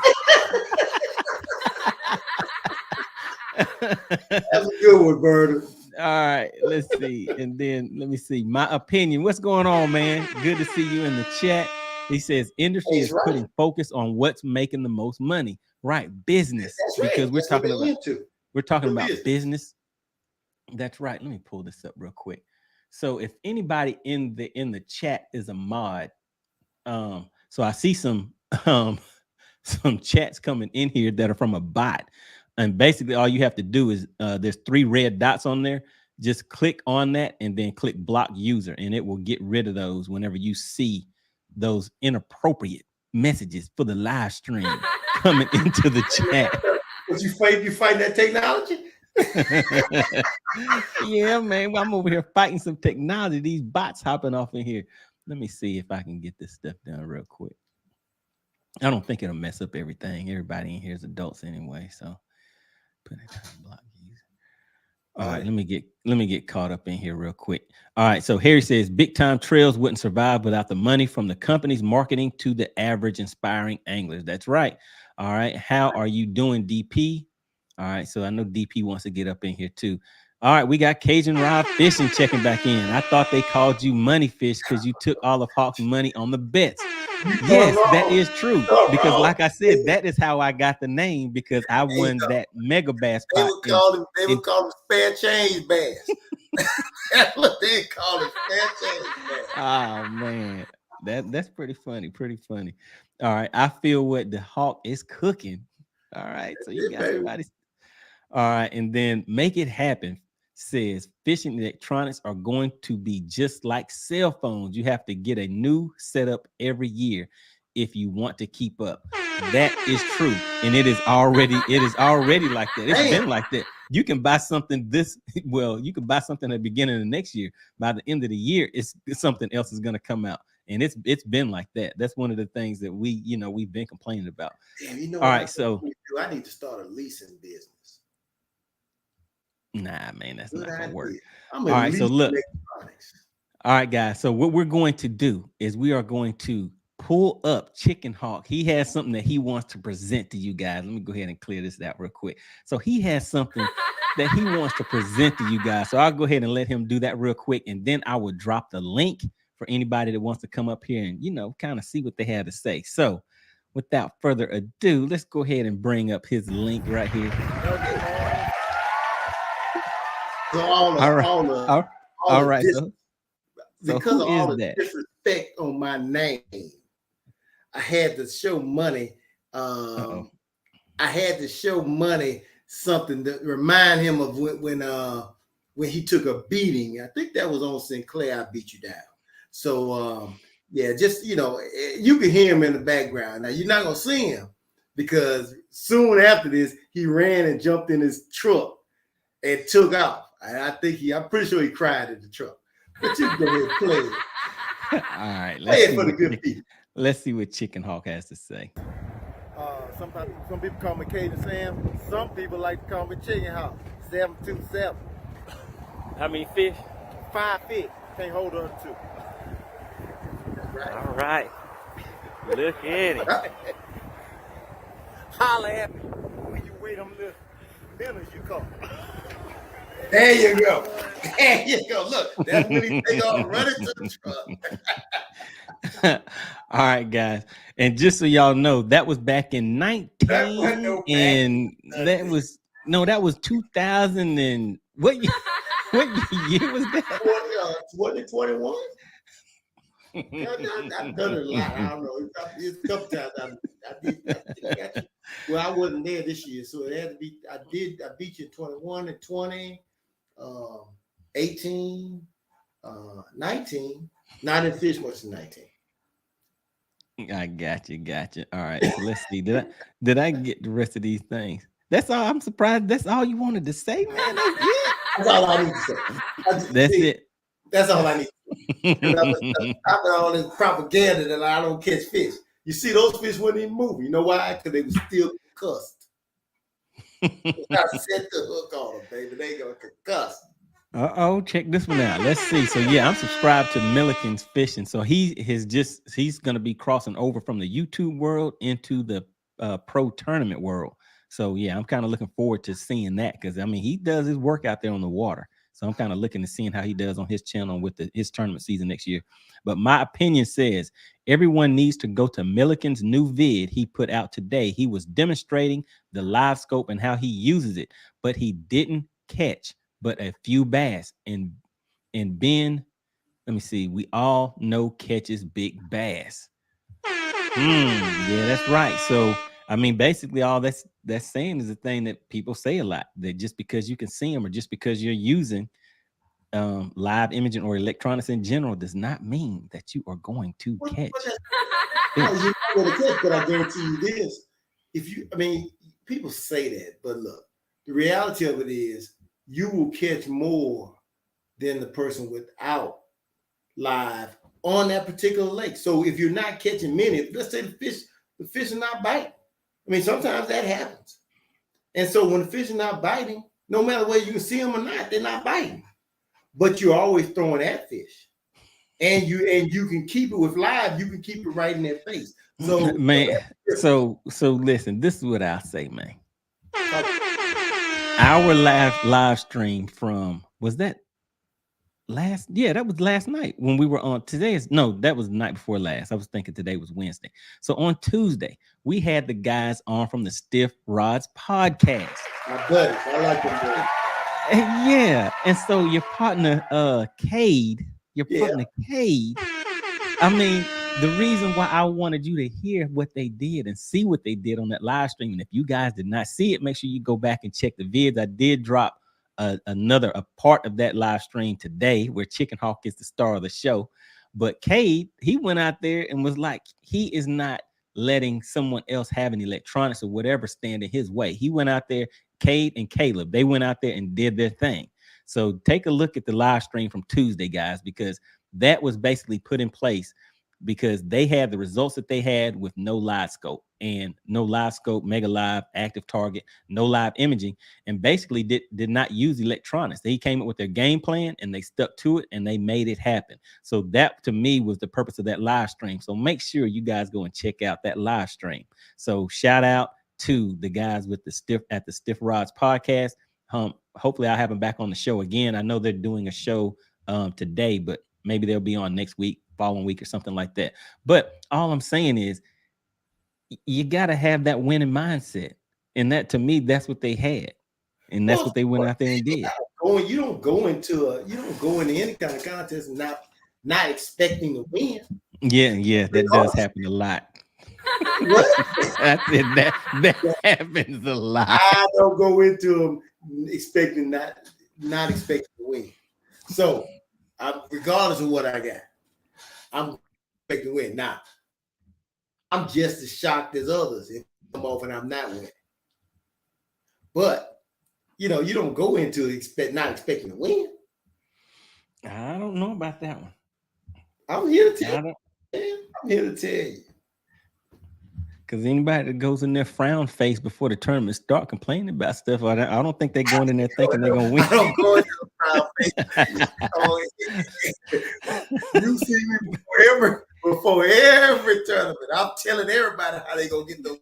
That's a good one, Bird. All right, let's see. And then let me see. My opinion. What's going on, man? Good to see you in the chat. He says industry He's is right. putting focus on what's making the most money. Right, business. That's right. Because That's what they're into. we're talking The about business. business. That's right. Let me pull this up real quick. So if anybody in the chat is a mod, so I see some chats coming in here that are from a bot. And basically all you have to do is there's 3 red dots on there. Just click on that and then click block user, and it will get rid of those whenever you see those inappropriate messages for the live stream coming into the chat. But you fighting that technology? Yeah, man. I'm over here fighting some technology. These bots hopping off in here. Let me see if I can get this stuff done real quick. I don't think it'll mess up everything. Everybody in here is adults anyway, so put it on block user. All right, let me get caught up in here real quick. All right, so Harry says big time trails wouldn't survive without the money from the company's marketing to the average inspiring anglers. That's right. All right, how are you doing, DP? All right, so I know DP wants to get up in here too. All right, we got Cajun Rod Fishing checking back in. I thought they called you Money Fish because you took all of Hawk's money on the bets. Yes, that is true. Because like I said, that is how I got the name, because I won that mega bass They pot. would call him spare change bass. That's what they call it, spare change bass. Oh man, that's pretty funny. Pretty funny. All right, I feel what the Hawk is cooking. All right, so you got somebody. All right, and then Make It Happen says fishing electronics are going to be just like cell phones. You have to get a new setup every year if you want to keep up. That is true, and it is already like that. It's been like that. You can buy something you can buy something at the beginning of the next year. By the end of the year, it's something else is going to come out, and it's been like that. That's one of the things that we've been complaining about. Damn, all right, so I need to start a leasing business. Nah, man, that's not gonna work. All right, so look. All right, guys. So what we're going to do is we are going to pull up Chicken Hawk. He has something that he wants to present to you guys. Let me go ahead and clear this out real quick. So he has something that he wants to present to you guys. So I'll go ahead and let him do that real quick, and then I will drop the link for anybody that wants to come up here and kind of see what they have to say. So without further ado, let's go ahead and bring up his link right here. So all right. Because of all the disrespect on my name, I had to show money. I had to show money something to remind him of when he took a beating. I think that was on Sinclair. I beat you down. So yeah, just you can hear him in the background. Now you're not gonna see him because soon after this he ran and jumped in his truck and took off. And I'm pretty sure he cried in the truck. But you go ahead and play it. All right, play it for the good people. Let's see what Chicken Hawk has to say. Some people call me Cajun Sam. Some people like to call me Chicken Hawk. 727. How many fish? 5 fish. Can't hold the other 2. All right. Look at it. Holla at me when you weigh them little minnows you caught. There you go. There you go. Look, that's when he take off running to the truck. All right, guys. And just so y'all know, that was back in 19 and that was 2000 and what year was that? 2021? I've done it a lot. I don't know. It's a couple times I did. Well, I wasn't there this year, so it had to be. I beat you in 21 and 20, 18, 19. Not in fish much in 19. I got you. All right, so let's see. Did I get the rest of these things? That's all. I'm surprised. That's all you wanted to say, man. That's it. That's all I need to say. That's it. That's all I need. I've been on this propaganda that I don't catch fish. You see, those fish wouldn't even move. You know why? Because they were still concussed. I set the hook on them, baby. They gonna concuss. Check this one out. Let's see. So yeah, I'm subscribed to Milliken's Fishing. So he's gonna be crossing over from the YouTube world into the pro tournament world. So yeah, I'm kind of looking forward to seeing that, because I mean he does his work out there on the water. So I'm kind of looking to seeing how he does on his channel with his tournament season next year. But my opinion says everyone needs to go to Milliken's new vid he put out today. He was demonstrating the Livescope and how he uses it, but he didn't catch but a few bass. And Ben, let me see. We all know catches big bass. Yeah, that's right. So I mean, basically, all that's saying is a thing that people say a lot. That just because you can see them, or just because you're using live imaging or electronics in general, does not mean that you are going to catch. You're going to catch, but I guarantee you this: I mean, people say that, but look, the reality of it is, you will catch more than the person without live on that particular lake. So if you're not catching many, let's say the fish are not biting. I mean, sometimes that happens. And so when the fish are not biting, no matter whether you can see them or not, they're not biting. But you're always throwing at fish. And you can keep it with live, you can keep it right in their face. So man, so listen, this is what I'll say, man. Our live stream from, was that that was last night when we were on. That was the night before last. I was thinking today was Wednesday. So on Tuesday, we had the guys on from the Stiff Rods podcast. My buddies, I like them boys. Yeah. And so your partner, Cade, I mean, the reason why I wanted you to hear what they did and see what they did on that live stream, and if you guys did not see it, make sure you go back and check the vids. I did drop a part of that live stream today where Chicken Hawk is the star of the show. But Cade, he went out there and was like, he is not letting someone else have an electronics or whatever stand in his way. He went out there, Cade and Caleb, they went out there and did their thing. So take a look at the live stream from Tuesday, guys, because that was basically put in place because they had the results that they had with no live scope and no live scope, mega live, active target, no live imaging, and basically did not use electronics. They came up with their game plan and they stuck to it and they made it happen. So that to me was the purpose of that live stream. So make sure you guys go and check out that live stream. So shout out to the guys with the Stiff Rods podcast. Hopefully I'll have them back on the show again. I know they're doing a show today, but maybe they'll be on next week, following week, or something like that. But all I'm saying is you got to have that winning mindset. And that, to me, that's what they had. And that's what they went out there and did. You don't go into any kind of contest not expecting to win. Yeah, that does happen a lot. that happens a lot. I don't go into them expecting not expecting to win. So regardless of what I got, I'm expecting to win. Now, I'm just as shocked as others if I'm off and I'm not winning. But you don't go into not expecting to win. I don't know about that one. I'm here to tell you. Because anybody that goes in there frown face before the tournament start complaining about stuff, I don't think they're going in there thinking they're going to win. I don't go into the frown face. You see me before every tournament. I'm telling everybody how they going to get those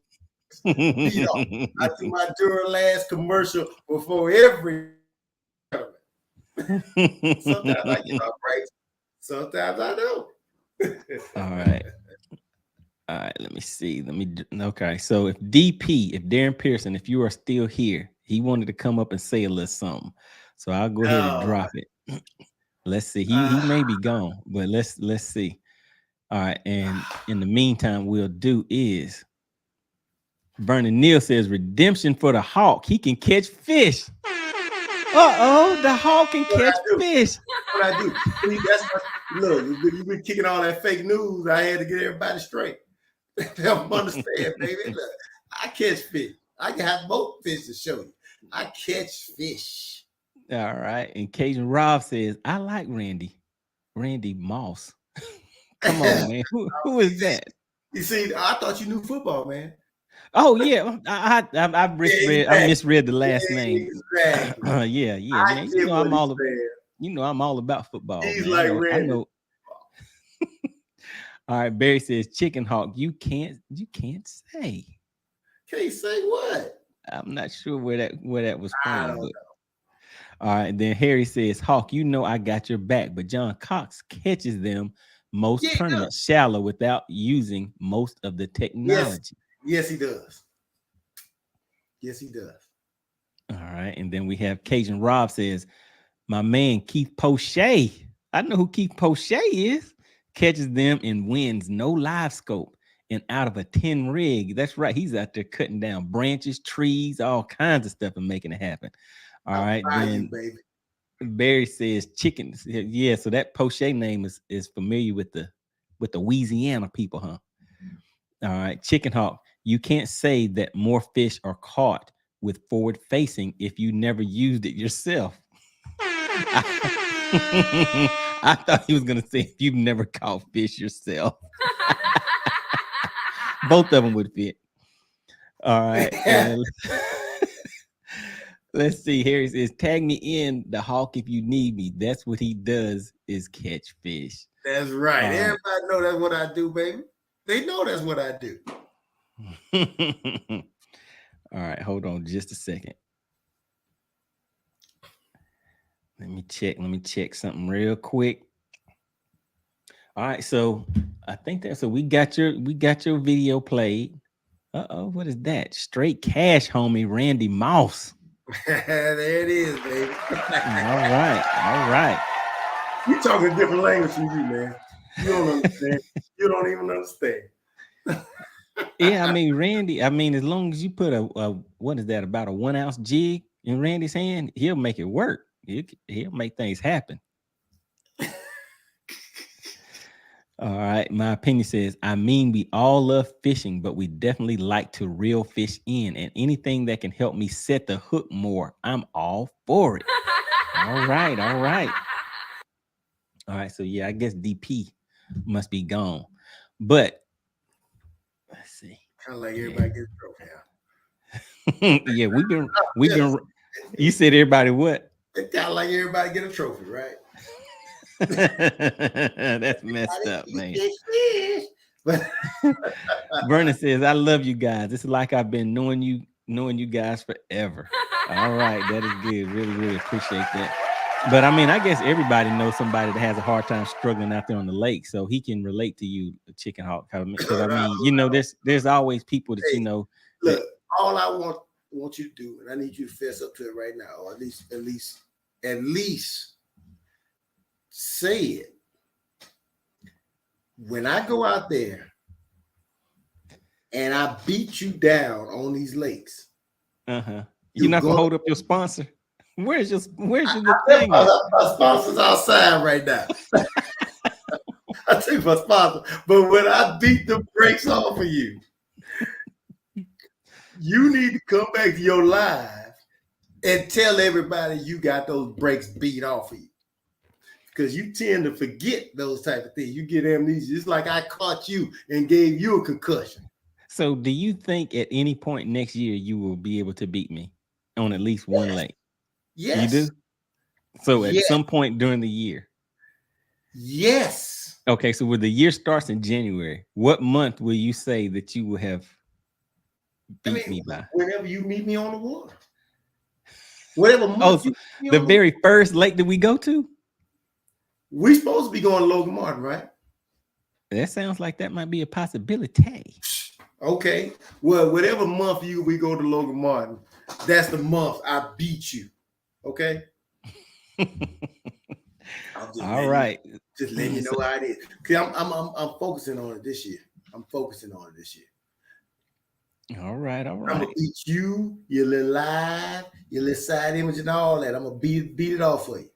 beat off. I do my Duralast commercial before every tournament. Sometimes I get off right. Sometimes I don't. All right, let me see. Okay, so if Darren Pearson, if you are still here, he wanted to come up and say a little something. So I'll go ahead and drop it. Let's see. He may be gone, but let's see. All right, and in the meantime, we'll do is Vernon Neal says redemption for the Hawk. He can catch fish. The Hawk can catch fish. What I do. Look, you've been kicking all that fake news. I had to get everybody straight. They don't understand, baby. Look, I catch fish. I got both fish to show you. I catch fish. All right. And Cajun Rob says, I like Randy Moss. Come on, man. Who is that? You see, I thought you knew football, man. Oh yeah, I misread the last name. Exactly. Yeah, man. I'm all about football. He's man. like I Randy. know. All right, Barry says Chicken Hawk. You can't say. Can't say what? I'm not sure where that was I from, don't but know. all right. And then Harry says, Hawk, you know I got your back, but John Cox catches them most Yeah, he does. tournaments shallow without using most of the technology. Yes, he does. Yes, he does. All right. And then we have Cajun Rob says, my man Keith Poche. I know who Keith Poche is. Catches them and wins no live scope and out of a 10 rig. That's right. He's out there cutting down branches, trees, all kinds of stuff and making it happen. All right. Then you, baby. Barry says chickens. Yeah, so that Poche name is familiar with the Louisiana people, huh? All right. Chicken Hawk. You can't say that more fish are caught with forward facing if you never used it yourself. I thought he was gonna say if you've never caught fish yourself. Both of them would fit. All right. And let's see. Harry says, tag me in the Hawk if you need me. That's what he does is catch fish. That's right. Everybody know that's what I do, baby. They know that's what I do. All right, hold on just a second. Let me check something real quick. All right, so I think that we got your video played. What is that? Straight cash, homie, Randy Moss. There it is, baby. All right. You talking a different language from you, man. You don't understand. You don't even understand. Yeah, I mean, Randy, as long as you put a what is that, about a 1 ounce jig in Randy's hand, he'll make it work. He'll make things happen. All right. My opinion says, we all love fishing, but we definitely like to reel fish in, and anything that can help me set the hook more, I'm all for it. All right. So yeah, I guess DP must be gone, but let's see. Kind of like everybody gets a trophy. Yeah, we've been. You said everybody what? It's kind of like everybody get a trophy, right? That's messed up, man. Vernon says, I love you guys. It's like I've been knowing you guys forever. All right, that is good. Really, really appreciate that. But I mean, I guess everybody knows somebody that has a hard time struggling out there on the lake, so he can relate to you, Chicken Hawk. Because I mean, you know, there's always people that you know. Look, all I want you to do, and I need you to fess up to it right now, or at least say it. When I go out there and I beat you down on these lakes, you're not gonna hold up your sponsor. Where's your thing? My sponsor's outside right now. I take my sponsor, but when I beat the brakes off of you, you need to come back to your live and tell everybody you got those brakes beat off of you. Because you tend to forget those type of things. You get amnesia. It's like I caught you and gave you a concussion. So do you think at any point next year you will be able to beat me on at least one lake? Yes. You do? So at some point during the year? Yes. Okay, so when the year starts in January, what month will you say that you will have beat me by? Whenever you meet me on the water. Whatever month. So the very first lake that we go to? We're supposed to be going to Logan Martin, right? That sounds like that might be a possibility. Okay. Well, whatever month we go to Logan Martin, that's the month I beat you. Okay. All right. Just letting you know how it is. Because I'm focusing on it this year. All right. I'm gonna beat you, your little live, your little side image, and all that. I'm gonna beat it off for you.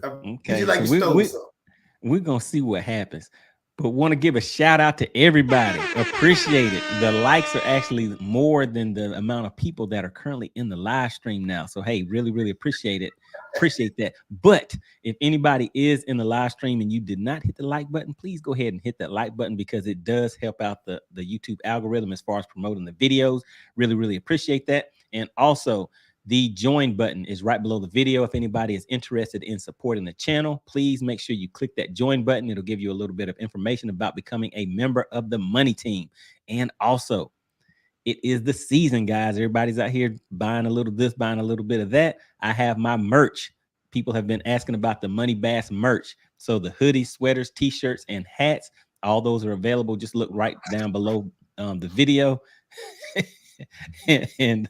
Okay. Like we're gonna see what happens. But want to give a shout out to everybody. Appreciate it. The likes are actually more than the amount of people that are currently in the live stream now. So hey, really, really appreciate it. Appreciate that. But if anybody is in the live stream and you did not hit the like button, please go ahead and hit that like button because it does help out the YouTube algorithm as far as promoting the videos. Really, really appreciate that. And also, the join button is right below the video. If anybody is interested in supporting the channel, please make sure you click that join button. It'll give you a little bit of information about becoming a member of the money team. And also, it is the season, guys. Everybody's out here buying a little this, buying a little bit of that. I have my merch. People have been asking about the MoneyBass merch. So the hoodies, sweaters, t-shirts, and hats, all those are available. Just look right down below the video. and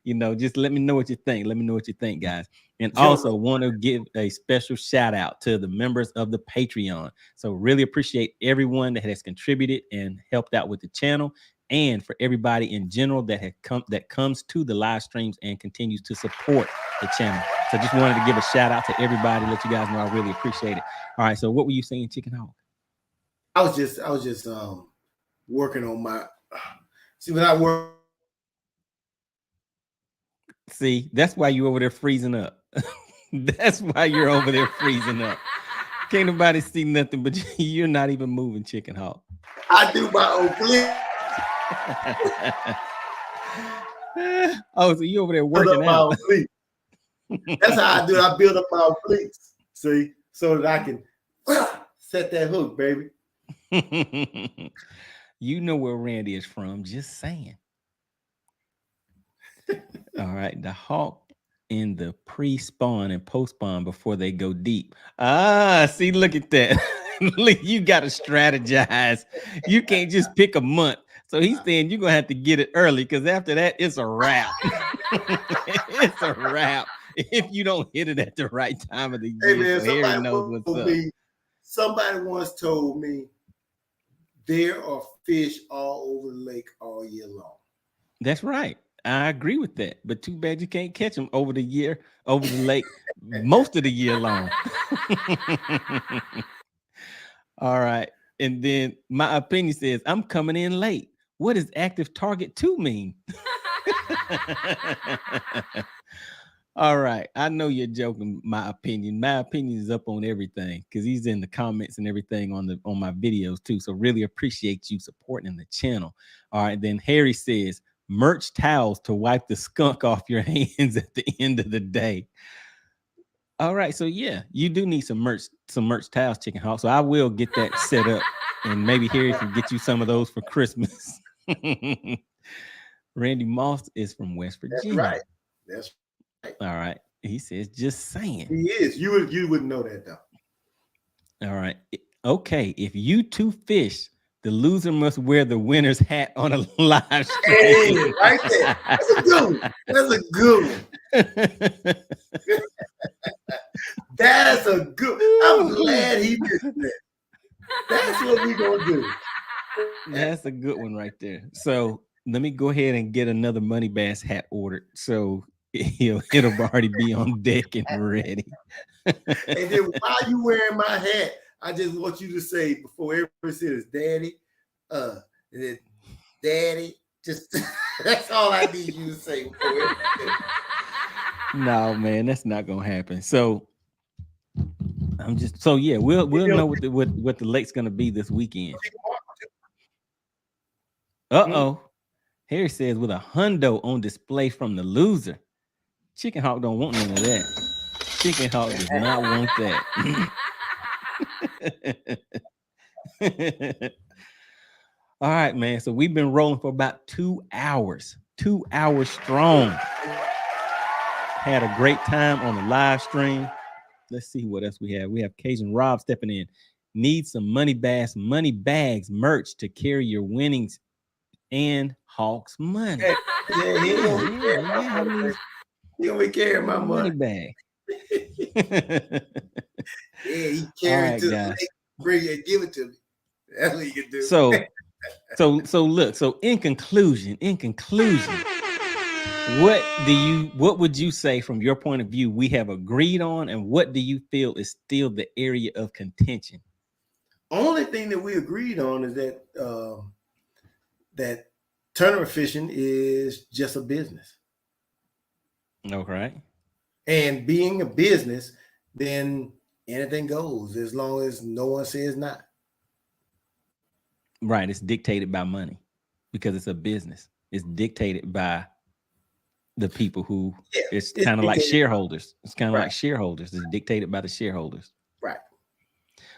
you know, just let me know what you think. Let me know what you think, guys. And also want to give a special shout out to the members of the Patreon. So really appreciate everyone that has contributed and helped out with the channel, and for everybody in general that comes to the live streams and continues to support the channel. So just wanted to give a shout out to everybody, let you guys know I really appreciate it. All right, so what were you saying, Chicken Hawk? I was just working on my when I work. See, that's why you're over there freezing up. That's why you're over there freezing up. Can't nobody see nothing, but you're not even moving, Chicken Hawk. I do my own flip. Oh, so you over there working out. That's how I do it. I build up my own fleets. See, so that I can set that hook, baby. You know where Randy is from, just saying. All right, the hawk in the pre-spawn and post-spawn before they go deep. Ah, see, look at that. Look, you got to strategize. You can't just pick a month. So he's saying you're going to have to get it early, because after that, it's a wrap. It's a wrap if you don't hit it at the right time of the year. Hey, man, so Harry knows what's up. Somebody once told me there are fish all over the lake all year long. That's right. I agree with that, but too bad you can't catch them over the lake, most of the year long. All right. And then my opinion says, I'm coming in late. What does active target 2 mean? All right. I know you're joking. My opinion is up on everything, because he's in the comments and everything on my videos too. So really appreciate you supporting the channel. All right. Then Harry says, merch towels to wipe the skunk off your hands at the end of the day. All right, so yeah, you do need some merch towels, Chicken Hawk. So I will get that set up, and maybe Harry can get you some of those for Christmas. Randy Moss is from West Virginia. That's right. That's right. All right. He says, just saying. He is. You wouldn't know that though. All right. Okay. If you two fish, the loser must wear the winner's hat on a live stream. Hey, right there. That's a good one. That's a good one. That's a good. I'm glad he did that. That's what we're gonna do. That's a good one right there. So let me go ahead and get another MoneyBass hat ordered, so it'll already be on deck and ready. And then while you wearing my hat, I just want you to say, before everybody says daddy, and then daddy, just that's all I need you to say before No, man, that's not gonna happen. So yeah, we'll know what the lake's gonna be this weekend. Harry says, with a hundo on display from the loser. Chicken Hawk don't want none of that. Chicken Hawk does not want that. All right, man. So we've been rolling for about 2 hours. 2 hours strong. Had a great time on the live stream. Let's see what else we have. We have Cajun Rob stepping in. Need some MoneyBass money bags merch to carry your winnings and Hawks money. Yeah, he gonna be carrying my money bag. Yeah, he carry it to the lake, bring it, give it to me. That's what you can do. So look. So in conclusion, what would you say from your point of view we have agreed on, and what do you feel is still the area of contention? Only thing that we agreed on is that that tournament fishing is just a business. Okay. And being a business, then anything goes as long as no one says not. Right. It's dictated by money because it's a business. It's dictated by the people who it's kind of like shareholders. It's kind of like shareholders. It's dictated by the shareholders. Right.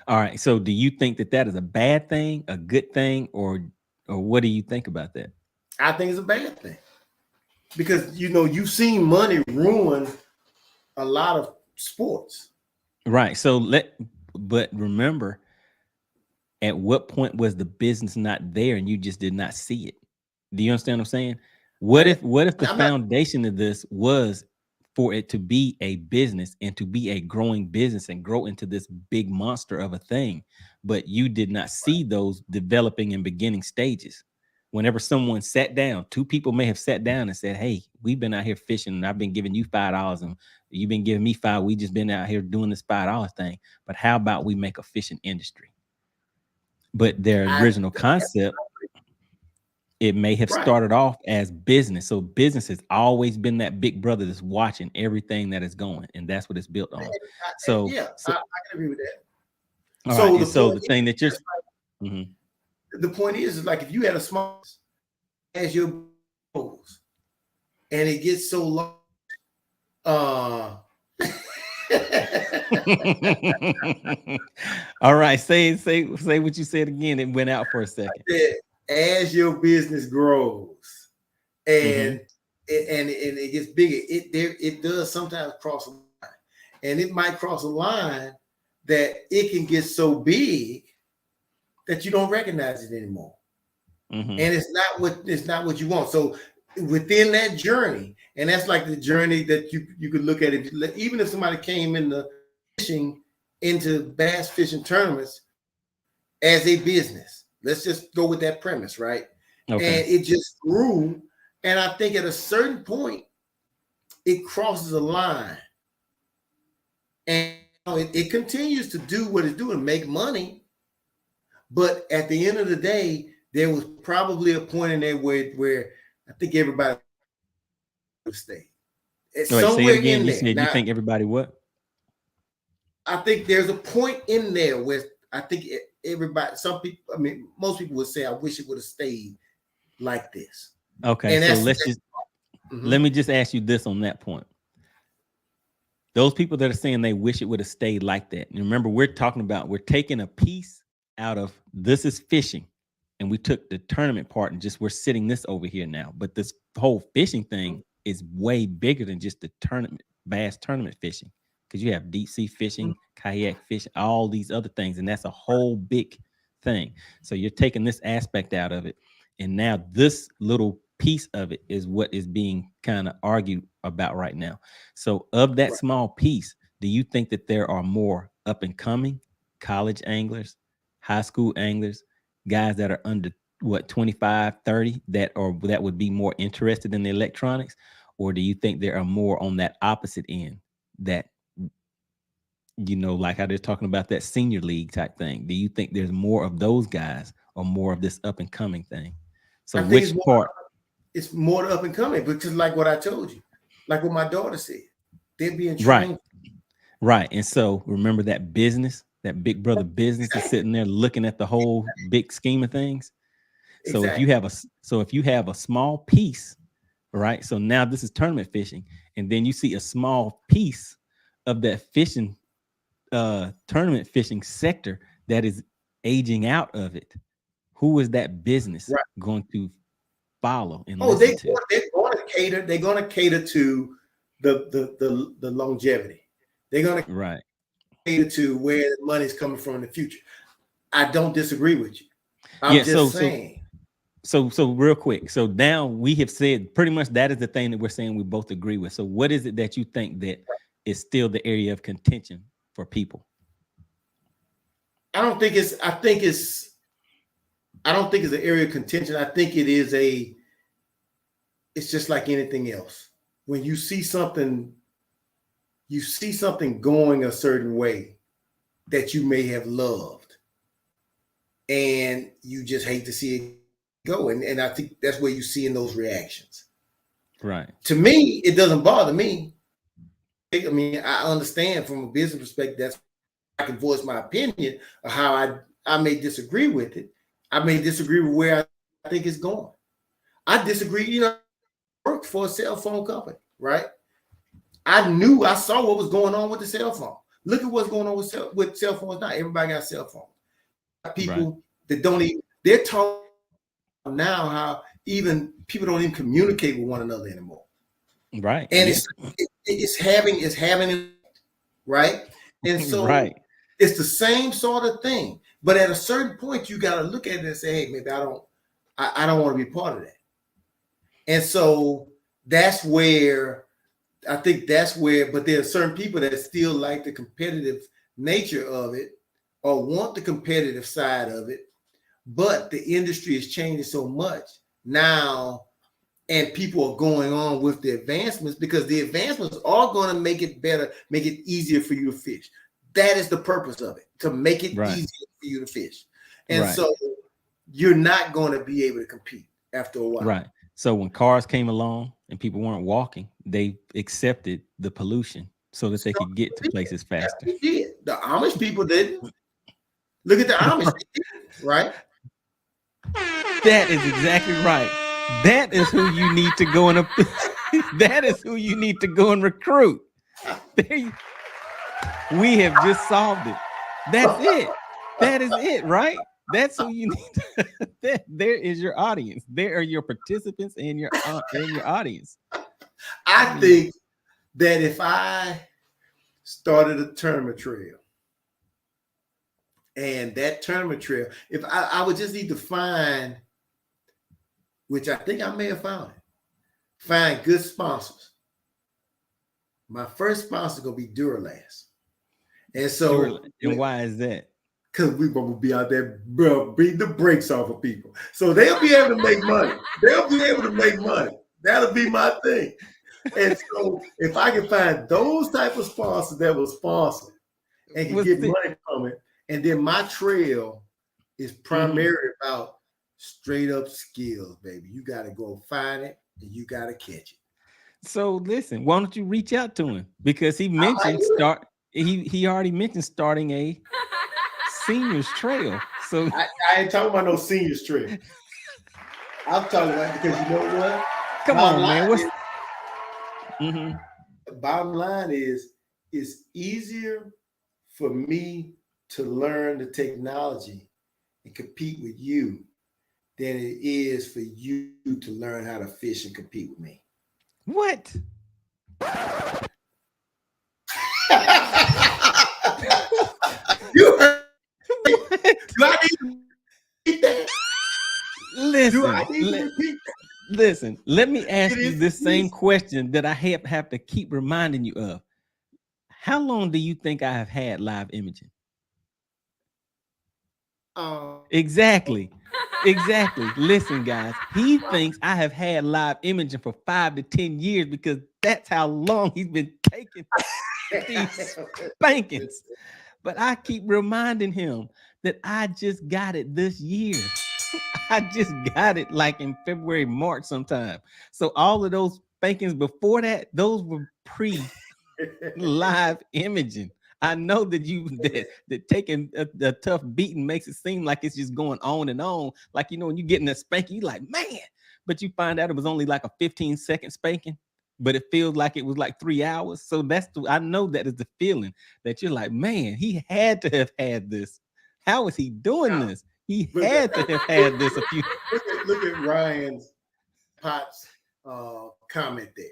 All right. So do you think that is a bad thing, a good thing, or what do you think about that? I think it's a bad thing because you've seen money ruin a lot of sports. Right. But remember, at what point was the business not there and you just did not see it? Do you understand what I'm saying? What if the foundation of this was for it to be a business and to be a growing business and grow into this big monster of a thing, but you did not see those developing and beginning stages? Whenever someone sat down, two people may have sat down and said, hey, we've been out here fishing and I've been giving you $5 and you've been giving me $5. We just been out here doing this $5 thing. But how about we make a fishing industry? But their original concept, it may have started off as business. So business has always been that big brother that's watching everything that is going, and that's what it's built on. So I can agree with that. All right. So the thing that you're the point is like if you had a small as your goals and it gets so long, all right, say what you said again. It went out for a second. As your business grows and it gets bigger, it does sometimes cross a line, and it might cross a line that it can get so big that you don't recognize it anymore, and it's not what you want. So within that journey, and that's like the journey that you could look at it. Even if somebody came into bass fishing tournaments as a business, let's just go with that premise, right? Okay. And it just grew, and I think at a certain point, it crosses a line, and it continues to do what it's doing, make money. But at the end of the day, there was probably a point in there where I think everybody would stay. Somewhere in there. You think everybody what? I think there's a point in there where I think everybody, some people, I mean, most people would say, I wish it would have stayed like this. Okay, and so let me just ask you this on that point. Those people that are saying they wish it would have stayed like that. And remember, we're taking a piece out of this is fishing, and we took the tournament part and we're sitting this over here now. But this whole fishing thing is way bigger than just the bass tournament fishing, because you have deep sea fishing, kayak fishing, all these other things, and that's a whole big thing. So you're taking this aspect out of it, and now this little piece of it is what is being kind of argued about right now. So of that small piece, do you think that there are more up and coming college anglers, high school anglers, guys that are under 25, 30 that would be more interested in the electronics? Or do you think there are more on that opposite end that, like how they're talking about that senior league type thing? Do you think there's more of those guys or more of this up and coming thing? So which part? It's more up and coming, because like what I told you, like what my daughter said, they're being trained. Right. And so remember that business, that big brother business is sitting there looking at the whole big scheme of things. So if you have a small piece, right? So now this is tournament fishing, and then you see a small piece of that fishing, tournament fishing sector that is aging out of it. Who is that business going to follow? And they're going to cater to the longevity. They're going to cater to where the money's coming from in the future. I don't disagree with you. I'm just saying. So real quick. So now we have said pretty much that is the thing that we're saying we both agree with. So what is it that you think that is still the area of contention for people? I don't think it's an area of contention. I think it's just like anything else. When you see something going a certain way that you may have loved, and you just hate to see it go. And I think that's where you see in those reactions. Right. To me, it doesn't bother me. I mean, I understand from a business perspective, that's I can voice my opinion of how I may disagree with it. I may disagree with where I think it's going. I disagree, I worked for a cell phone company, right? I saw what was going on with the cell phone. Look at what's going on with cell phones now. Everybody got cell phones. People that don't even, they're talking now how even people don't even communicate with one another anymore. Right. And yeah. it's having right. And so right. it's the same sort of thing. But at a certain point, you got to look at it and say, hey, maybe I don't want to be part of that. And so that's where I think but there are certain people that still like the competitive nature of it or want the competitive side of it. But the industry is changing so much now, and people are going on with the advancements because the advancements are going to make it better, make it easier for you to fish. That is the purpose of it, to make it easier for you to fish. And so you're not going to be able to compete after a while. Right. So when cars came along and people weren't walking, they accepted the pollution so that they could get to places faster. The Amish people didn't. Look at the Amish, right? That is exactly right. That is who you need to go and that is who you need to go and recruit. We have just solved it. That's it. That is it, right? That's who you need. There is your audience. There are your participants and your audience. I think that if I started a tournament trail, and that tournament trail, if I would just need to find, which I think I may have found it, find good sponsors. My first sponsor is gonna be Duralast. And so, and why is that? Because we're gonna be out there, bro, beating the brakes off of people. So they'll be able to make money. They'll be able to make money. That'll be my thing. And so if I can find those type of sponsors that will sponsor and can get money from it, and then my trail is primarily about straight up skills, baby. You got to go find it and you got to catch it. So listen, why don't you reach out to him? Because he mentioned he already mentioned starting a seniors trail. So I ain't talking about no seniors trail. I'm talking about, because you know what? Come on, man. What's the bottom line is, it's easier for me to learn the technology and compete with you than it is for you to learn how to fish and compete with me. What? You heard? Do I need to repeat that? Listen, let me ask you this same question that I have to keep reminding you of. How long do you think I have had live imaging? Exactly. Listen, guys, he thinks I have had live imaging for 5 to 10 years because that's how long he's been taking these spankings. But I keep reminding him that I just got it this year. I just got it like in February, March sometime. So all of those spankings before that, those were pre-live imaging. I know that that taking a tough beating makes it seem like it's just going on and on. Like, you know, when you get in a spanking, you're like, man, but you find out it was only like a 15-second spanking, but it feels like it was like 3 hours. So I know that is the feeling that you're like, man, he had to have had this. How is he doing this? He had to have had this a few. Look at Ryan's Potts comment there.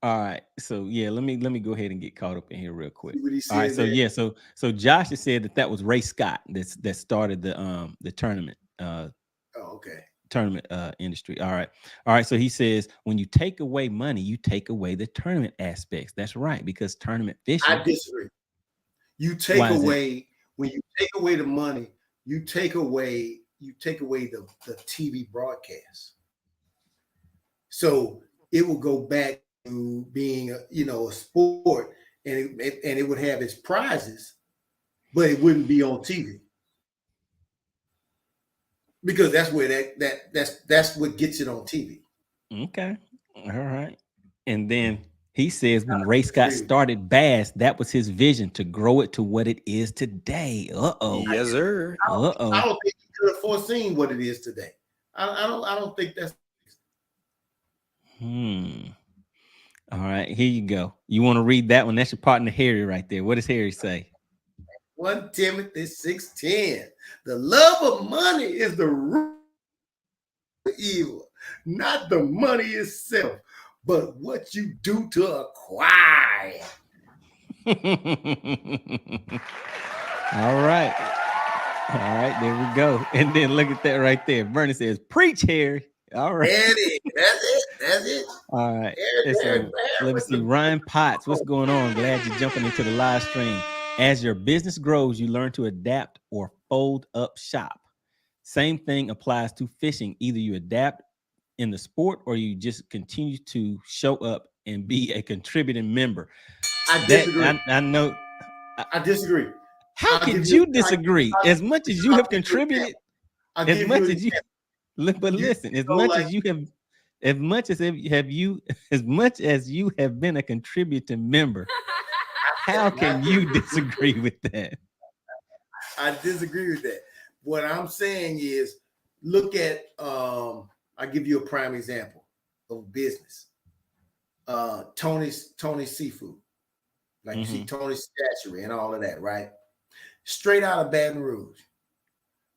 All right, so yeah, let me go ahead and get caught up in here real quick. All right, so yeah, so Josh has said that was Ray Scott that started the tournament. Tournament industry. All right. So he says when you take away money, you take away the tournament aspects. That's right, because tournament fishing. I disagree. You take away when you take away the money, you take away the TV broadcast. So it will go back to being a sport, and it would have its prizes, but it wouldn't be on TV. Because that's where that's what gets it on TV. Okay. All right. And then he says when Ray Scott started Bass, that was his vision to grow it to what it is today. Yes, sir. I don't think he could have foreseen what it is today. I don't think that's. All right, here you go. You want to read that one? That's your partner Harry right there. What does Harry say? 1 Timothy 6:10. The love of money is the root of evil, Not the money itself, but what you do to acquire. All right. All right, there we go. And then look at that right there. Bernie says, preach, Harry. All right. There it is. That's it. That's it. All right. There, So let me see. Ryan Potts, what's going on? Glad you're jumping into the live stream. As your business grows, you learn to adapt or fold up shop. Same thing applies to fishing. Either you adapt in the sport or you just continue to show up and be a contributing member. I disagree. I know. I disagree. How could you disagree? As much as you have contributed, as much as you look, but listen, as much as you have, as much as you have been a contributing member, how can you disagree with that? I disagree with that. What I'm saying is, look at I'll give you a prime example of business. Tony's Seafood. Like you see Tony's Statuary and all of that, right? Straight out of Baton Rouge.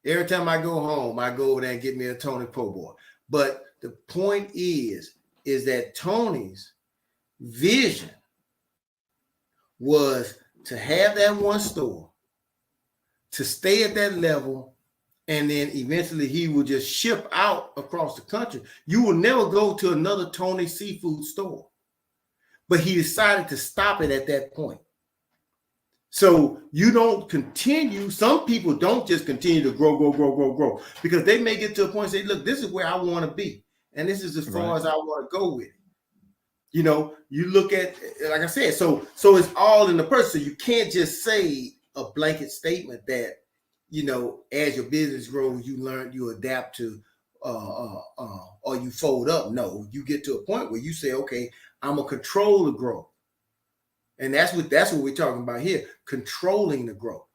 Every time I go home, I go over there and get me a Tony po' boy. But the point is that Tony's vision was to have that one store, to stay at that level, and then eventually he will just ship out across the country. You will never go to another Tony Seafood store. But he decided to stop it at that point. So you don't continue. Some people don't just continue to grow, because they may get to a point and say, look, this is where I want to be. And this is as far as I want to go with it. You know, you look at, like I said, so it's all in the person. So you can't just say a blanket statement that, you know, as your business grows, you learn, you adapt to, or you fold up. No, you get to a point where you say, okay, I'm gonna control the growth. And that's what we're talking about here, controlling the growth.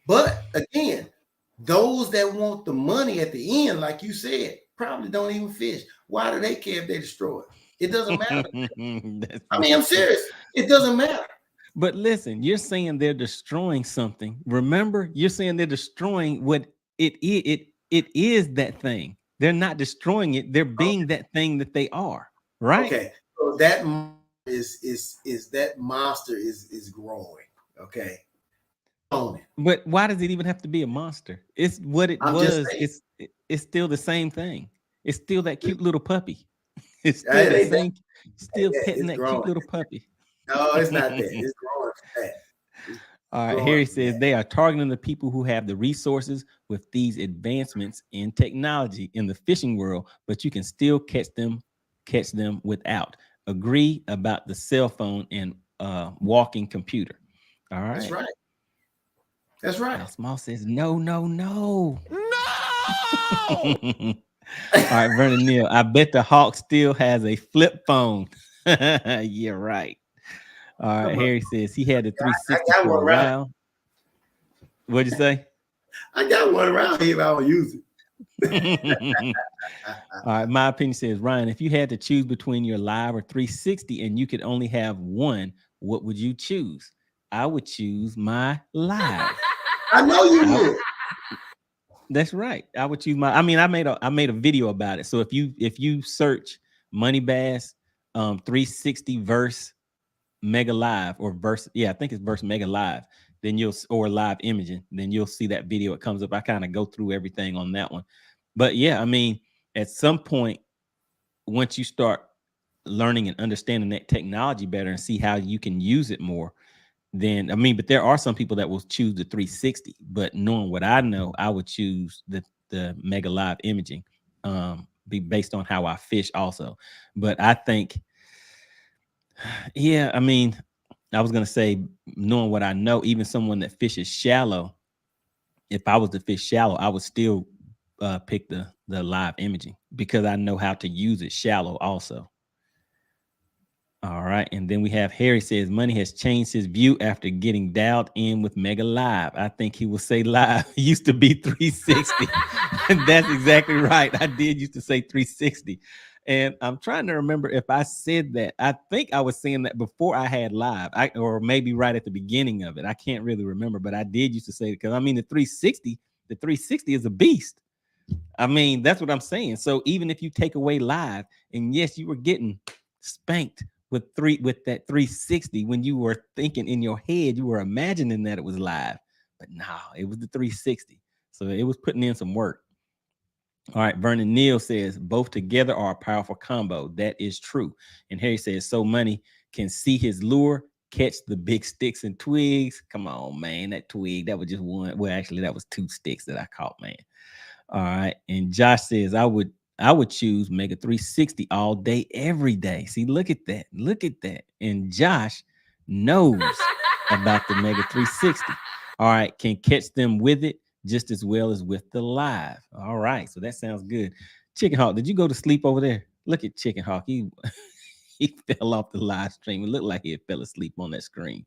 But again, those that want the money at the end, like you said, probably don't even fish. Why do they care if they destroy it? It doesn't matter. I mean, I'm serious. It doesn't matter. But listen, you're saying they're destroying something. Remember, you're saying they're destroying what it is that thing. They're not destroying it. They're being that thing that they are. Right. Okay. So that is that monster is growing. Okay. But why does it even have to be a monster? It's what it was. It's still the same thing. It's still that cute little puppy. It's still the same. Still petting that cute little puppy. No, it's not that. It's growing. All right. Harry says they are targeting the people who have the resources with these advancements in technology in the fishing world, but you can still catch them without. Agree about the cell phone and walking computer. All right. That's right. That's right. Now, Small says no. All right, Vernon Neal. I bet the Hawk still has a flip phone. Yeah, right. All right. Harry says he had the 360 for a while. What'd you say? I got one around here, but I don't use it. All right. My opinion says, Ryan, if you had to choose between your live or 360 and you could only have one, what would you choose? I would choose my live. I know you would. That's right. I would choose my. I mean, I made a video about it. So if you search MoneyBass 360 verse Mega Live or verse, I think it's verse Mega Live, then or live imaging, then you'll see that video. It comes up. I kind of go through everything on that one. But yeah, I mean, at some point, once you start learning and understanding that technology better and see how you can use it more, then but there are some people that will choose the 360. But knowing what I know, I would choose the Mega Live imaging, be based on how I fish also. But I think, I mean, I was gonna say, knowing what I know, even someone that fishes shallow, if I was to fish shallow, I would still pick the live imaging because I know how to use it shallow also. All right. And then we have Harry says Money has changed his view after getting dialed in with Mega Live. I think he will say live. It used to be 360. And that's exactly right. I did used to say 360. And I'm trying to remember if I said that. I think I was saying that before I had live, or maybe right at the beginning of it. I can't really remember, but I did used to say it because I mean the 360 is a beast. I mean, that's what I'm saying. So even if you take away live, and yes, you were getting spanked with that 360 when you were thinking in your head, you were imagining that it was live, but no, it was the 360. So it was putting in some work. All right, Vernon Neal says both together are a powerful combo. That is true. And Harry says so Money can see his lure, catch the big sticks and twigs. Come on, man, that twig, that was just one. Well, actually, that was 2 sticks that I caught, man. All right, and Josh says I would choose Mega 360 all day, every day. See, look at that, And Josh knows about the Mega 360. All right, can catch them with it just as well as with the live. All right, so that sounds good. Chicken Hawk, did you go to sleep over there? Look at Chicken Hawk. He fell off the live stream. It looked like he fell asleep on that screen.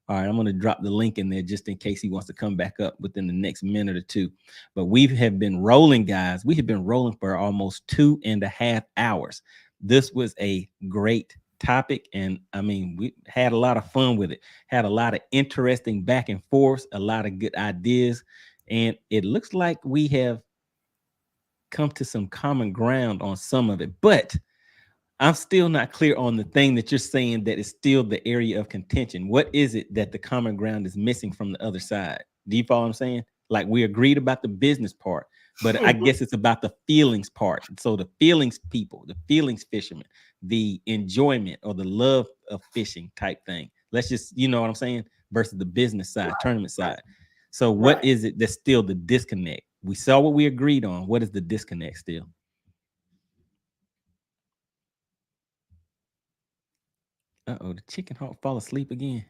All right, I'm going to drop the link in there just in case he wants to come back up within the next minute or two. But we have been rolling, guys. We have been rolling for almost 2.5 hours. This was a great topic. And I mean, we had a lot of fun with it, had a lot of interesting back and forth, a lot of good ideas. And it looks like we have come to some common ground on some of it. But I'm still not clear on the thing that you're saying that is still the area of contention. What is it that the common ground is missing from the other side? Do you follow what I'm saying? Like, we agreed about the business part, but I guess it's about the feelings part. So the feelings people, the feelings fishermen, the enjoyment or the love of fishing type thing. Let's just, you know what I'm saying? Versus the business side, tournament side. So what is it that's still the disconnect? We saw what we agreed on. What is the disconnect still? Uh-oh, the Chicken Hawk fall asleep again.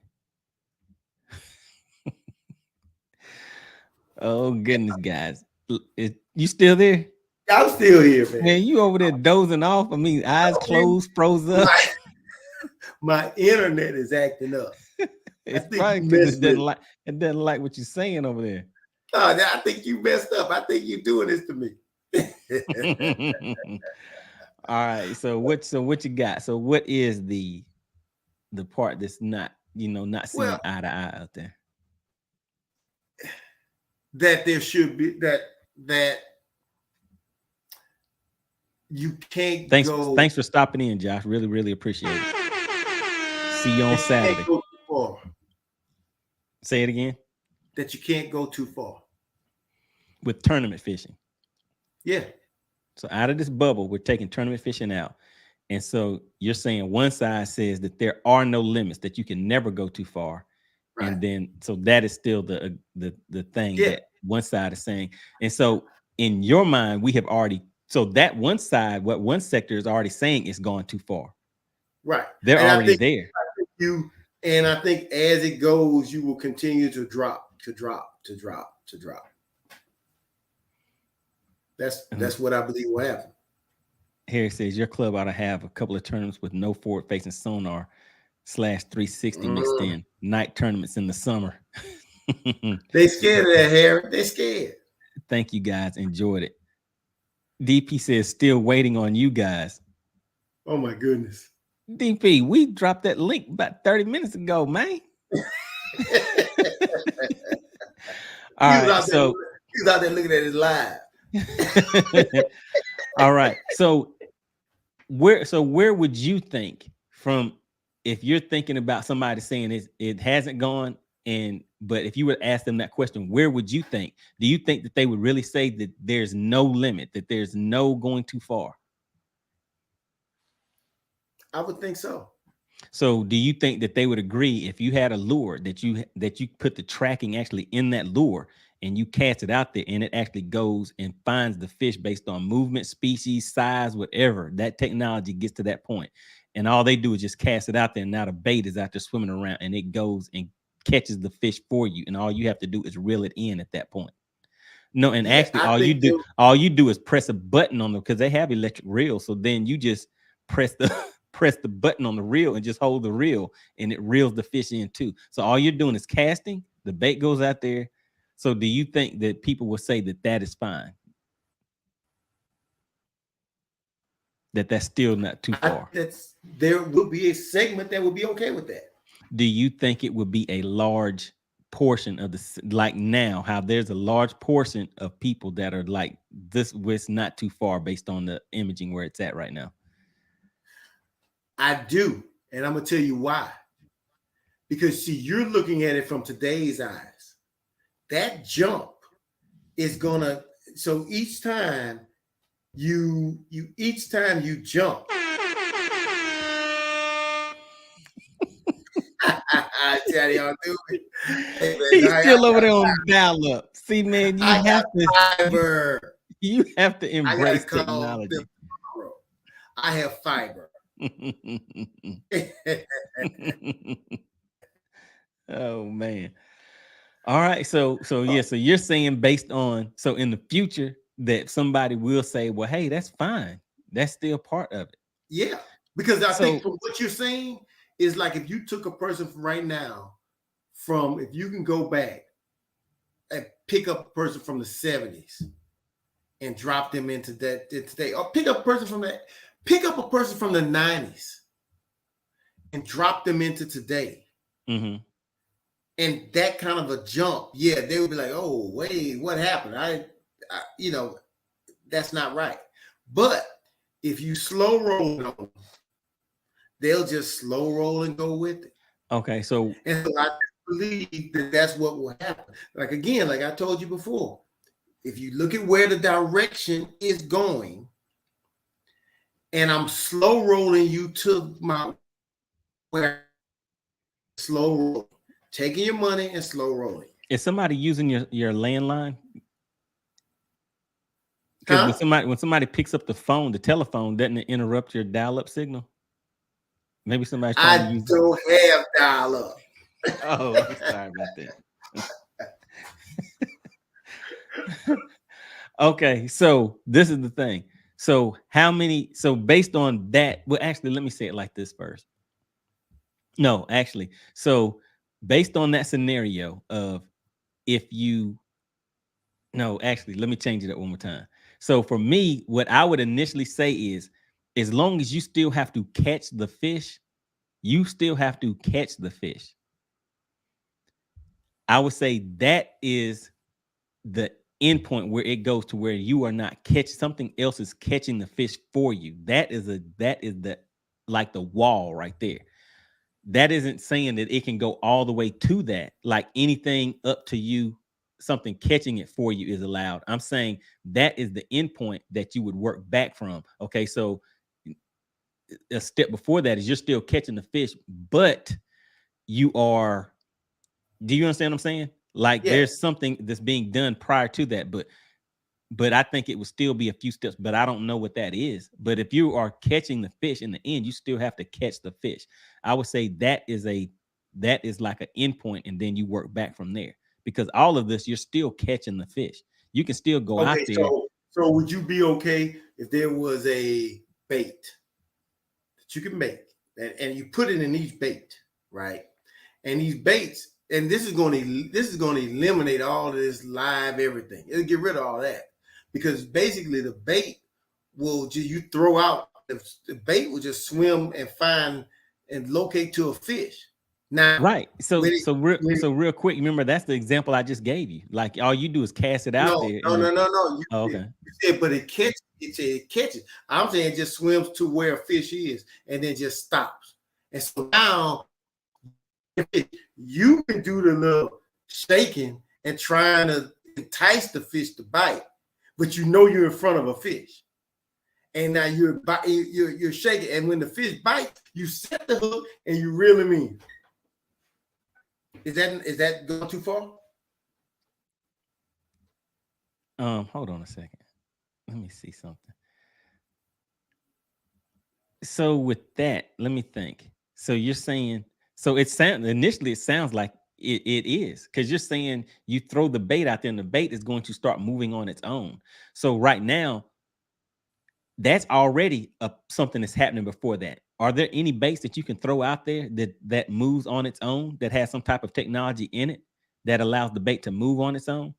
Oh, goodness, guys. You still there? I'm still here, man. Man, you over there dozing off. I mean, eyes closed, froze up. My internet is acting up. It's probably because it doesn't like what you're saying over there. Oh, I think you messed up. I think you're doing this to me. All right. So what you got? So what is the part that's not, not seeing eye to eye out there? That there should be that you can't go. Thanks for stopping in, Josh. Really, really appreciate it. See you on Saturday. Go too far. Say it again. That you can't go too far with tournament fishing. Yeah. So out of this bubble, we're taking tournament fishing out. And so you're saying one side says that there are no limits, that you can never go too far. Right. And then, so that is still the thing that one side is saying. And so in your mind, we have already, so that one side, what one sector is already saying is going too far. Right. They're already there. I think as it goes, you will continue to drop. That's what I believe will happen. Harry says your club ought to have a couple of tournaments with no forward-facing sonar /360 mixed in. Night tournaments in the summer. They scared of that, Harry. They scared. Thank you, guys. Enjoyed it. DP says still waiting on you guys. Oh my goodness. DP, we dropped that link about 30 minutes ago, man. All right, so he's out there looking at his live. All right, so where would you think from, if you're thinking about somebody saying it hasn't gone, but if you would ask them that question, where would you think? Do you think that they would really say that there's no limit, that there's no going too far? I would think so. So do you think that they would agree if you had a lure that you put the tracking actually in that lure and you cast it out there and it actually goes and finds the fish based on movement, species, size, whatever, that technology gets to that point, and all they do is just cast it out there, and now the bait is out there swimming around and it goes and catches the fish for you, and all you have to do is reel it in at that point? No, and actually all you do is press a button on them, because they have electric reels. So then you just press the button on the reel and just hold the reel, and it reels the fish in too. So all you're doing is casting, the bait goes out there. So do you think that people will say that is fine? That's still not too far? There will be a segment that will be okay with that. Do you think it would be a large portion of the, like now, how there's a large portion of people that are like this, was not too far based on the imaging where it's at right now? I do. And I'm going to tell you why. Because see, you're looking at it from today's eyes. That jump is going to, so each time you jump, I tell y'all, do it. Hey, man, He's still over there on dial up. See, man, you have fiber. You have to embrace I technology. I have fiber. Oh man. All right. So yeah, so you're saying based on, so in the future that somebody will say, well, hey, that's fine. That's still part of it. Yeah. Because I think from what you're saying is like if you took a person from right now, from if you can go back and pick up a person from the 70s and drop them into that today, or pick up a person from the 90s and drop them into today. Mm-hmm. And that kind of a jump, yeah, they would be like, oh, wait, what happened? I that's not right. But if you slow roll on them, they'll just slow roll and go with it. Okay, so I believe that that's what will happen. Like again, like I told you before, if you look at where the direction is going, and I'm slow rolling you to my where slow roll, taking your money and slow rolling. Is somebody using your landline? Because when somebody picks up the phone, the telephone, doesn't it interrupt your dial-up signal? Maybe somebody's trying to use. I don't have dial-up. Oh, I'm sorry about that. Okay, so this is the thing. So how many? So based on that, well, actually, let me say it like this first. No, actually, so based on that scenario of if you, no, actually, let me change it up one more time. So for me, what I would initially say is, as long as you still have to catch the fish, you still have to catch the fish. I would say that is the end point where it goes to where you are not catching, something else is catching the fish for you. That is the like the wall right there. That isn't saying that it can go all the way to that. Like anything up to you, something catching it for you is allowed. I'm saying that is the end point that you would work back from. Okay, so a step before that is you're still catching the fish, but you are, do you understand what I'm saying? Like there's something that's being done prior to that, but I think it would still be a few steps, but I don't know what that is. But if you are catching the fish in the end, you still have to catch the fish. I would say that is like an end point, and then you work back from there. Because all of this, you're still catching the fish. You can still go out there. So would you be okay if there was a bait that you can make and you put it in each bait, right? And these baits, and this is going to eliminate all of this live everything. It'll get rid of all that, because basically the bait will just, you throw out, the bait will just swim and find and locate to a fish. Now, right. So real quick, remember that's the example I just gave you. Like all you do is cast it out there. No. Okay. You said, but it catches. I'm saying it just swims to where a fish is and then just stops. And so now you can do the little shaking and trying to entice the fish to bite, but you know you're in front of a fish. And now you're shaking, and when the fish bites, you set the hook and you reel him in. Is that going too far? Hold on a second. Let me see something. So with that, let me think. So you're saying, so initially it sounds like it is, because you're saying you throw the bait out there and the bait is going to start moving on its own. So right now, that's already something that's happening before that. Are there any baits that you can throw out there that moves on its own, that has some type of technology in it that allows the bait to move on its own?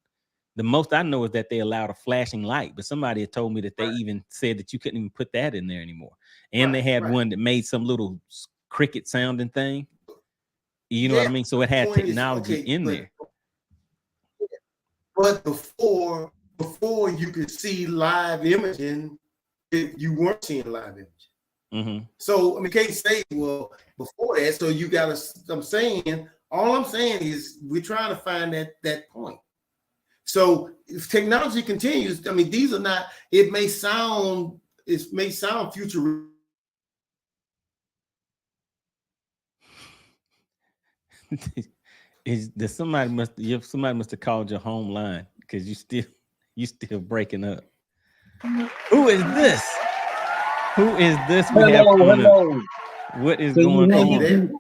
The most I know is that they allowed a flashing light, but somebody had told me that they even said that you couldn't even put that in there anymore. And they had one that made some little cricket sounding thing. You know what I mean? So it had technology in there. But before you could see live imaging, you weren't seeing live imaging. Mm-hmm. So I mean, can't say, well, before that. So you gotta. All I'm saying is we're trying to find that point. So if technology continues, I mean, these are not. It may sound future. Somebody must have called your home line because you still breaking up. Who is this? Who is this? Hello. What is going on?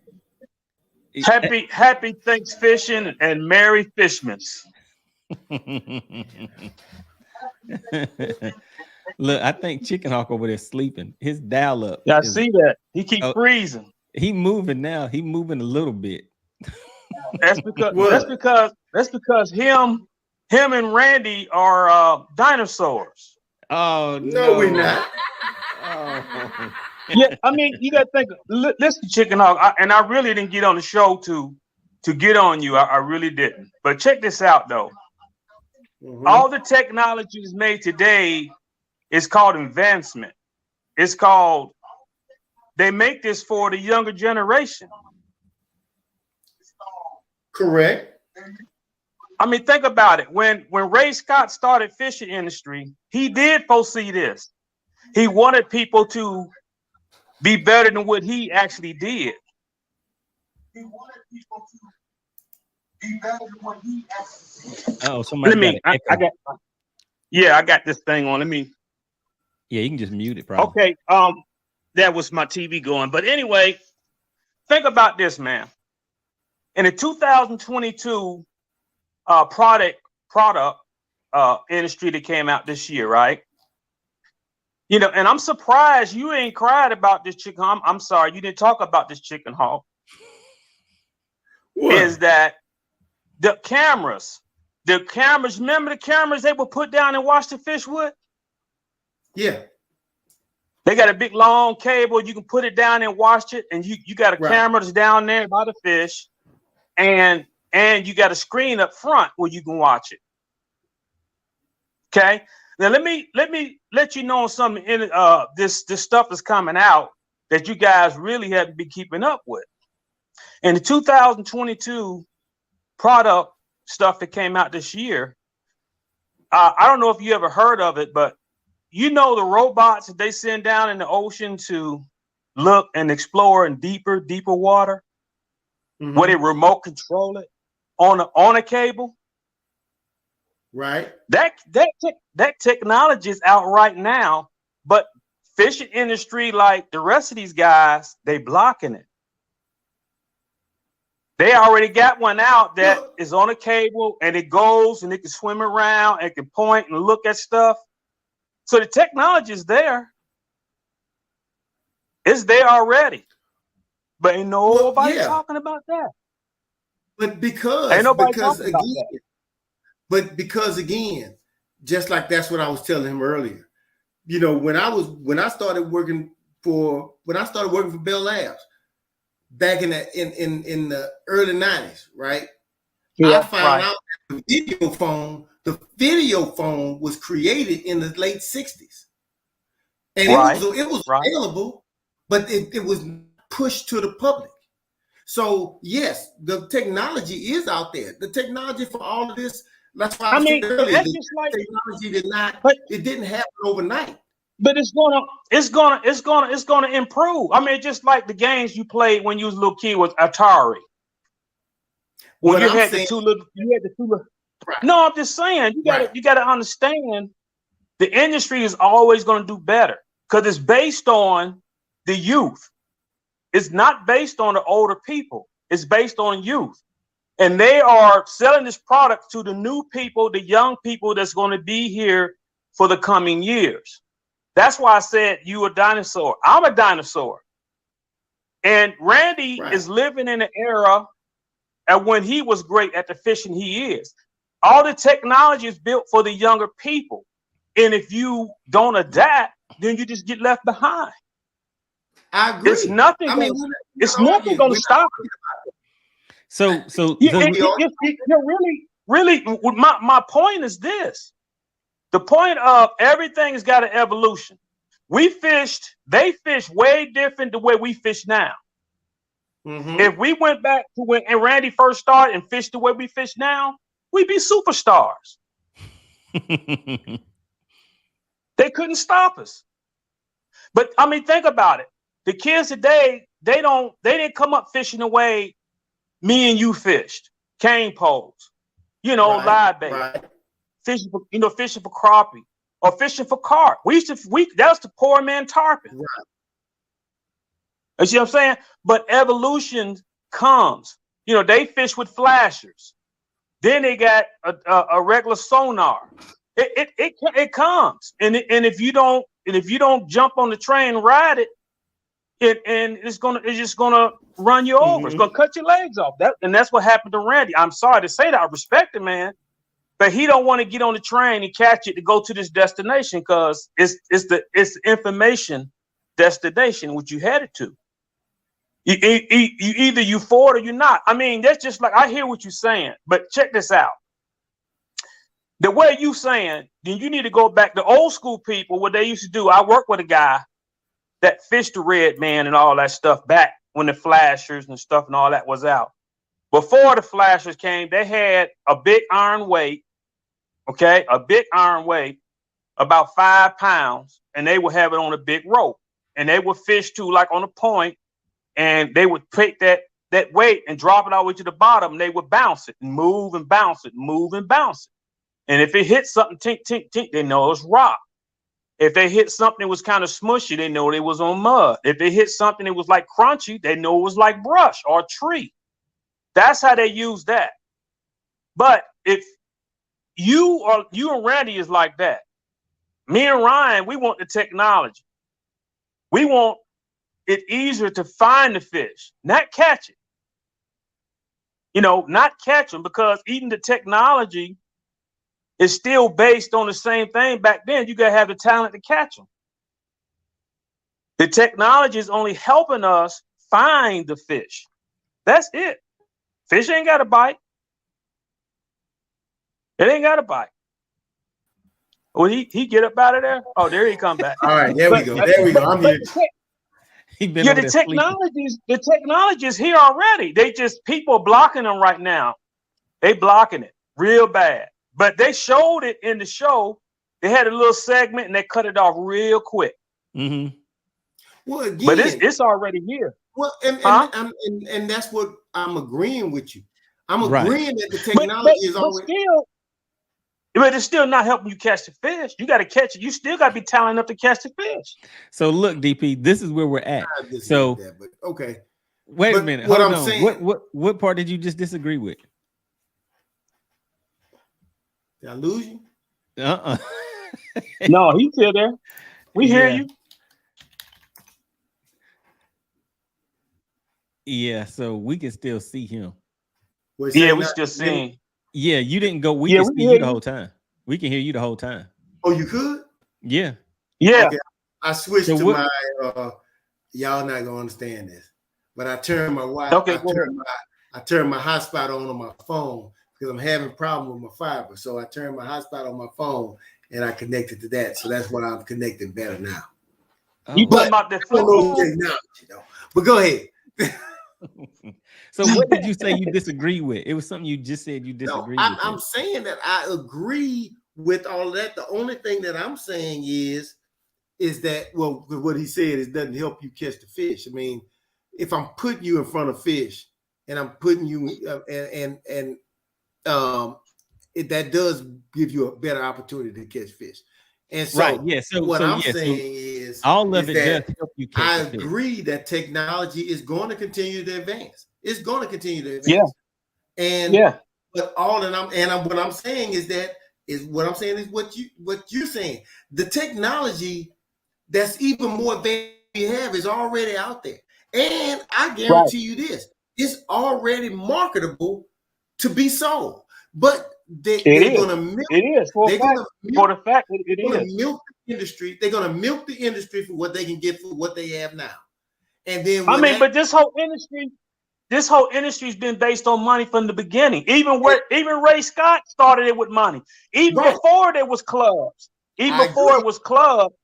Happy Thanks Fishing and Merry Fishmas. Look, I think Chicken Hawk over there sleeping. His dial up. Yeah, I see that. He keeps freezing. He moving now. He moving a little bit. That's because him and Randy are dinosaurs. Oh no, we're not. Oh. Yeah, I mean, you got to think. Listen, Chicken Hawk, and I really didn't get on the show to get on you. I really didn't. But check this out, though. Mm-hmm. All the technology is made today is called advancement. It's called. They make this for the younger generation. Correct. I mean, think about it. When Ray Scott started fishing industry, he did foresee this. He wanted people to be better than what he actually did. He wanted people to be better than what he actually did. Oh, somebody. I got this thing on. Yeah, you can just mute it, probably. Okay. That was my TV going. But anyway, think about this, man. In the 2022 product industry that came out this year, right? You know, and I'm surprised you ain't cried about this chicken. I'm sorry, you didn't talk about this Chicken Hawk. What? Is that the cameras? Remember the cameras they would put down and watch the fish with? Yeah. They got a big long cable. You can put it down and watch it, and you got a camera that's down there by the fish, and you got a screen up front where you can watch it. Okay. Now let me let you know something. In this stuff is coming out that you guys really haven't been keeping up with. In the 2022 product stuff that came out this year, I don't know if you ever heard of it, but you know the robots that they send down in the ocean to look and explore in deeper water, mm-hmm. where they remote control it on a cable. Right. That technology is out right now, but fishing industry, like the rest of these guys, they blocking it. They already got one out that is on a cable and it goes and it can swim around, it can point and look at stuff. So the technology is there. It's there already. But ain't nobody talking about that. But because again, just like that's what I was telling him earlier. You know, when I started working for Bell Labs back in the early 90s, right? Yeah, I found out that the video phone was created in the late 60s. And it was available, but it was pushed to the public. So yes, the technology is out there. The technology for all of this. That's why I said earlier, it didn't happen overnight. But it's gonna improve. I mean, just like the games you played when you was a little kid with Atari. When you had the two little. Right. No, I'm just saying you gotta understand the industry is always gonna do better because it's based on the youth. It's not based on the older people. It's based on youth. And they are selling this product to the new people, the young people that's going to be here for the coming years. That's why I said you a dinosaur. I'm a dinosaur. And Randy is living in an era and when he was great at the fishing he is. All the technology is built for the younger people. And if you don't adapt, then you just get left behind. I agree. It's nothing going to stop it. So you're really, really, my point is this. The point of everything has got an evolution. They fished way different the way we fish now. Mm-hmm. If we went back to when Randy first started and fished the way we fish now, we'd be superstars. They couldn't stop us. But I mean, think about it. The kids today, they didn't come up fishing the way me and you fished. Cane poles, live bait, fishing for crappie or fishing for carp. That was the poor man tarpon. Right. You see what I'm saying? But evolution comes. They fish with flashers. Then they got a regular sonar. It comes, and if you don't jump on the train and ride it, it's just gonna run you over. It's gonna cut your legs off. That's what happened to Randy. I'm sorry to say that. I respect the man, but he don't want to get on the train and catch it to go to this destination because it's the information destination which you headed to. You either you for it or you're not. I mean, that's just like I hear what you're saying, but check this out. The way you saying, then you need to go back to old school people, what they used to do. I worked with a guy that fished the red man and all that stuff back when the flashers and stuff and all that was out. Before the flashers came, they had a big iron weight, okay? A big iron weight, about 5 pounds, and they would have it on a big rope. And they would fish to like on a point, and they would take that weight and drop it all the way to the bottom, and they would bounce it and move and bounce it, move and bounce it. And if it hit something, tink, tink, tink, they know it's rock. If they hit something that was kind of smushy, they know they was on mud. If they hit something that was like crunchy, they know it was like brush or a tree. That's how they use that. But if you and Randy is like that, me and Ryan, we want the technology. We want it easier to find the fish, not catch it. Not catch them, because even the technology is still based on the same thing. Back then, you got to have the talent to catch them. The technology is only helping us find the fish. That's it. Fish ain't got a bite. It ain't got a bite. Well, he get up out of there? Oh, there he come back. All right, there we go. I'm here. The technology is here already. People are blocking them right now. They blocking it real bad. But they showed it in the show. They had a little segment and they cut it off real quick. Mm-hmm. Well, again, but it's already here. Well, and that's what I'm agreeing with you. I'm agreeing that the technology is already. But it's still not helping you catch the fish. You got to catch it. You still got to be talented enough to catch the fish. So look, DP, this is where we're at. So okay, wait a minute. Hold on. What part did you just disagree with? Did I lose you? No, he's still there. We hear you. Yeah, so we can still see him. We still see him. Yeah, you didn't go. We can see you the whole time. We can hear you the whole time. Oh, you could? Yeah. Yeah. Okay. I switched to my y'all not gonna understand this, but I turned my I turned my hotspot on my phone because I'm having a problem with my fiber. So I turned my hotspot on my phone and I connected to that. So that's what I'm connecting better now. You talking about the technology though. But go ahead. So what did you say you disagree with? It was something you just said you disagree with. I'm saying that I agree with all that. The only thing that I'm saying is that, well, what he said is doesn't help you catch the fish. I mean, if I'm putting you in front of fish and I'm putting you that does give you a better opportunity to catch fish. And so, what I'm saying is all of it does help you catch I agree that technology is going to continue to advance. It's going to continue to advance. Yeah. And but what I'm saying is what you're saying. The technology that's even more advanced we have is already out there. And I guarantee you this, it's already marketable to be sold. But they're going to milk it. They're going to milk the industry. They're going to milk the industry for what they can get for what they have now. And then but this whole industry this whole industry's been based on money from the beginning. Even Ray Scott started it with money. Even before there was clubs, it was clubs,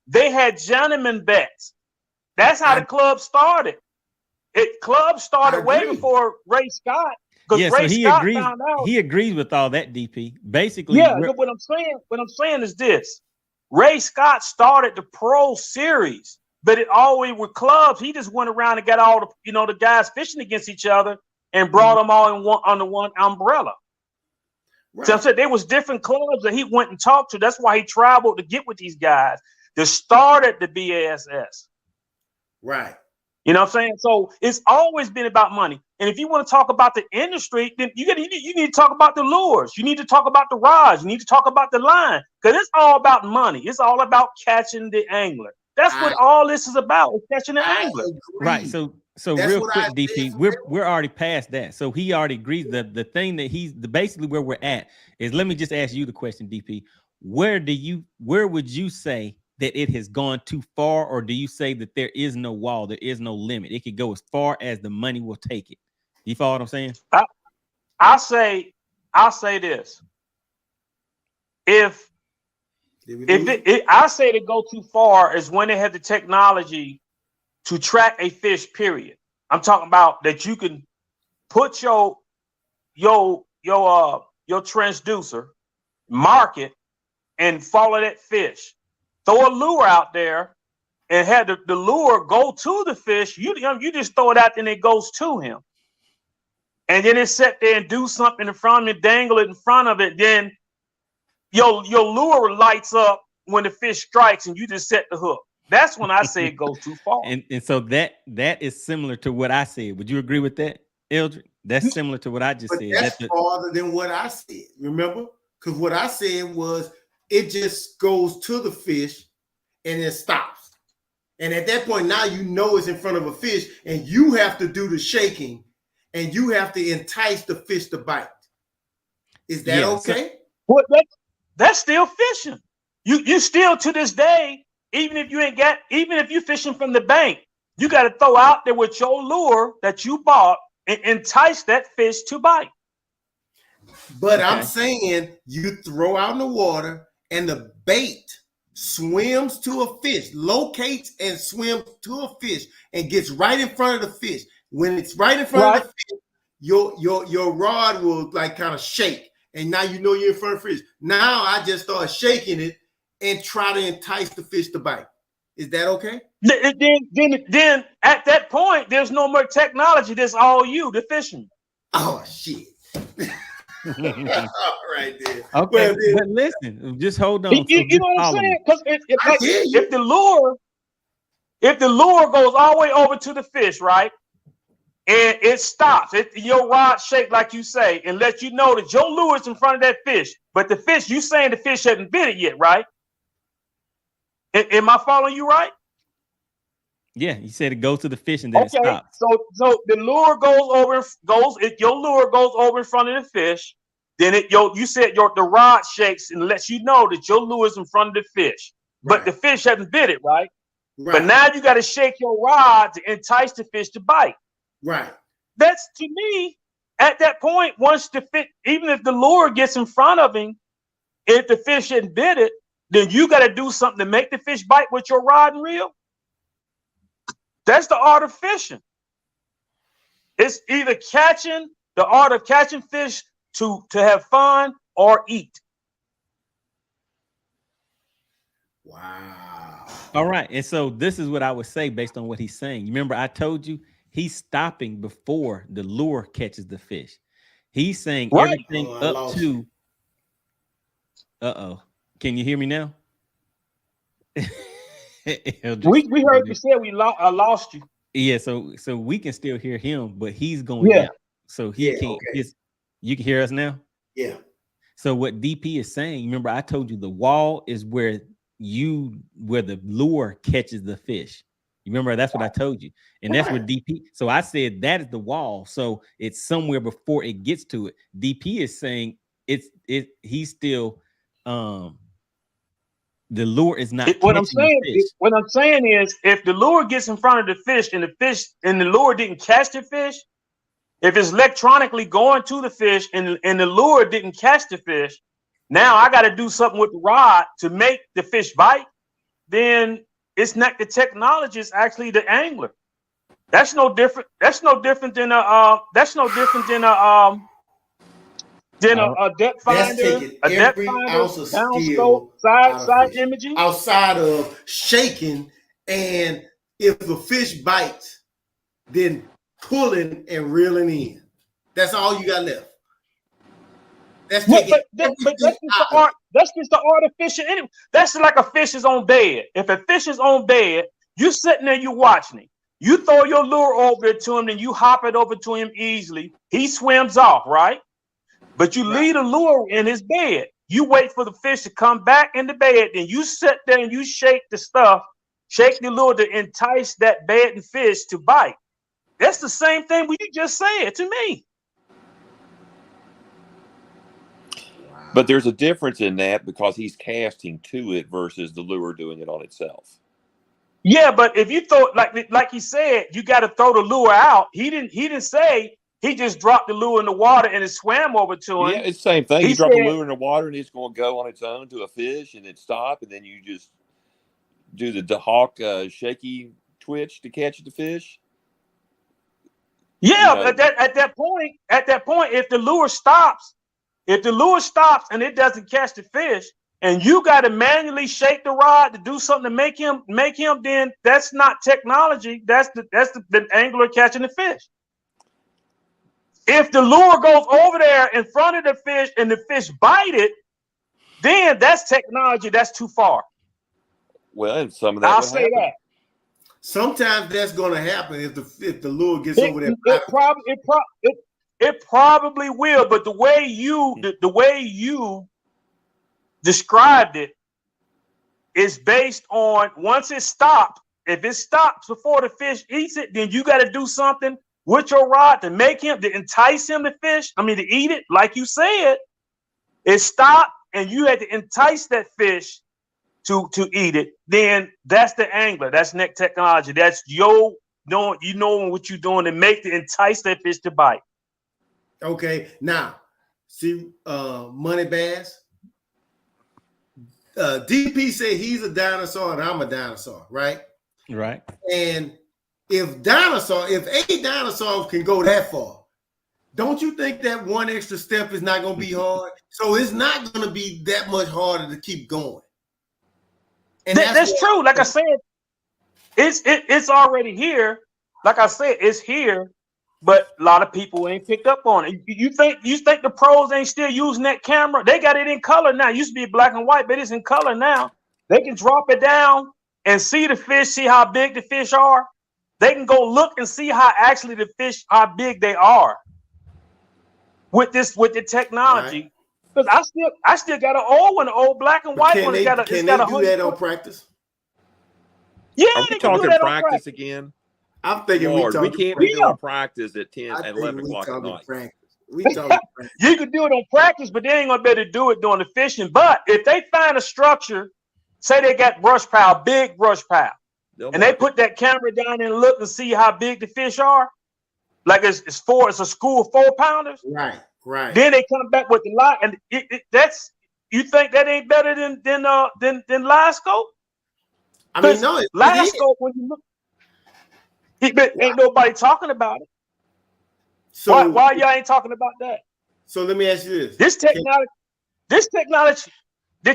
they had gentleman bets. That's how the club started. Clubs started way before Ray Scott. Yeah, Ray so Scott found out. He agrees with all that, DP. Basically, yeah. What I'm saying is this: Ray Scott started the Pro Series, but it always with clubs. He just went around and got all the the guys fishing against each other and brought them all in under one umbrella. Right. So I said there was different clubs that he went and talked to. That's why he traveled to get with these guys that started the BASS. Right. You know what I'm saying? So it's always been about money. And if you want to talk about the industry, then you need to talk about the lures. You need to talk about the rods. You need to talk about the line, because it's all about money. It's all about catching the angler. That's what all this is about, is catching the angler. Right. So real quick, DP, we're already past that. So he already agrees. The thing that basically where we're at is, let me just ask you the question, DP. Where would you say that it has gone too far, or do you say that there is no wall, there is no limit? It could go as far as the money will take it. You follow what I'm saying? I'll say this. If I say to go too far is when they have the technology to track a fish, period. I'm talking about that you can put your transducer, mark it, and follow that fish. Throw a lure out there and have the lure go to the fish. You just throw it out and it goes to him. And then it sit there and do something in front of it, dangle it in front of it. Then your lure lights up when the fish strikes and you just set the hook. That's when I say it goes too far. And so that is similar to what I said. Would you agree with that, Eldrick? That's similar to what I just said. That's farther than what I said. Remember? Because what I said was it just goes to the fish and it stops. And at that point, now you know it's in front of a fish, and you have to do the shaking, and you have to entice the fish to bite. Is that okay? Well, that's still fishing. You still, to this day, even if you're fishing from the bank, you got to throw out there with your lure that you bought and entice that fish to bite. But I'm saying you throw out in the water and the bait swims to a fish, locates and swims to a fish, and gets right in front of the fish. When it's right in front of the fish, your rod will like kind of shake, and now you know you're in front of the fish. Now I just start shaking it and try to entice the fish to bite. Is that okay? Then at that point, there's no more technology. There's all you, the fisherman. Oh shit. All right, then. Okay, but listen, just hold on. You know what I'm saying? Because if the lure goes all the way over to the fish, right, and it stops, your rod shake like you say, and let you know that your lure is in front of that fish, but the fish, you saying the fish hasn't bit it yet, right? Am I following you right? Yeah, you said it goes to the fish and then it stops. So the lure your lure goes over in front of the fish, then you said the rod shakes and lets you know that your lure is in front of the fish, but the fish hasn't bit it, right? But now you got to shake your rod to entice the fish to bite. Right. That's, to me, at that point, once the fish, even if the lure gets in front of him, if the fish hadn't bit it, then you got to do something to make the fish bite with your rod and reel. That's the art of fishing. It's either the art of catching fish to have fun or eat. Wow. All right. And so this is what I would say based on what he's saying. You remember I told you he's stopping before the lure catches the fish. He's saying everything up to. Uh-oh. Can you hear me now? we heard you say I lost you. Yeah, so we can still hear him, but he's going out. So he can't. Okay. You can hear us now? Yeah. So what DP is saying, remember I told you the wall is where the lure catches the fish. You remember that's what I told you. And that's what DP. So I said that is the wall. So it's somewhere before it gets to it. DP is saying he's still the lure is not. What I'm saying is, if the lure gets in front of the fish and the lure didn't catch the fish, If it's electronically going to the fish and the lure didn't catch the fish, now I got to do something with the rod to make the fish bite, then it's not the technology, it's actually the angler. That's no different. That's no different than a depth finder, ounce of down skill scope, side imaging. Outside of shaking, and if the fish bites, then pulling and reeling in. That's all you got left. That's that's just the art of fishing. Anyway, that's like a fish is on bed. If a fish is on bed, you sitting there, you watching him. You throw your lure over to him, and you hop it over to him easily. He swims off, right? But you leave the lure in his bed. You wait for the fish to come back in the bed, then you sit there and you shake the stuff, shake the lure to entice that bedding fish to bite. That's the same thing what you just said to me. But there's a difference in that because he's casting to it versus the lure doing it on itself. Yeah, but if you throw like he said, you got to throw the lure out. He didn't say he just dropped the lure in the water and it swam over to him. Yeah, it's the same thing. You drop the lure in the water and it's going to go on its own to a fish and it stop, and then you just do the hawk shaky twitch to catch the fish. Yeah, at that point, if the lure stops and it doesn't catch the fish, and you got to manually shake the rod to do something to make him, then that's not technology. That's the angler catching the fish. If the lure goes over there in front of the fish and the fish bite it, then that's technology. That's too far. Well, and some of that I'll say that. Sometimes that's going to happen if the lure gets over there. It probably will, but the way you described it is based on once it stops. If it stops before the fish eats it, then you got to do something with your rod to entice him to eat it. Like you said, it stopped and you had to entice that fish to eat it. Then that's the angler. That's neck technology. That's knowing what you're doing to entice that fish to bite. Okay, now see, MoneyBass. DP said he's a dinosaur and I'm a dinosaur, right? Right. And if a dinosaur can go that far, don't you think that one extra step is not going to be hard? So it's not going to be that much harder to keep going. And that's true. Like I said, it's already here. Like I said, it's here, but a lot of people ain't picked up on it. You think the pros ain't still using that camera? They got it in color now. It used to be black and white, but it's in color now. They can drop it down and see the fish, see how big the fish are. They can go look and see how big they are with the technology. Because I still got an old one, an old black and white one. Can they do that on practice? Yeah, are we talking practice again? I'm thinking we can't be doing practice at 10 at 11 o'clock at night. You could do it on practice, but they ain't gonna be able to do it during the fishing. But if they find a structure, say they got brush pile, big brush pile, and they put that camera down and look and see how big the fish are, like it's a school of 4-pounders. Right. Then they come back with the light, and that's, you think that ain't better than Livescope? I mean, no, Livescope, when you look, ain't nobody talking about it. So why y'all ain't talking about that? So let me ask you this: This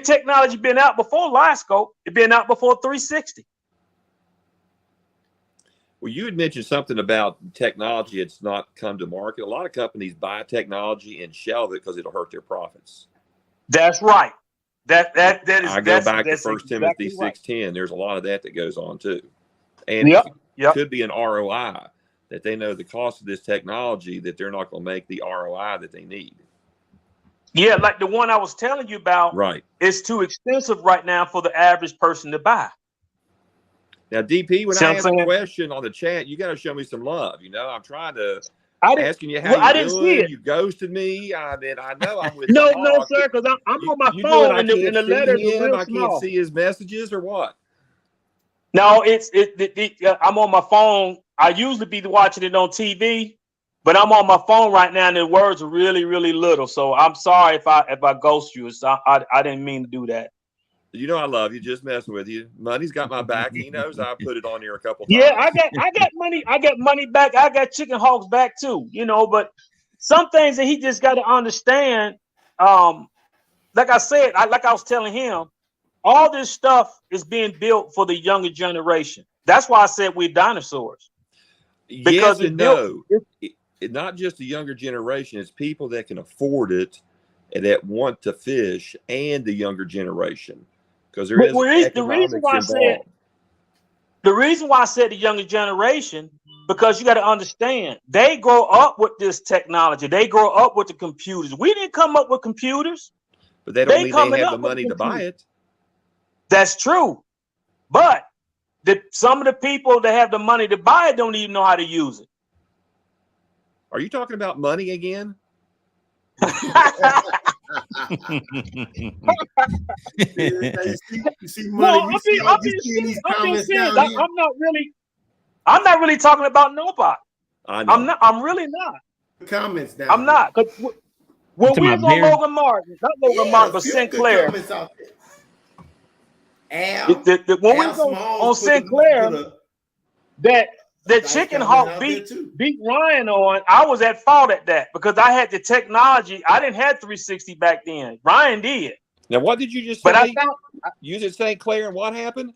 technology been out before Livescope. It been out before 360. Well, you had mentioned something about technology. It's not come to market. A lot of companies buy technology and shelve it because it'll hurt their profits. That's right. That is. I go back to 1 Timothy 6:10. There's a lot of that goes on too, and it could be an ROI that they know the cost of this technology, that they're not going to make the ROI that they need. Yeah, like the one I was telling you about. Right. It's too expensive right now for the average person to buy. Now, DP, when I ask a question on the chat, you got to show me some love. I'm trying to asking you how you doing. You ghosted me. I know I'm with no, sir, because I'm on my phone and the letters are real I small. can't see his messages or what? No, I'm on my phone. I usually be watching it on TV, But I'm on my phone right now, and the words are really, really little. So I'm sorry if I ghost you. I didn't mean to do that. You know I love you. Just messing with you. Money's got my back. He knows I put it on here a couple times. Yeah, I got money. I got money back. I got Chicken Hawks back too. You know, but some things that he just got to understand. Like I said, like I was telling him, all this stuff is being built for the younger generation. That's why I said we're dinosaurs. Because yes and no. Not just the younger generation. It's people that can afford it and that want to fish, and the younger generation. Because there is the reason why I said the younger generation, because you got to understand, they grow up with this technology. They grow up with the computers. We didn't come up with computers. But they don't mean they have the money to buy it. That's true. But some of the people that have the money to buy it don't even know how to use it. Are you talking about money again? You see money. I'm not really talking about nobody. I know. I'm really not. Comments down. I'm not. When we was on Logan Martin, not Logan Martin, but Sinclair. When we was on Sinclair, that Chicken Hawk beat Ryan on, I was at fault at that because I had the technology. I didn't have 360 back then. Ryan did. Now, what did you just say? But you was at St. Clair, and what happened?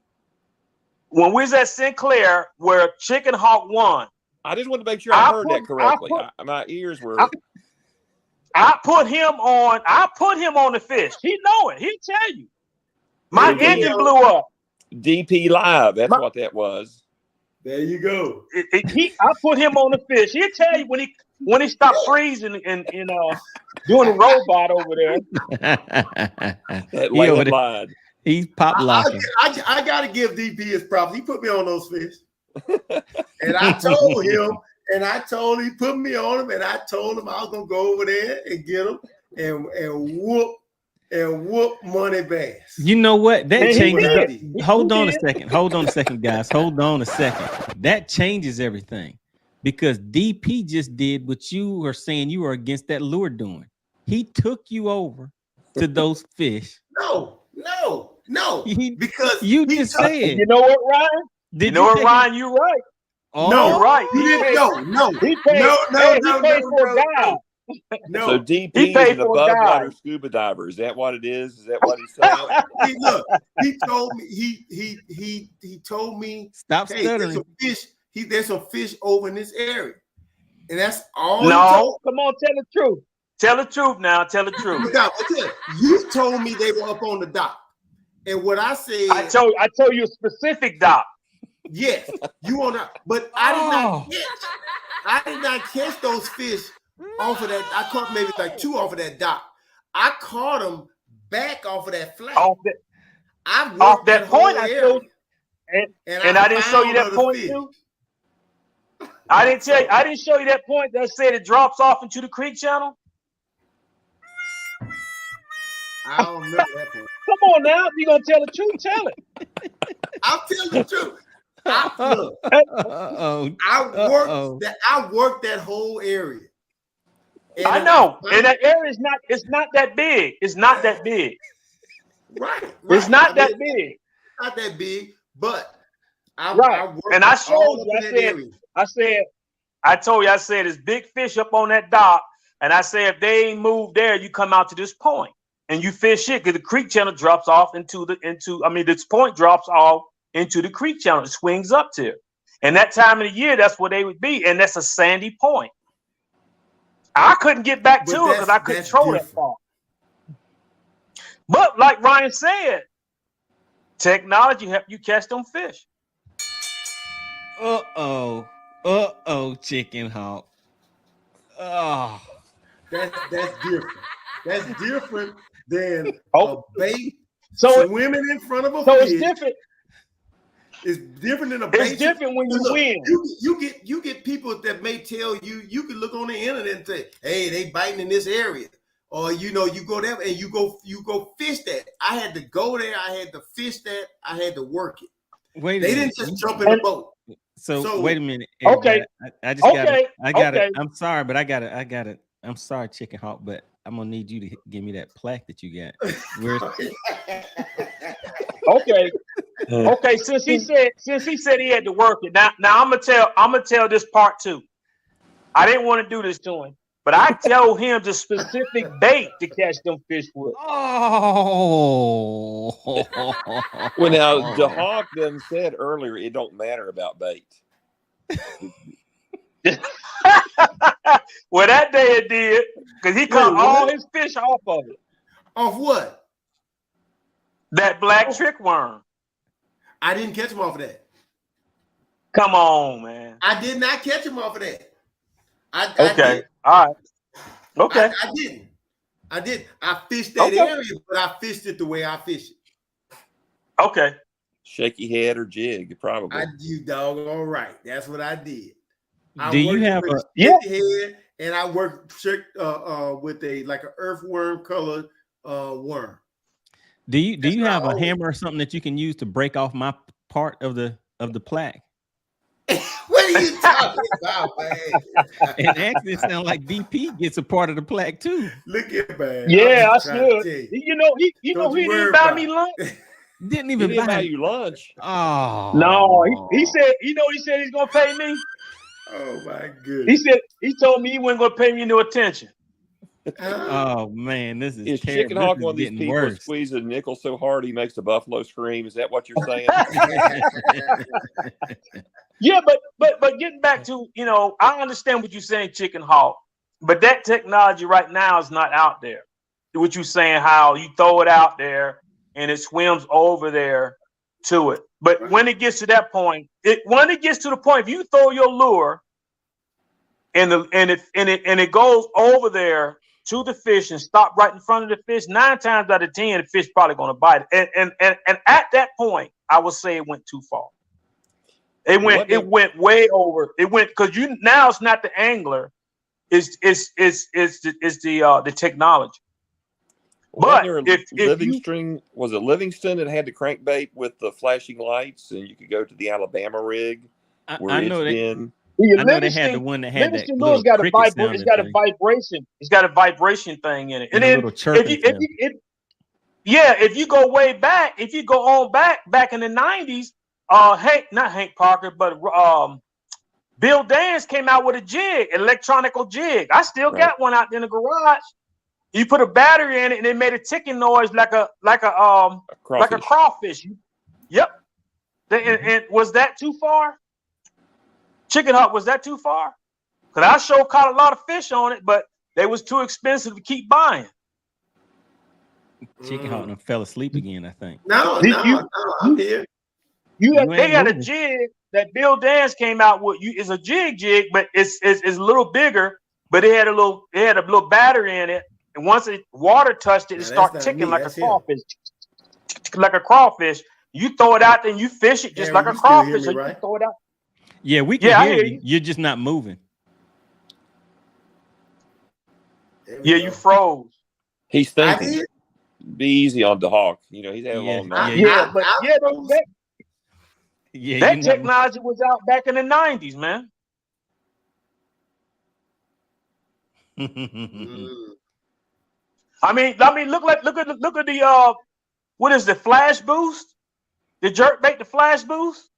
When we was at Sinclair, where Chicken Hawk won. I just want to make sure I heard that correctly. My ears were. I put him on the fish. He know it. He'll tell you. My engine blew up. DP Live. That's what that was. There you go. I put him on the fish. He'll tell you when he stopped freezing and doing the robot over there. That line. He's pop locking. I gotta give DP his props. He put me on those fish. And I told him, he put me on him, and I told him I was gonna go over there and get him and whoop MoneyBass. You know what? That changes. Hold on a second, guys. Hold on a second. That changes everything because DP just did what you were saying you were against that lure doing. He took you over to those fish. No. Because you just said. You know what, Ryan? Ryan? You're right. Oh, no, you're right. He didn't know. He paid for a guy. No. So DP is an above water scuba diver. Is that what it is? Is that what he's saying? Look, he told me he told me stop stuttering. There's some fish over in this area. And that's all. No, come on, tell the truth. Tell the truth now. Tell the truth. You told me they were up on the dock. And what I said, I told you a specific dock. Yes, you on that, but I did not catch those fish off of that. I caught maybe like 2 off of that dock. I caught them back off of that flat. Off that point, I showed, and I didn't show you that point too. I didn't show you that point that said it drops off into the creek channel. I don't know that point. Come on now, you gonna tell the truth? Tell it. I'll tell the truth. I worked that whole area. And I know, and that area is not. It's not that big. It's not that big. Right. It's not that big. Not that big, but I and I showed you. I told you. I said there's big fish up on that dock, and I said if they ain't moved there, you come out to this point and you fish it because the creek channel drops off this point drops off into the creek channel. It swings up to, and that time of the year, that's where they would be, and that's a sandy point. I couldn't get back to it because I couldn't control that far. But like Ryan said, technology helped you catch them fish. Chicken Hawk. Oh, that's different. That's different than a bait swimming in front of a fish. It's different. It's different than a bait. It's different when you win. You get people that may tell you. You can look on the internet and say, "Hey, they biting in this area," or you go there and you go fish that. I had to go there. I had to fish that. I had to work it. They didn't just jump in the boat. So wait a minute. Okay. I just got it. I got okay. it. I'm sorry, but I got it. I'm sorry, Chicken Hawk, but I'm gonna need you to give me that plaque that you got. Where's Okay. Okay. Since he said he had to work it. Now I'm gonna tell this part too. I didn't want to do this to him, but I tell him the specific bait to catch them fish with. Oh. Well, now the Hawk done said earlier it don't matter about bait. Well, that day it did, because he caught all his fish off of it. Off what? That black trick worm. I didn't catch him off of that. Come on, man. I did not catch him off of that. Okay. All right. Okay. I didn't. I fished that area, but I fished it the way I fish it. Okay. Shaky head or jig, probably. You dog, all right. That's what I did. Do you have a head, and I worked with a like an earthworm colored worm. Do you have a hammer or something that you can use to break off my part of the plaque? What are you talking about, man? And actually, it sounds like DP gets a part of the plaque too. Look at man. Yeah, I should. You know, he didn't buy me lunch. Didn't even buy you lunch. Oh no, he said, he said he's gonna pay me. Oh my goodness. He told me he wasn't gonna pay me no attention. Oh man, this is Chicken terrible. Hawk This is one of these getting people worse. squeeze a nickel so hard he makes the buffalo scream? Is that what you're saying? Yeah, but getting back to, I understand what you're saying, Chicken Hawk, but that technology right now is not out there. What you're saying, how you throw it out there and it swims over there to it. But when it gets to that point, if you throw your lure and it goes over there to the fish and stop right in front of the fish, 9 times out of 10, the fish probably going to bite it. And at that point, I would say it went too far. It went way over. It went because now it's not the angler, it's the technology. But was it Livingston that had the crankbait with the flashing lights, and you could go to the Alabama rig? I know they had the one that had that little it's got a vibration. It's got a vibration thing in it. And then if you go way back, if you go on back in the 90s, not Hank Parker, but Bill Dance came out with a jig, electronical jig. I still got one out in the garage. You put a battery in it and it made a ticking noise like a crawfish. Yep. And was that too far? Chicken Hawk, was that too far? Because I sure caught a lot of fish on it, but they was too expensive to keep buying. Chicken Hawk fell asleep again, I think. No, I'm here. They got a jig that Bill Dance came out with. It's a jig, but it's a little bigger, but it had a little battery in it. And once water touched it, it started ticking like a crawfish. Like a crawfish. You throw it out there and you fish it just like a crawfish. You throw it out. Yeah, we can hear you. You're just not moving. Yeah, you froze. He's thinking. Be easy on the Hawk. He's had a long night. That technology was out back in the 90s, man. I mean, look at the what is the flash boost? The jerkbait, the flash boost,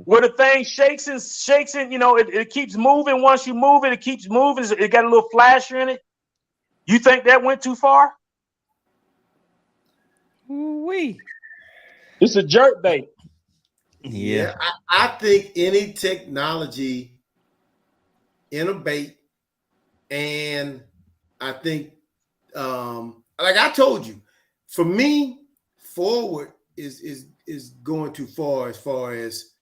where the thing shakes and it keeps moving. Once you move it, it keeps moving. It got a little flasher in it. You think that went too far? It's a jerkbait. Yeah, I think any technology in a bait, and I think like I told you, for me, forward is going too far as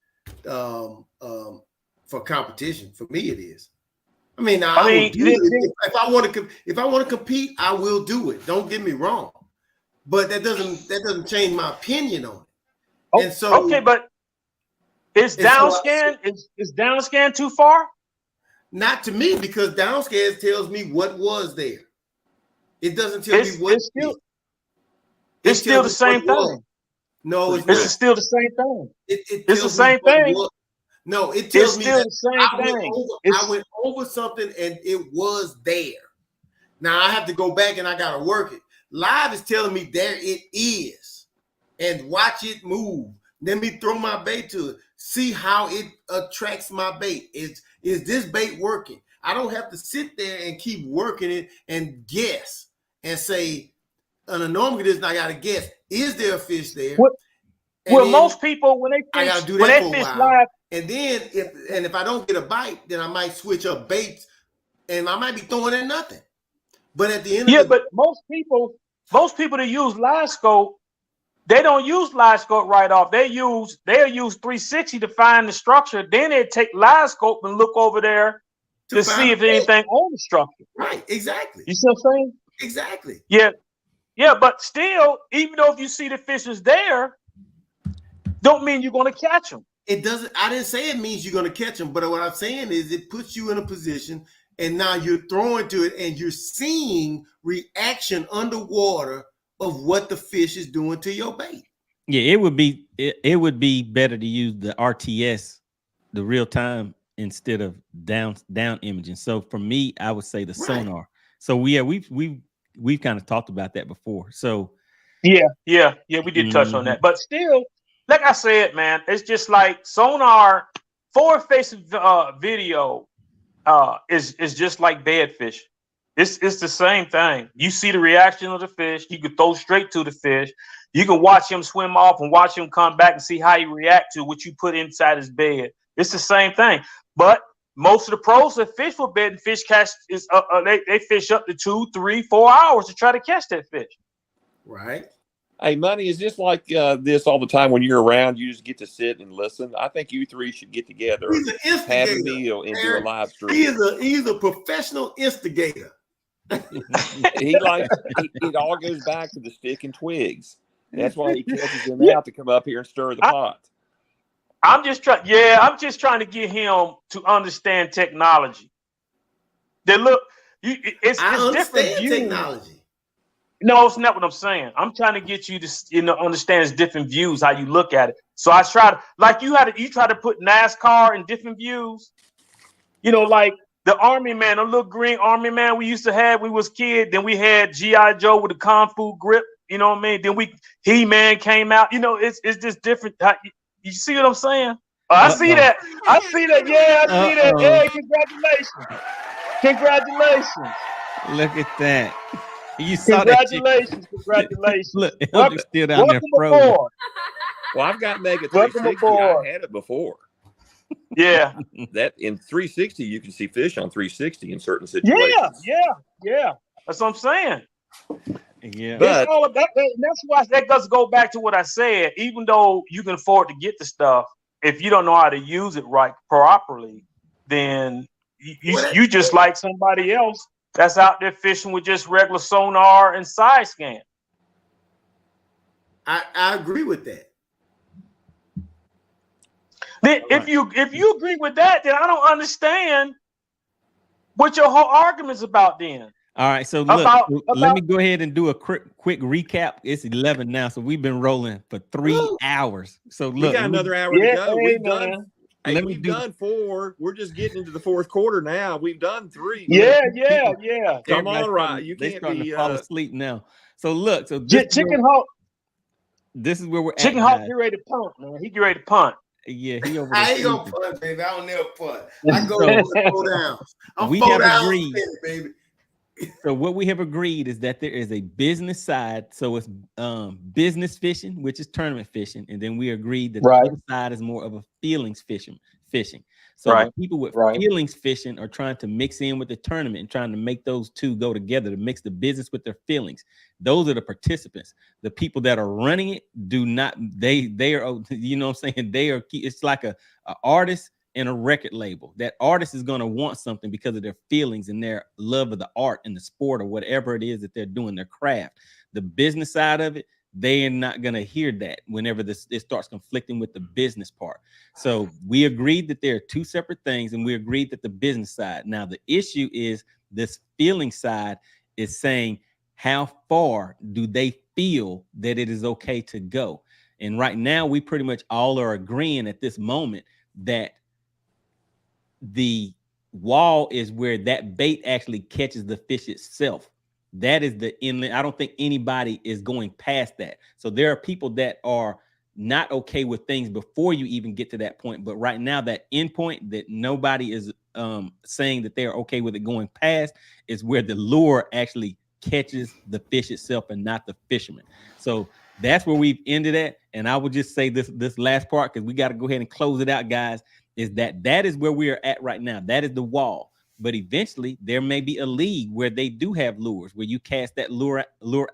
for competition. For me, it is. I mean, if I want to compete, I will do it. Don't get me wrong, but that doesn't change my opinion on it. And so, okay, but is downscan is downscan too far? Not to me, because downscan tells me what was there. It doesn't tell me what. It's still the same thing. No, it's still the same thing. It's the same thing. No, it tells me still that the same I went over something and it was there. Now I have to go back and I gotta work it. Live is telling me there it is, and watch it move. Let me throw my bait to it. See how it attracts my bait. Is this bait working? I don't have to sit there and keep working it and guess and say, normally this, I gotta guess. Is there a fish there? Well, most people when they fish, I gotta do that for a while. Live, and then if I don't get a bite, then I might switch up baits, and I might be throwing at nothing. But at the end of the but most people that use Livescope, they don't use Livescope right off. They'll use 360 to find the structure. Then they take Livescope and look over there to see if there's anything on the structure. Right, exactly. You see what I'm saying? Exactly. Yeah, but still, even though if you see the fish is there, don't mean you're going to catch them. It doesn't. I didn't say it means you're going to catch them, but what I'm saying is it puts you in a position, and now you're throwing to it, and you're seeing reaction underwater of what the fish is doing to your bait. Yeah, it would be better to use the RTS, the real time, instead of down imaging. So for me, I would say the sonar. So we've kind of talked about that before. So yeah, we did touch on that, but still, like I said, man, it's just like sonar forward-facing video is just like bed fish. It's the same thing. You see the reaction of the fish. You can throw straight to the fish. You can watch him swim off and watch him come back and see how he react to what you put inside his bed. It's the same thing. But most of the pros that fish for bed and fish catch is they fish up to 2, 3, 4 hours to try to catch that fish. Right. Hey, Money, is this like this all the time when you're around? You just get to sit and listen. I think you three should get together, have a meal, and do a live stream. He's a professional instigator. It all goes back to the stick and twigs. That's why he catches them out to come up here and stir the pot. I'm just trying to get him to understand technology. That look, it's different views. Technology. No, it's not what I'm saying. I'm trying to get you to understand it's different views, how you look at it. So I try to, like you try to put NASCAR in different views. Like the Army man, a little green Army man we used to have when we was kids. Then we had G.I. Joe with the Kung Fu grip. You know what I mean? Then He-Man came out. It's just different. You see what I'm saying? I see that. Yeah, I see that. Yeah, congratulations. Look at that. You saw Congratulations. Look, Elder's still down there frozen. Well, I've got Mega 360. I had it before. Yeah. That in 360, you can see fish on 360 in certain situations. Yeah. That's what I'm saying. Yeah. But all of that, that's why that does go back to what I said. Even though you can afford to get the stuff, if you don't know how to use it right properly, then you just like somebody else that's out there fishing with just regular sonar and side scan. I agree with that. Then if you agree with that, then I don't understand what your whole argument's about then. All right, so look, let me go ahead and do a quick recap. It's 11 now, so we've been rolling for 3 hours. So look, we got another hour to go. We've done 4. We're just getting into the fourth quarter now. We've done 3. Yeah. Come on, right? You can't be fall asleep now. So look, Chicken Hawk. This is where we're at. Chicken Hawk get ready to punt, man. He get ready to punt. Yeah, he over. I ain't gonna punt, baby. I don't never punt. I go down. We have agreed, baby. So what we have agreed is that there is a business side. So it's business fishing, which is tournament fishing, and then we agreed that the other side is more of a feelings fishing. So people with feelings fishing are trying to mix in with the tournament and trying to make those two go together to mix the business with their feelings. Those are the participants. The people that are running it do not. They are. You know what I'm saying? They are. It's like a artist and a record label. That artist is going to want something because of their feelings and their love of the art and the sport or whatever it is that they're doing, their craft. The business side of it, they are not going to hear that whenever it starts conflicting with the business part. So we agreed that there are two separate things, and we agreed that the business side. Now the issue is this feeling side is saying, how far do they feel that it is okay to go? And right now we pretty much all are agreeing at this moment that the wall is where that bait actually catches the fish itself. That is the inlet. I don't think anybody is going past that. So there are people that are not okay with things before you even get to that point. But right now, that end point that nobody is saying that they're okay with it going past is where the lure actually catches the fish itself and not the fisherman. So that's where we've ended at. And I would just say this last part, because we got to go ahead and close it out, guys, is that is where we are at right now. That is the wall. But eventually there may be a league where they do have lures, where you cast that lure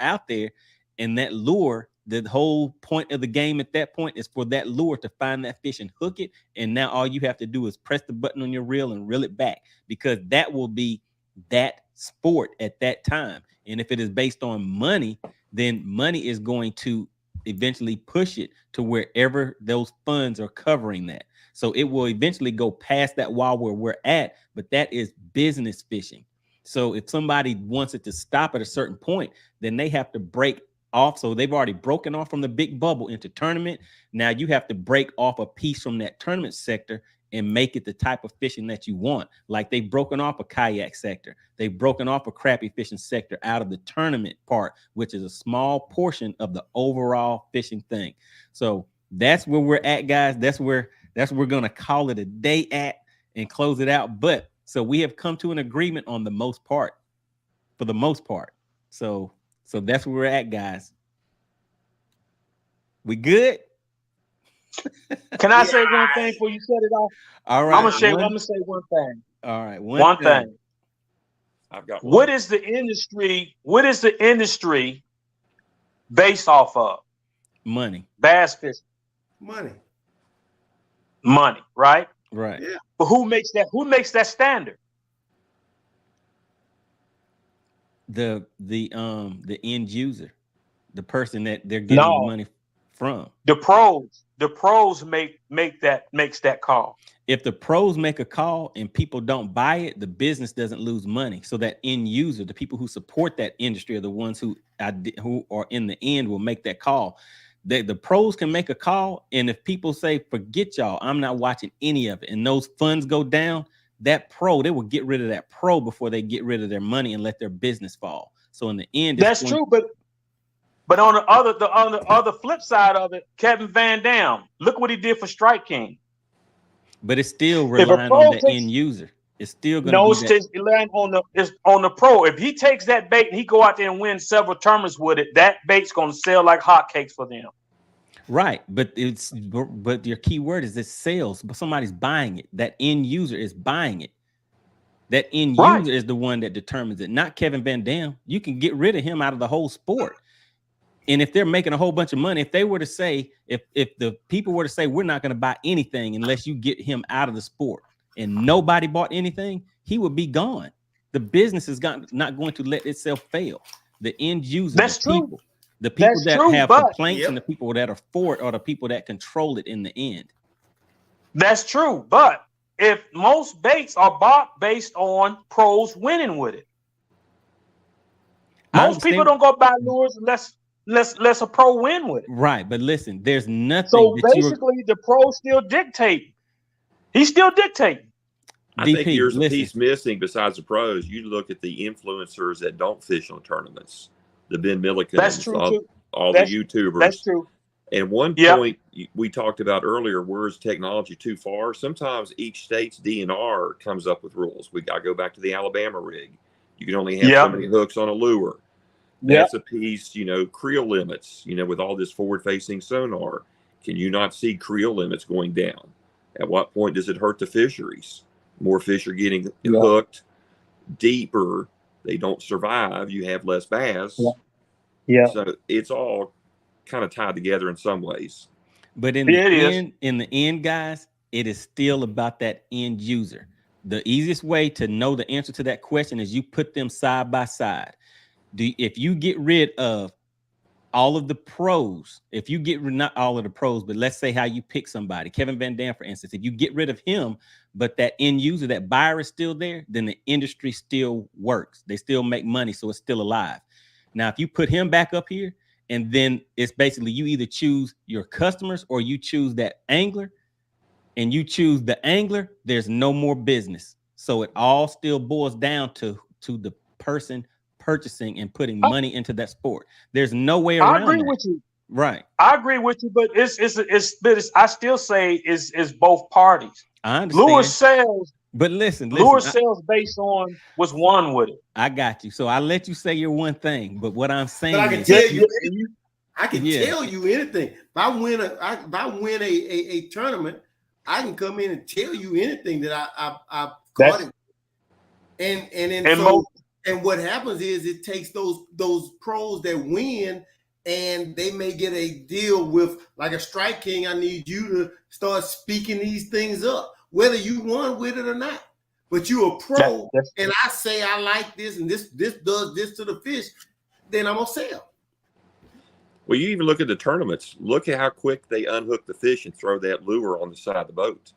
out there, and that lure, the whole point of the game at that point is for that lure to find that fish and hook it. And now all you have to do is press the button on your reel and reel it back, because that will be that sport at that time. And if it is based on money, then money is going to eventually push it to wherever those funds are covering that. So it will eventually go past that wall where we're at, but that is business fishing. So if somebody wants it to stop at a certain point, then they have to break off. So they've already broken off from the big bubble into tournament. Now you have to break off a piece from that tournament sector and make it the type of fishing that you want. Like they've broken off a kayak sector. They've broken off a crappie fishing sector out of the tournament part, which is a small portion of the overall fishing thing. So that's where we're at, guys. That's where we're going to call it a day at and close it out. But so we have come to an agreement on the most part, for the most part. So that's where we're at, guys. We good? Can I say one thing before you set it off? All right. I'm gonna say one thing. All right. One thing. I've got one. What is the industry based off of? Money. Bass fishing. Money, right? Right. Yeah. But who makes that standard? The end user, the person that they're getting the money from. The pros makes that call. If the pros make a call and people don't buy it, the business doesn't lose money. So that end user, the people who support that industry, are the ones who are in the end will make that call. The pros can make a call, and if people say, forget y'all, I'm not watching any of it, and those funds go down, that pro, they will get rid of that pro before they get rid of their money and let their business fall. So in the end, that's true. But on the other flip side of it, Kevin Van Dam, look what he did for Strike King. But it's still relying on the end user. It's still going to be it's relying on the pro. If he takes that bait and he go out there and win several tournaments with it, that bait's going to sell like hotcakes for them. Right, but your key word is it's sales. But somebody's buying it. That end user is buying it. That end user is the one that determines it, not Kevin Van Dam. You can get rid of him out of the whole sport. And if they're making a whole bunch of money, if they were to say, if the people were to say, we're not going to buy anything unless you get him out of the sport, and nobody bought anything, he would be gone. The business is not going to let itself fail. The end user, the people that have complaints and the people that are for it are the people that control it in the end. That's true. But if most baits are bought based on pros winning with it, most people don't go buy lures unless a pro win with it. Right. But listen, there's nothing. So basically, the pro still dictate. He's still dictating. I think there's a piece missing besides the pros. You look at the influencers that don't fish on tournaments, the Ben Millikins, all the YouTubers. That's true. And one point we talked about earlier, where is technology too far? Sometimes each state's DNR comes up with rules. I go back to the Alabama rig. You can only have so many hooks on a lure. That's a piece, creel limits, with all this forward-facing sonar. Can you not see creel limits going down? At what point does it hurt the fisheries? More fish are getting hooked deeper. They don't survive. You have less bass. So it's all kind of tied together in some ways. But in the end, guys, it is still about that end user. The easiest way to know the answer to that question is you put them side by side. If you get rid of all of the pros, if you get not all of the pros, but let's say how you pick somebody, Kevin Van Dam, for instance, if you get rid of him, but that end user, that buyer is still there, then the industry still works. They still make money, so it's still alive. Now, if you put him back up here, and then it's basically you either choose your customers or you choose that angler, and you choose the angler, there's no more business. So it all still boils down to the person purchasing and putting money into that sport. There's no way around. I agree that. with you. Right. I agree with you, but it's I still say it's both parties. I understand. Lure sales, but listen, lure sales based on what's won with it. I got you. So I let you say your one thing, but what I'm saying, but I can is, tell you, I can tell you anything. If I win a tournament, I can come in and tell you anything that I caught it. And what happens is it takes those pros that win, and they may get a deal with like a Strike King. I need you to start speaking these things up, whether you won with it or not. But you're a pro, and I say I like this, and this does this to the fish, then I'm gonna sell. Well, you even look at the tournaments. Look at how quick they unhook the fish and throw that lure on the side of the boat.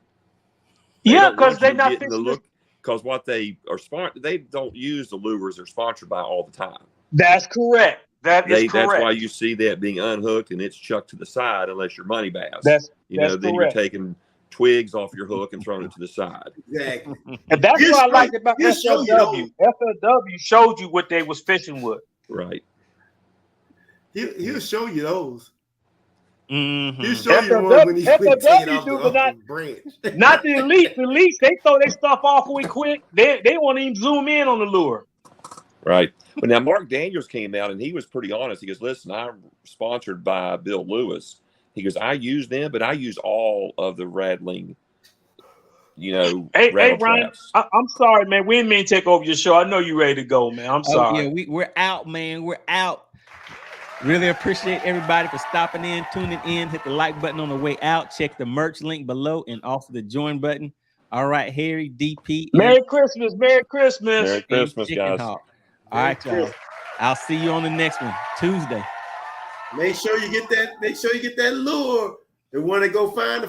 Yeah, because they're not fixing the look. Because what they are they don't use the lures they're sponsored by all the time. That's correct. That's correct. That's why you see that being unhooked and it's chucked to the side, unless you're MoneyBass. Then correct. You're taking twigs off your hook and throwing it to the side. Exactly. And that's what I liked about FLW. FLW showed you what they was fishing with. Right. He'll show you those. Mm-hmm. He'll show you one when he's FLW do, but not the elite. The elite, they throw their stuff off really quick. They won't even zoom in on the lure. Right. But now Mark Daniels came out and he was pretty honest. He goes, "Listen, I'm sponsored by Bill Lewis." He goes, "I use them, but I use all of the rattling, Hey, Ryan, I'm sorry, man. We didn't mean to take over your show. I know you're ready to go, man. I'm sorry. Yeah, we're out, man. We're out. Really appreciate everybody for stopping in, tuning in. Hit the like button on the way out. Check the merch link below and also the join button. All right, Harry, DP. Merry Christmas. Merry Christmas. Merry Christmas, guys. All right, y'all. I'll see you on the next one, Tuesday. Make sure you get that lure. The one to go find